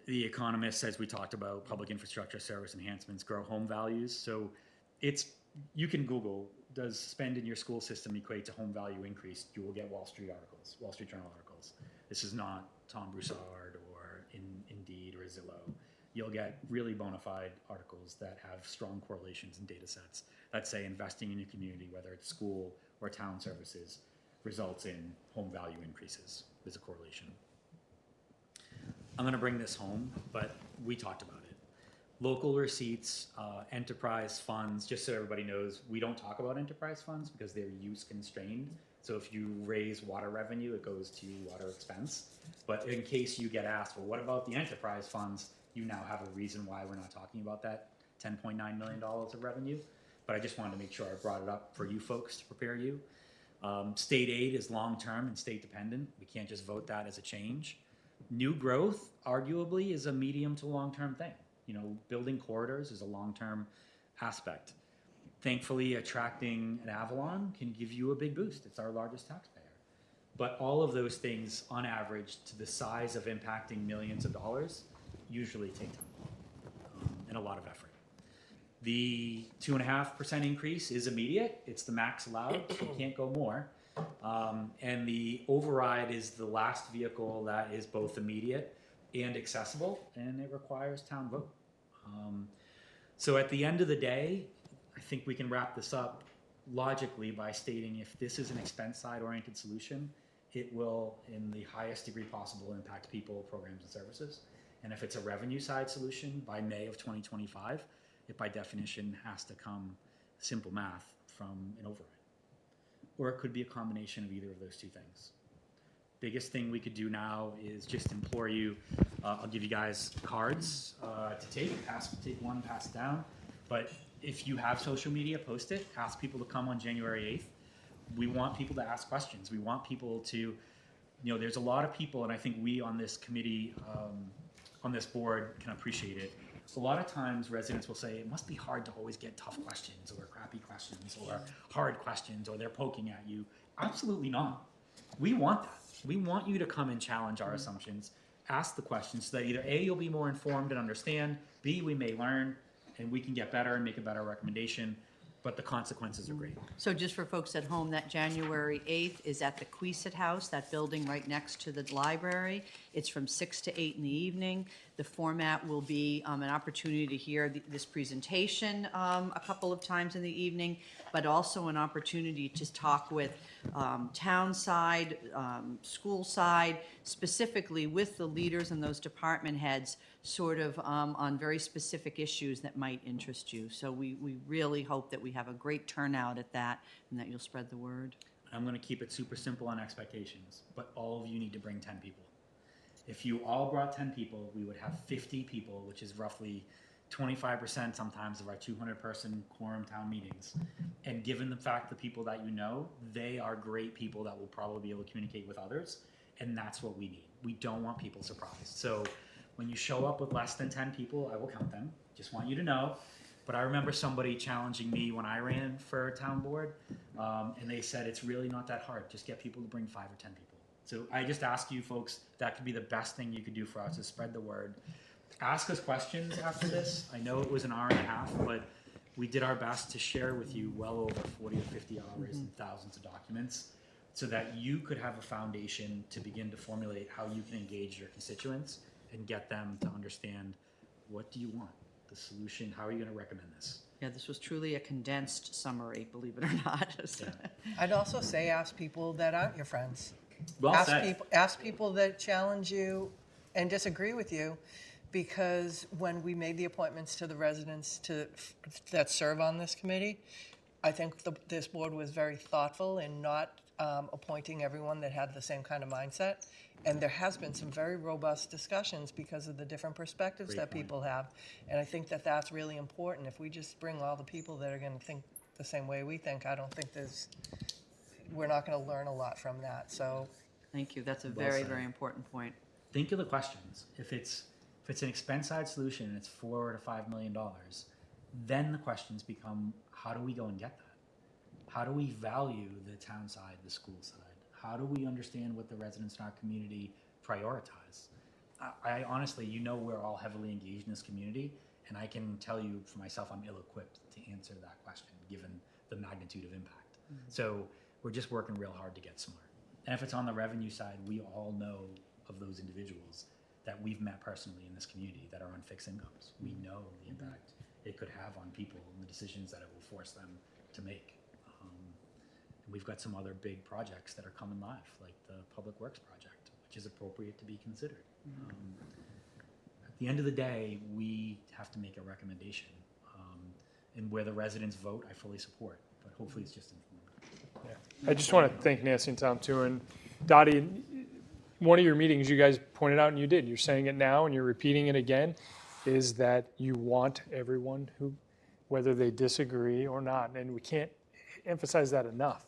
The Economist, as we talked about, public infrastructure service enhancements grow home values. So you can Google, does spend in your school system equate to home value increase? You will get Wall Street articles, Wall Street Journal articles. This is not Tom Broussard or Indeed or Zillow. You'll get really bona fide articles that have strong correlations and data sets that say investing in your community, whether it's school or town services, results in home value increases. There's a correlation. I'm going to bring this home, but we talked about it. Local receipts, enterprise funds, just so everybody knows, we don't talk about enterprise funds because they're use constrained. So if you raise water revenue, it goes to water expense. But in case you get asked, well, what about the enterprise funds? You now have a reason why we're not talking about that $10.9 million of revenue. But I just wanted to make sure I brought it up for you folks to prepare you. State aid is long-term and state-dependent. We can't just vote that as a change. New growth, arguably, is a medium to long-term thing. Building corridors is a long-term aspect. Thankfully, attracting an Avalon can give you a big boost. It's our largest taxpayer. But all of those things, on average, to the size of impacting millions of dollars, usually take time and a lot of effort. The 2.5% increase is immediate. It's the max allowed, so you can't go more. And the override is the last vehicle that is both immediate and accessible, and it requires town vote. So at the end of the day, I think we can wrap this up logically by stating if this is an expense side oriented solution, it will, in the highest degree possible, impact people, programs, and services. And if it's a revenue side solution, by May of 2025, it by definition has to come, simple math, from an override. Or it could be a combination of either of those two things. Biggest thing we could do now is just implore you, I'll give you guys cards to take one, pass it down. But if you have social media, post it, ask people to come on January 8th. We want people to ask questions. We want people to, there's a lot of people, and I think we on this committee, on this board can appreciate it. A lot of times residents will say, it must be hard to always get tough questions or crappy questions or hard questions or they're poking at you. Absolutely not. We want that. We want you to come and challenge our assumptions, ask the questions so that either A, you'll be more informed and understand, B, we may learn and we can get better and make a better recommendation, but the consequences are great. So just for folks at home, that January 8th is at the Queesit House, that building right next to the library. It's from 6 to 8 in the evening. The format will be an opportunity to hear this presentation a couple of times in the evening, but also an opportunity to talk with town side, school side, specifically with the leaders and those department heads, sort of on very specific issues that might interest you. So we really hope that we have a great turnout at that and that you'll spread the word. I'm going to keep it super simple on expectations, but all of you need to bring 10 people. If you all brought 10 people, we would have 50 people, which is roughly 25% sometimes of our 200-person quorum town meetings. And given the fact the people that you know, they are great people that will probably be able to communicate with others, and that's what we need. We don't want people surprised. So when you show up with less than 10 people, I will count them. Just want you to know. But I remember somebody challenging me when I ran for town board, and they said it's really not that hard. Just get people to bring 5 or 10 people. So I just ask you folks, that could be the best thing you could do for us, is spread the word. Ask us questions after this. I know it was an hour and a half, but we did our best to share with you well over 40 or 50 hours and thousands of documents so that you could have a foundation to begin to formulate how you can engage your constituents and get them to understand, what do you want? The solution, how are you going to recommend this? Yeah, this was truly a condensed summary, believe it or not. I'd also say ask people that aren't your friends. Well said. Ask people that challenge you and disagree with you, because when we made the appointments to the residents that serve on this committee, I think this board was very thoughtful in not appointing everyone that had the same kind of mindset. And there has been some very robust discussions because of the different perspectives that people have. And I think that that's really important. If we just bring all the people that are going to think the same way we think, I don't think we're not going to learn a lot from that. So, thank you. That's a Well very, said. very important point. Think of the questions. If it's an expense side solution and it's $4 to $5 million, then the questions become, how do we go and get that? How do we value the town side, the school side? How do we understand what the residents in our community prioritize? I honestly, we're all heavily engaged in this community, and I can tell you for myself, I'm ill-equipped to answer that question given the magnitude of impact. So we're just working real hard to get smart. And if it's on the revenue side, we all know of those individuals that we've met personally in this community that are on fixed incomes. We know the impact it could have on people and the decisions that it will force them to make. And we've got some other big projects that are coming live, like the Public Works project, which is appropriate to be considered. At the end of the day, we have to make a recommendation. And where the residents vote, I fully support, but hopefully it's just informed. Yeah. I just want to thank Nancy and Tom too, and Dottie, one of your meetings you guys pointed out, and you did, you're saying it now and you're repeating it again, is that you want everyone who, whether they disagree or not, and we can't emphasize that enough,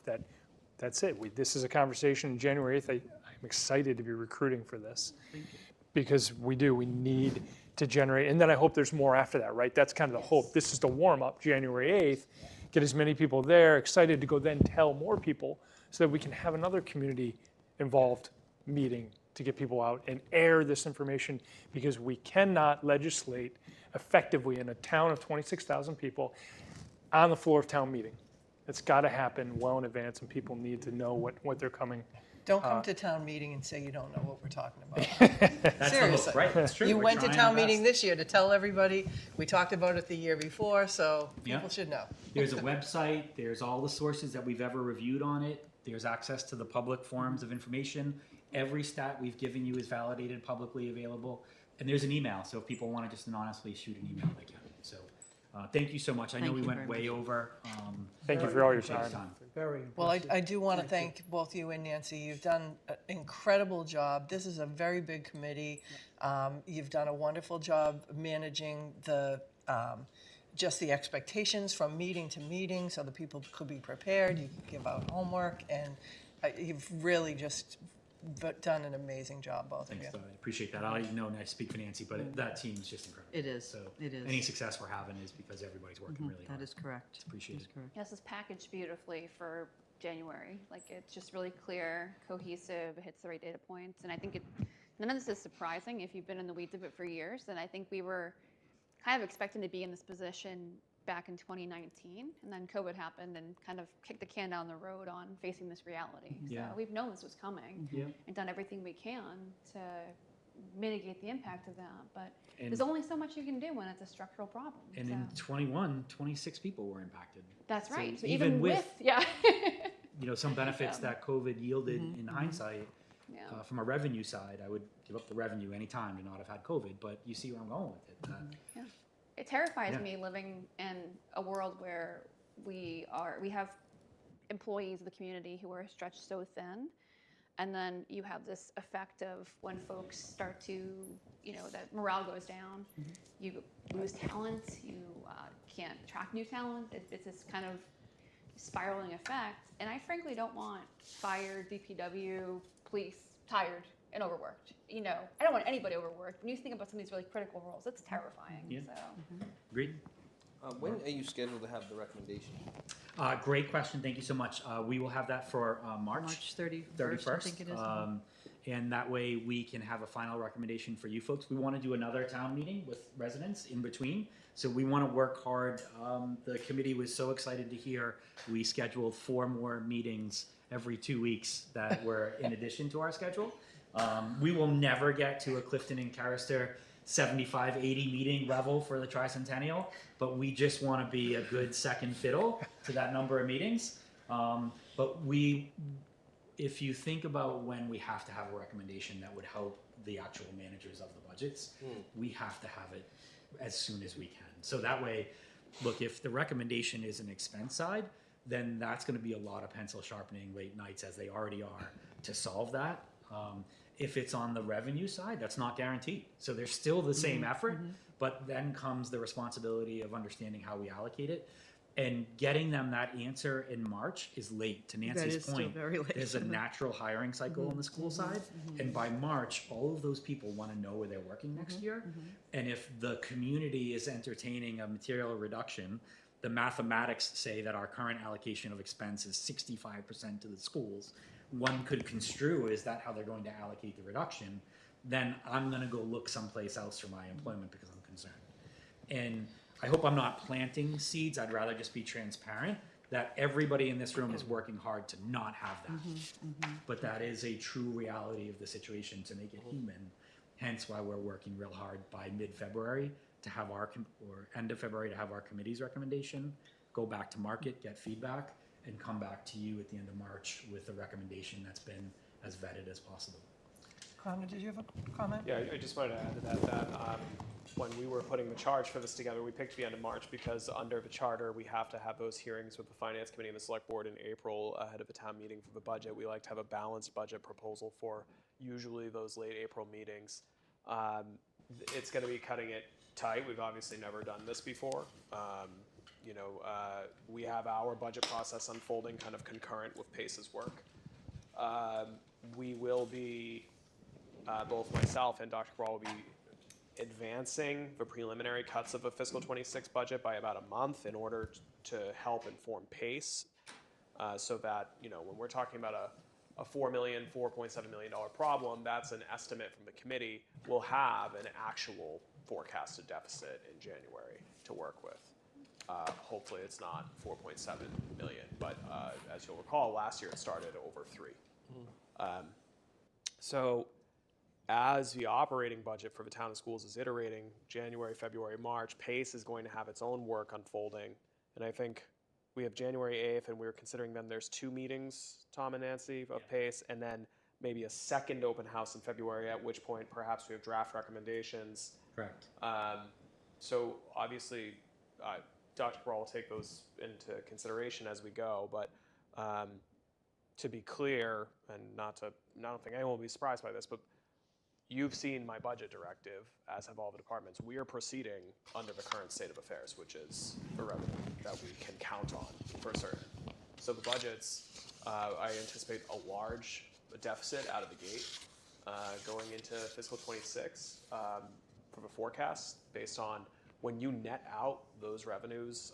that's it. This is a conversation in January 8th. I'm excited to be recruiting for this because we need to generate, and then I hope there's more after that, right? That's kind of the hope. This is the warm up, January 8th, get as many people there, excited to go then tell more people so that we can have another community involved meeting to get people out and air this information, because we cannot legislate effectively in a town of 26,000 people on the floor of town meeting. It's got to happen well in advance, and people need to know what they're coming Don't come to town meeting and say you don't know what we're talking about. That's Seriously. the hope, right? That's true. You We're went to trying town our meeting best. this year to tell everybody. We talked about it the year before, so Yeah. people should know. There's a website, there's all the sources that we've ever reviewed on it, there's access to the public forums of information. Every stat we've given you is validated, publicly available, and there's an email, so if people want to just anonymously shoot an email, they can. So, thank you so much. I know Thank we you went very way much. over. Thank you for all your Appreciate time. Very Well, impressive. I do want to thank both you and Nancy. You've done an incredible job. This is a very big committee. You've done a wonderful job managing the just the expectations from meeting to meeting, so the people could be prepared. You could give out homework, and you've really just done an amazing job, both Thanks, of you. I appreciate that. I know I speak for Nancy, but that team's just incredible. It is. So It is. any success we're having is because everybody's working really hard. That is correct. It's appreciated. That's correct. Yes, it's packaged beautifully for January. Like, it's just really clear, cohesive, it hits the right data points. And I think none of this is surprising. If you've been in the weeds of it for years, then I think we were kind of expecting to be in this position back in 2019. And then COVID happened and kind of kicked the can down the road on facing this reality. Yeah. So we've known this was coming Yeah. and done everything we can to mitigate the impact of that. But And- there's only so much you can do when it's a structural problem. And so. in 21, 26 people were impacted. That's So right. So even with yeah. some benefits Yeah. that COVID yielded in hindsight, Yeah. from a revenue side, I would give up the revenue anytime to not have had COVID. But you see where I'm going with it. Yeah. It terrifies Yeah. me living in a world where we have employees of the community who are stretched so thin, and then you have this effect of when folks start to, that morale goes down, you lose talent, you can't attract new talent. It's this kind of spiraling effect, and I frankly don't want fired DPW, police, tired and overworked. I don't want anybody overworked. When you think about some of these really critical roles, it's terrifying. Yeah. So. Agreed? When are you scheduled to have the recommendation? Great question. Thank you so much. We will have that for March 31st, I think it is. And that way we can have a final recommendation for you folks. We want to do another town meeting with residents in between. So we want to work hard. The committee was so excited to hear we scheduled 4 more meetings every 2 weeks that were in addition to our schedule. We will never get to a Clifton and Carrister 75, 80 meeting level for the tricentennial, but we just want to be a good second fiddle to that number of meetings. But if you think about when we have to have a recommendation that would help the actual managers of the budgets, we have to have it as soon as we can. So that way, look, if the recommendation is an expense side, then that's going to be a lot of pencil sharpening late nights, as they already are, to solve that. If it's on the revenue side, that's not guaranteed. So there's still the same effort, but then comes the responsibility of understanding how we allocate it. And getting them that answer in March is late. To Nancy's is still point, very late. there's a natural hiring cycle on the school side. And by March, all of those people want to know where they're working next year. And if the community is entertaining a material reduction, the mathematics say that our current allocation of expense is 65% to the schools. One could construe, is that how they're going to allocate the reduction? Then I'm going to go look someplace else for my employment because I'm concerned. And I hope I'm not planting seeds. I'd rather just be transparent that everybody in this room is working hard to not have that. But that is a true reality of the situation to make it human. Hence why we're working real hard by mid-February to have or end of February to have our committee's recommendation, go back to market, get feedback, and come back to you at the end of March with a recommendation that's been as vetted as possible. Connor, did you have a comment? Yeah, I just wanted to add to that, when we were putting the charge for this together, we picked the end of March because under the charter, we have to have those hearings with the Finance Committee and the Select Board in April ahead of the town meeting for the budget. We like to have a balanced budget proposal for usually those late April meetings. It's going to be cutting it tight. We've obviously never done this before. We have our budget process unfolding kind of concurrent with Pace's work. We will be, both myself and Dr. Cabral will be advancing the preliminary cuts of a fiscal 26 budget by about a month in order to help inform Pace, so that, when we're talking about a $4.7 million problem, that's an estimate from the committee. We'll have an actual forecasted deficit in January to work with. Hopefully it's not 4.7 million, but as you'll recall, last year it started over 3. So as the operating budget for the town and schools is iterating, January, February, March, PACE is going to have its own work unfolding. And I think we have January 8th, and we were considering then there's 2 meetings, Tom and Nancy, of PACE, and then maybe a second open house in February, at which point perhaps we have draft recommendations. Correct. So obviously, Dr. Brawl will take those into consideration as we go, but to be clear, and I don't think anyone will be surprised by this, but you've seen my budget directive, as have all the departments. We are proceeding under the current state of affairs, which is the revenue that we can count on for certain. So the budgets, I anticipate a large deficit out of the gate going into fiscal 26 for the forecast, based on when you net out those revenues,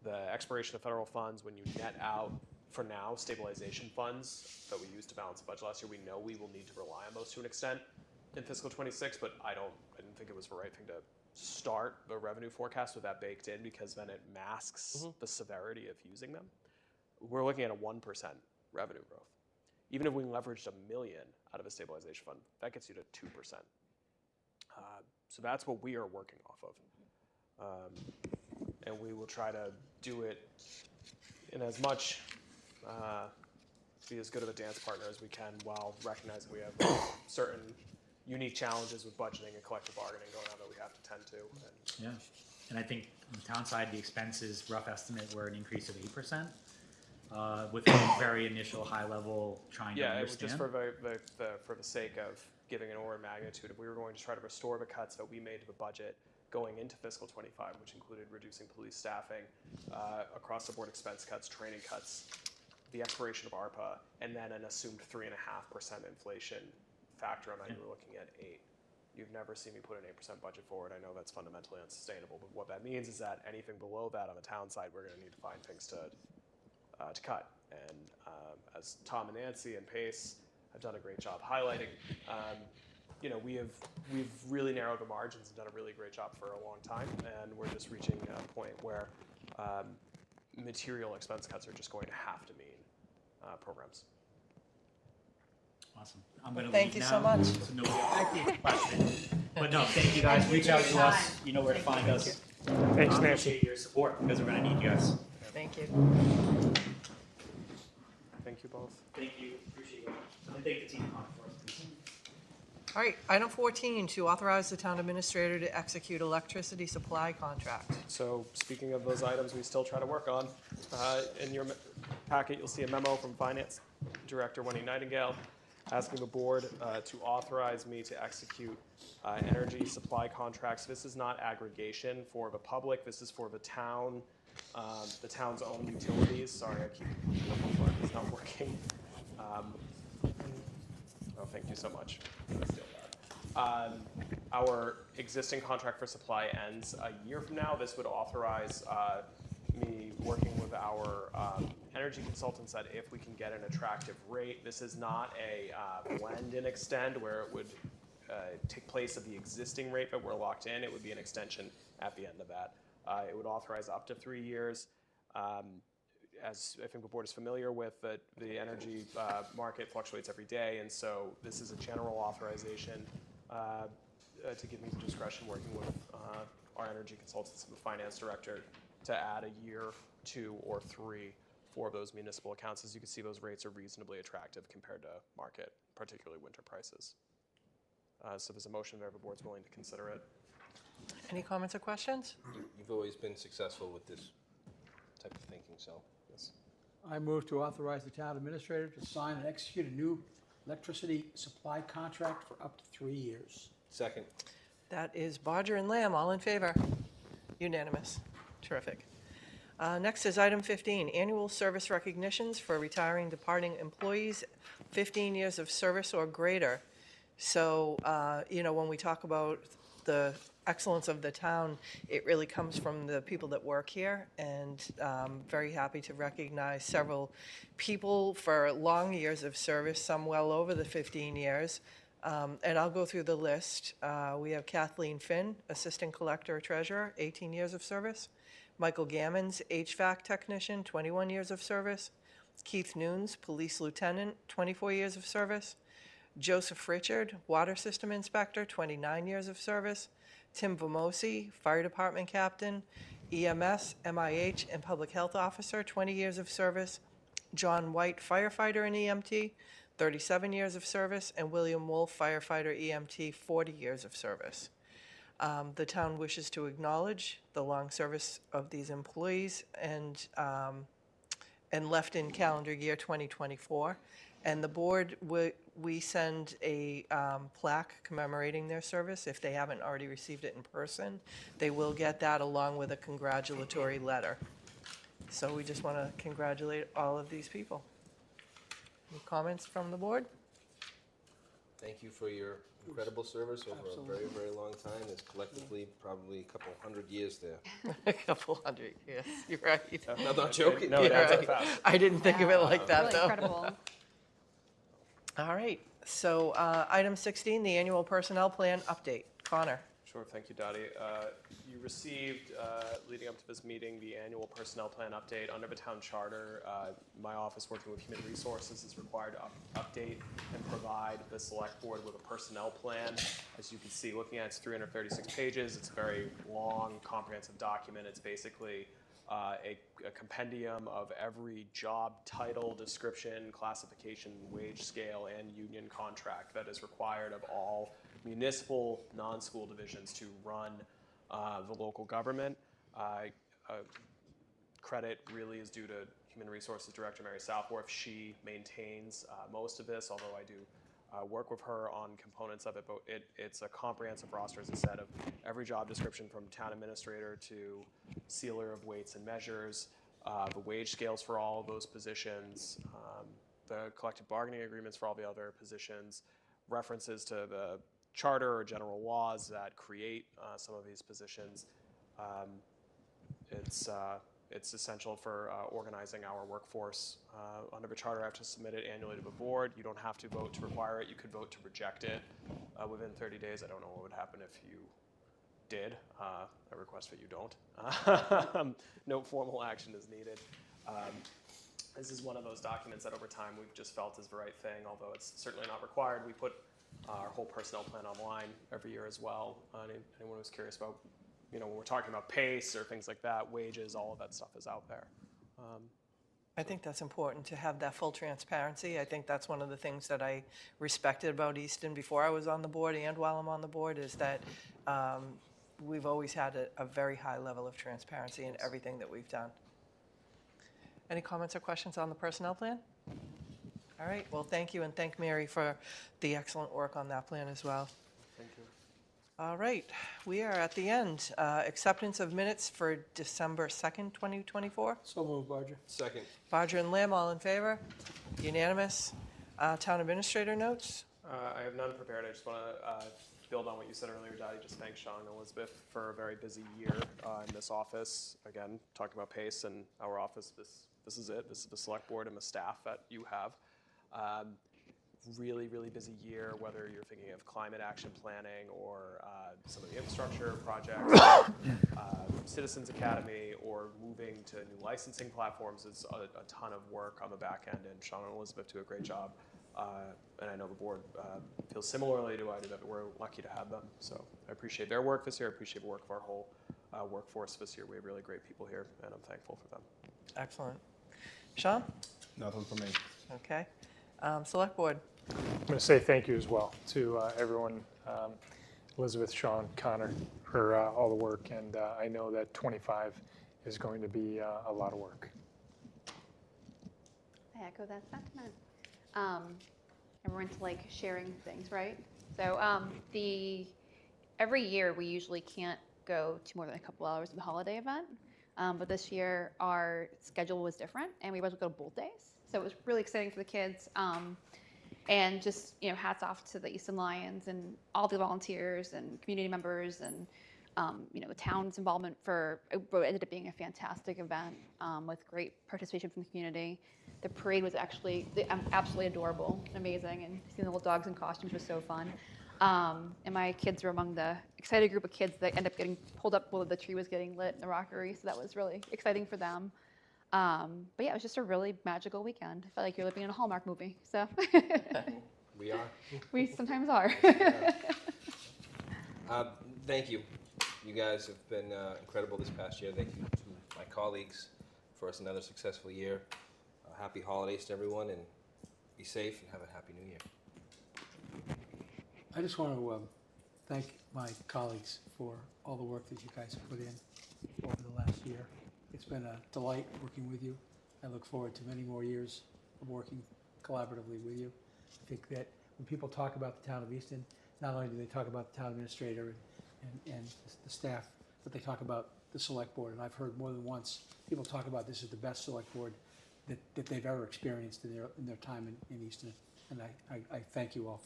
the expiration of federal funds, when you net out, for now, stabilization funds that we used to balance the budget last year, we know we will need to rely on those to an extent in fiscal 26, but I didn't think it was the right thing to start the revenue forecast with that baked in, because then it masks the severity of using them. We're looking at a 1% revenue growth. Even if we leveraged $1 million out of a stabilization fund, that gets you to 2%. So that's what we are working off of. And we will try to do it in as much, be as good of a dance partner as we can, while recognizing we have certain unique challenges with budgeting and collective bargaining going on that we have to tend to. Yeah, and I think on the town side, the expenses, rough estimate, were an increase of 8%. With a very initial high level trying to understand. Yeah, it was just for the sake of giving an order of magnitude. If we were going to try to restore the cuts that we made to the budget going into fiscal 25, which included reducing police staffing, across the board expense cuts, training cuts, the expiration of ARPA, and then an assumed 3.5% inflation factor on that, you were looking at 8. You've never seen me put an 8% budget forward. I know that's fundamentally unsustainable, but what that means is that anything below that on the town side, we're going to need to find things to cut. And as Tom and Nancy and Pace have done a great job highlighting, we've really narrowed the margins and done a really great job for a long time, and we're just reaching a point where material expense cuts are just going to have to mean programs. Awesome. I'm going to Thank you so much. So nobody else has questions. But no, thank you guys. Reach out to us. You know where to find us. Thanks, I Nancy. appreciate your support, because we're going to need you guys. Thank you. Thank you both. Thank you. Appreciate it. And thank the team for us. All right, item 14, to authorize the town administrator to execute electricity supply contract. So speaking of those items we still try to work on, in your packet you'll see a memo from Finance Director Wendy Nightingale asking the board to authorize me to execute energy supply contracts. This is not aggregation for the public. This is for the town, the town's own utilities. Sorry, it's not working. Thank you so much. Our existing contract for supply ends a year from now. This would authorize me working with our energy consultants that if we can get an attractive rate, this is not a blend and extend where it would take place of the existing rate that we're locked in. It would be an extension at the end of that. It would authorize up to 3 years. As I think the board is familiar with, the energy market fluctuates every day, and so this is a general authorization to give me the discretion working with our energy consultants and the finance director to add a year, 2, or 3 for those municipal accounts. As you can see, those rates are reasonably attractive compared to market, particularly winter prices. So there's a motion there if the board's willing to consider it. Any comments or questions? You've always been successful with this type of thinking, so yes. I move to authorize the town administrator to sign and execute a new electricity supply contract for up to 3 years. Second. That is Bodger and Lamb, all in favor? Unanimous. Terrific. Next is item 15, annual service recognitions for retiring, departing employees, 15 years of service or greater. So, when we talk about the excellence of the town, it really comes from the people that work here, and very happy to recognize several people for long years of service, some well over the 15 years. And I'll go through the list. We have Kathleen Finn, Assistant Collector Treasurer, 18 years of service. Michael Gammons, HVAC Technician, 21 years of service. Keith Nunes, Police Lieutenant, 24 years of service. Joseph Richard, Water System Inspector, 29 years of service. Tim Vamosi, Fire Department Captain, EMS, MIH, and Public Health Officer, 20 years of service. John White, Firefighter and EMT, 37 years of service. And William Wolf, Firefighter EMT, 40 years of service. The town wishes to acknowledge the long service of these employees and left in calendar year 2024. And the board, we send a plaque commemorating their service. If they haven't already received it in person, they will get that along with a congratulatory letter. So we just want to congratulate all of these people. Any comments from the board? Thank you for your incredible service over a very, very long time. It's collectively probably a couple hundred years there. A couple hundred, yes, you're right. I'm not joking. No, it You're adds up right. fast. I didn't think of it like that, Really though. incredible. All right, so item 16, the annual personnel plan update. Connor. Sure, thank you, Dottie. You received, leading up to this meeting, the annual personnel plan update. Under the town charter, my office, working with Human Resources, is required to update and provide the select board with a personnel plan. As you can see, looking at it, it's 336 pages. It's a very long, comprehensive document. It's basically a compendium of every job title, description, classification, wage scale, and union contract that is required of all municipal non-school divisions to run the local government. Credit really is due to Human Resources Director Mary Southworth. She maintains most of this, although I do work with her on components of it, but it's a comprehensive roster, as I said, of every job description from town administrator to sealer of weights and measures, the wage scales for all of those positions, the collective bargaining agreements for all the other positions, references to the charter or general laws that create some of these positions. It's essential for organizing our workforce. Under the charter, I have to submit it annually to the board. You don't have to vote to require it. You could vote to reject it within 30 days. I don't know what would happen if you did. I request that you don't. No formal action is needed. This is one of those documents that over time we've just felt is the right thing, although it's certainly not required. We put our whole personnel plan online every year as well. Anyone who's curious about, when we're talking about PACE or things like that, wages, all of that stuff is out there. I think that's important to have that full transparency. I think that's one of the things that I respected about Easton before I was on the board and while I'm on the board is that we've always had a very high level of transparency in everything that we've done. Any comments or questions on the personnel plan? All right, well, thank you, and thank Mary for the excellent work on that plan as well. Thank you. All right, we are at the end. Acceptance of minutes for December 2nd, 2024. So moved, Barger. Second. Bodger and Lamb, all in favor? Unanimous. Town administrator notes? I have none prepared. I just want to build on what you said earlier, Dottie. Just thank Sean and Elizabeth for a very busy year in this office. Again, talking about PACE and our office, this is it. This is the select board and the staff that you have. Really, really busy year, whether you're thinking of climate action planning or some of the infrastructure projects, Citizens Academy, or moving to new licensing platforms. It's a ton of work on the back end, and Sean and Elizabeth do a great job. And I know the board feels similarly to I do, that we're lucky to have them. So I appreciate their work this year. I appreciate the work of our whole workforce this year. We have really great people here, and I'm thankful for them. Excellent. Sean? Nothing for me. Okay. Select board? I'm going to say thank you as well to everyone, Elizabeth, Sean, Connor, for all the work. And I know that 25 is going to be a lot of work. I echo that sentiment. Everyone's like sharing things, right? So every year we usually can't go to more than a couple hours of the holiday event. But this year our schedule was different and we were able to go to both days. So it was really exciting for the kids. And just, hats off to the Easton Lions and all the volunteers and community members and, the town's involvement it ended up being a fantastic event with great participation from the community. The parade was actually absolutely adorable and amazing, and seeing the little dogs in costumes was so fun. And my kids were among the excited group of kids that ended up getting pulled up while the tree was getting lit in the rockery, so that was really exciting for them. But yeah, it was just a really magical weekend. I felt like you're living in a Hallmark movie. So We are. we sometimes are. Thank you. You guys have been incredible this past year. Thank you to my colleagues for us another successful year. Happy holidays to everyone, and be safe and have a happy new year. I just want to thank my colleagues for all the work that you guys have put in over the last year. It's been a delight working with you. I look forward to many more years of working collaboratively with you. I think that when people talk about the town of Easton, not only do they talk about the town administrator and the staff, but they talk about the select board. And I've heard more than once people talk about this is the best select board that they've ever experienced in their time in Easton. And I thank you all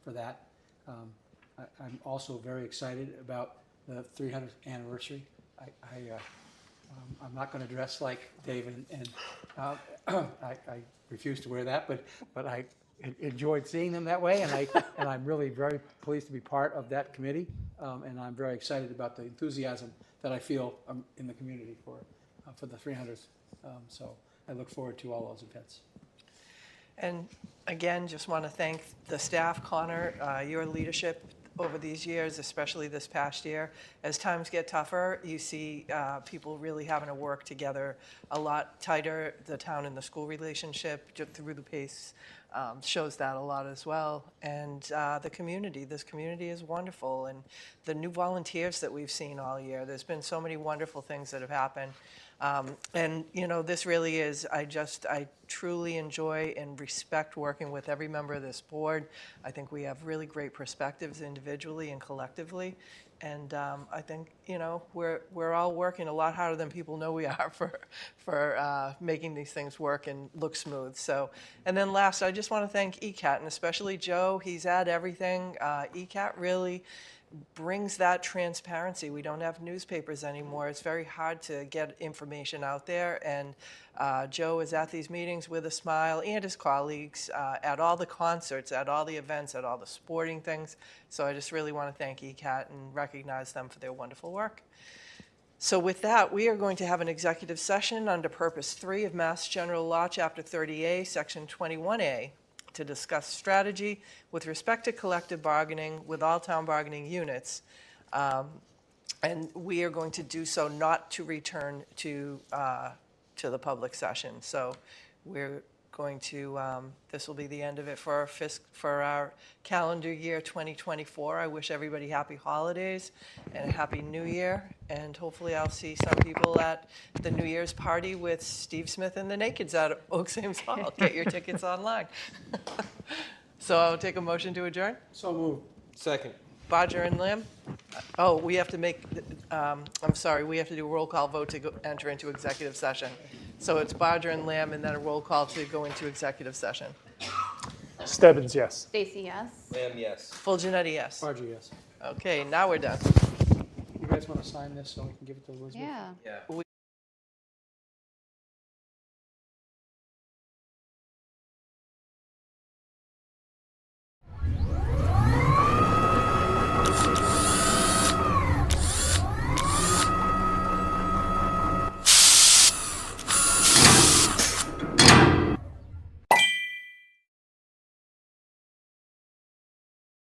for that. I'm also very excited about the 300th anniversary. I'm not going to dress like Dave, and I refuse to wear that, but I enjoyed seeing them that way, and I'm really very pleased to be part of that committee, and I'm very excited about the enthusiasm that I feel in the community for the 300th. So I look forward to all those events. And again, just want to thank the staff, Connor, your leadership over these years, especially this past year. As times get tougher, you see people really having to work together a lot tighter. The town and the school relationship through the PACE shows that a lot as well. And the community, this community is wonderful. And the new volunteers that we've seen all year, there's been so many wonderful things that have happened. And, you know, this really is, I truly enjoy and respect working with every member of this board. I think we have really great perspectives individually and collectively. And I think, you know, we're all working a lot harder than people know we are for making these things work and look smooth. So, and then last, I just want to thank ECAT, and especially Joe. He's at everything. ECAT really brings that transparency. We don't have newspapers anymore. It's very hard to get information out there, and Joe is at these meetings with a smile, and his colleagues at all the concerts, at all the events, at all the sporting things. So I just really want to thank ECAT and recognize them for their wonderful work. So with that, we are going to have an executive session under Purpose 3 of Mass General Law, Chapter 30A, Section 21A, to discuss strategy with respect to collective bargaining with all town bargaining units. And we are going to do so not to return to the public session. So we're going to, this will be the end of it for our calendar year 2024. I wish everybody happy holidays and a happy new year. And hopefully I'll see some people at the New Year's party with Steve Smith and the Nakeds at Oak Ames Hall. Get your tickets online. So I'll take a motion to adjourn. So moved. Second. Bodger and Lamb. Oh, we have to make, I'm sorry, we have to do a roll call vote to enter into executive session. So it's Bodger and Lamb, and then a roll call to go into executive session. Stebbins, yes. Stacy, yes. Lamb, yes. Full Janetti, yes. Barger, yes. Okay, now we're done. You guys want to sign this so we can give it to Elizabeth? Yeah. Yeah.